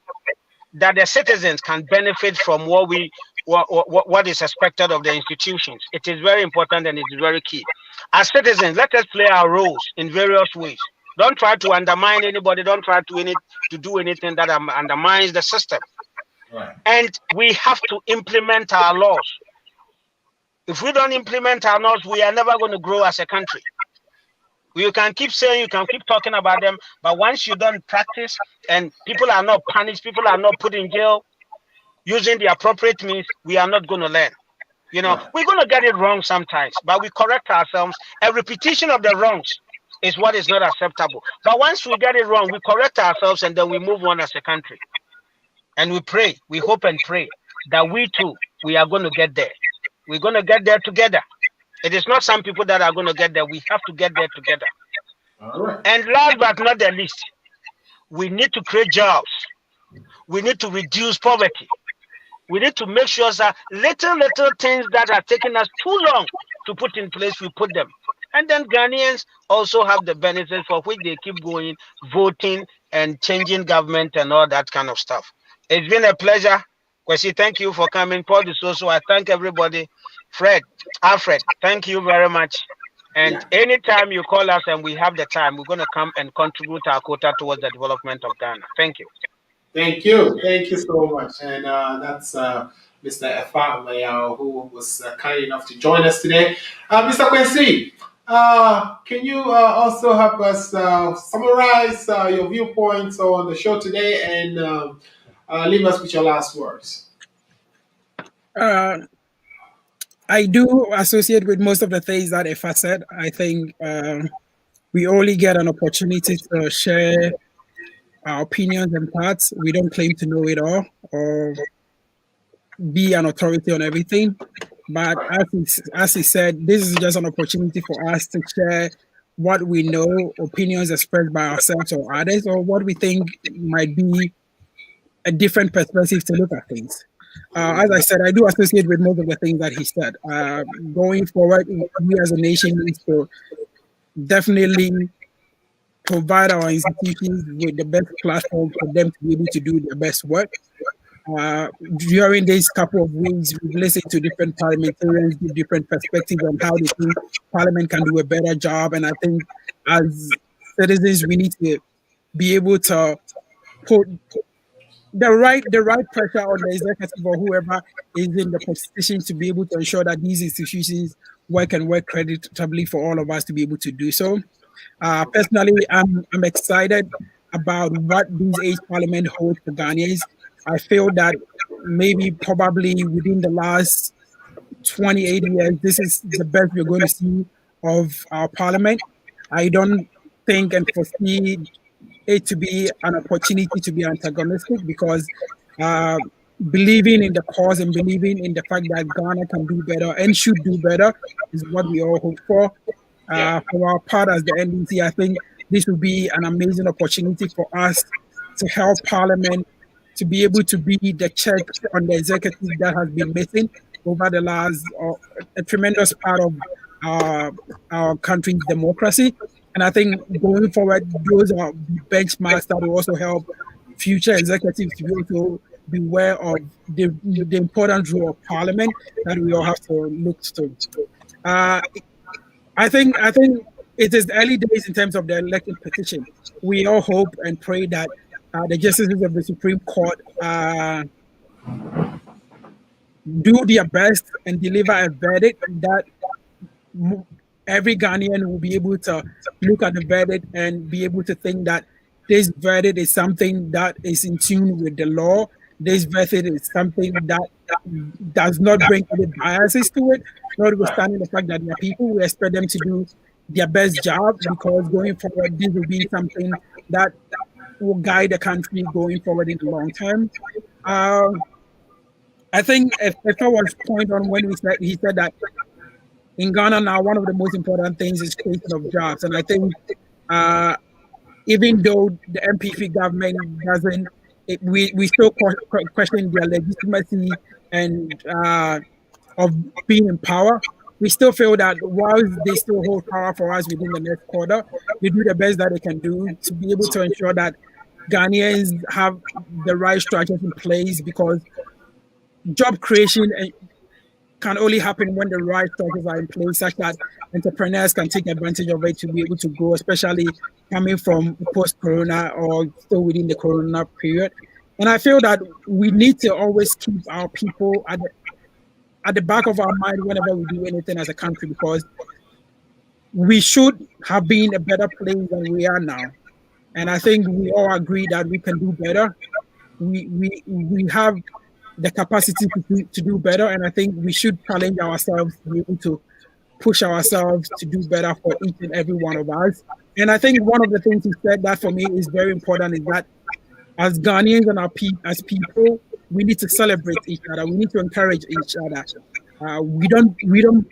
that the citizens can benefit from what is expected of the institutions. It is very important, and it is very key. As citizens, let us play our roles in various ways. Don't try to undermine anybody. Don't try to do anything that undermines the system. Right. And we have to implement our laws. If we don't implement our laws, we are never going to grow as a country. You can keep saying, you can keep talking about them, but once you don't practice and people are not punished, people are not put in jail using the appropriate means, we are not going to learn. We're going to get it wrong sometimes, but we correct ourselves. A repetition of the wrongs is what is not acceptable. But once we get it wrong, we correct ourselves, and then we move on as a country. And we pray, we hope and pray that we too, we are going to get there. We're going to get there together. It is not some people that are going to get there. We have to get there together. All right. And last but not the least, we need to create jobs. We need to reduce poverty. We need to make sure that little things that are taking us too long to put in place, we put them. And then Ghanaians also have the benefits for which they keep going, voting and changing government and all that kind of stuff. It's been a pleasure. Kwesi, thank you for coming. Paul DeSoso, I thank everybody. Alfred, thank you very much. And anytime you call us and we have the time, we're going to come and contribute our quota towards the development of Ghana. Thank you. Thank you. Thank you so much. And that's Mr. Efa, who was kind enough to join us today. Mr. Kwesi, can you also help us summarize your viewpoints on the show today and leave us with your last words? I do associate with most of the things that Efa said. I think we only get an opportunity to share our opinions and thoughts. We don't claim to know it all or be an authority on everything. But as he said, this is just an opportunity for us to share what we know, opinions expressed by ourselves or others, or what we think might be a different perspective to look at things. As I said, I do associate with most of the things that he said. Going forward, we as a nation need to definitely provide our institutions with the best platform for them to be able to do their best work. During these couple of weeks, we've listened to different parliamentarians give different perspectives on how they think Parliament can do a better job. And I think as citizens, we need to be able to put the right pressure on the executive or whoever is in the position to be able to ensure that these institutions work and work creditably for all of us to be able to do so. Personally, I'm excited about what this age parliament holds for Ghanaians. I feel that maybe probably within the last 28 years, this is the best we're going to see of our parliament. I don't think and foresee it to be an opportunity to be antagonistic, because believing in the cause and believing in the fact that Ghana can do better and should do better is what we all hope for. For our part as the NDC, I think this will be an amazing opportunity for us to help Parliament to be able to be the check on the executive that has been missing over the last a tremendous part of our country's democracy. And I think going forward, those are benchmarks that will also help future executives to be able to be aware of the important role of Parliament that we all have to look to. I think it is early days in terms of the election petition. We all hope and pray that the justices of the Supreme Court do their best and deliver a verdict that every Ghanaian will be able to look at the verdict and be able to think that this verdict is something that is in tune with the law. This verdict is something that does not bring any biases to it, notwithstanding the fact that there are people who expect them to do their best job, because going forward, this will be something that will guide the country going forward in the long term. I think if I was point on when he said that in Ghana now, one of the most important things is creation of jobs. And I think even though the MPP government doesn't, we still question their legitimacy and of being in power. We still feel that while they still hold power for us within the next quarter, they do the best that they can do to be able to ensure that Ghanaians have the right structures in place, because job creation can only happen when the right structures are in place, such that entrepreneurs can take advantage of it to be able to grow, especially coming from post-corona or still within the corona period. And I feel that we need to always keep our people at the back of our mind whenever we do anything as a country, because we should have been a better place than we are now. And I think we all agree that we can do better. We have the capacity to do better, and I think we should challenge ourselves to be able to push ourselves to do better for each and every one of us. And I think one of the things he said that for me is very important is that as Ghanaians and as people, we need to celebrate each other. We need to encourage each other. We don't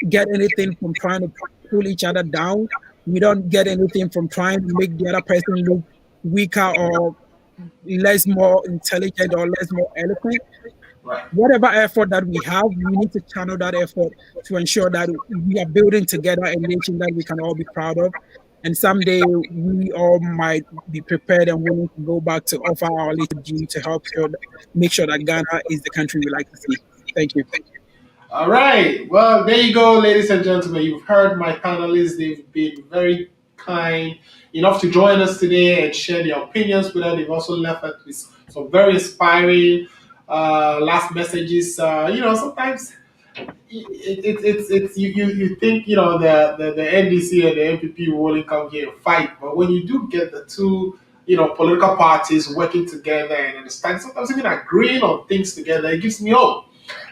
get anything from trying to pull each other down. We don't get anything from trying to make the other person look weaker or less more intelligent or less more eloquent. Right. Whatever effort that we have, we need to channel that effort to ensure that we are building together a nation that we can all be proud of. And someday we all might be prepared and willing to go back to offer our little due to help make sure that Ghana is the country we like to see. Thank you. All right. Well, there you go, ladies and gentlemen. You've heard my panelists. They've been very kind enough to join us today and share their opinions with us. They've also left us with some very inspiring last messages. Sometimes it's you think the NDC and the MPP will only come here and fight, but when you do get the two political parties working together and understand, sometimes even agreeing on things together, it gives me hope.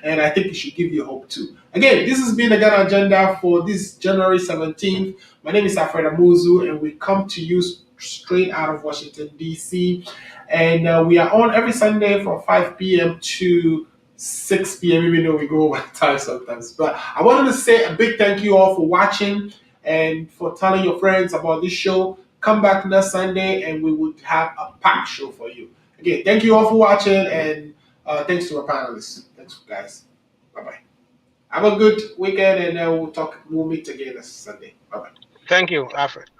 And I think it should give you hope too. Again, this has been the Ghana Agenda for this January 17th. My name is Alfred Amuzu, and we come to you straight out of Washington, D.C. And we are on every Sunday from 5 p.m. to 6 p.m., even though we go over time sometimes. But I wanted to say a big thank you all for watching and for telling your friends about this show. Come back next Sunday, and we would have a packed show for you. Again, thank you all for watching, and thanks to our panelists. Thanks, guys. Bye-bye. Have a good weekend, and we'll meet again next Sunday. Bye-bye. Thank you, Alfred.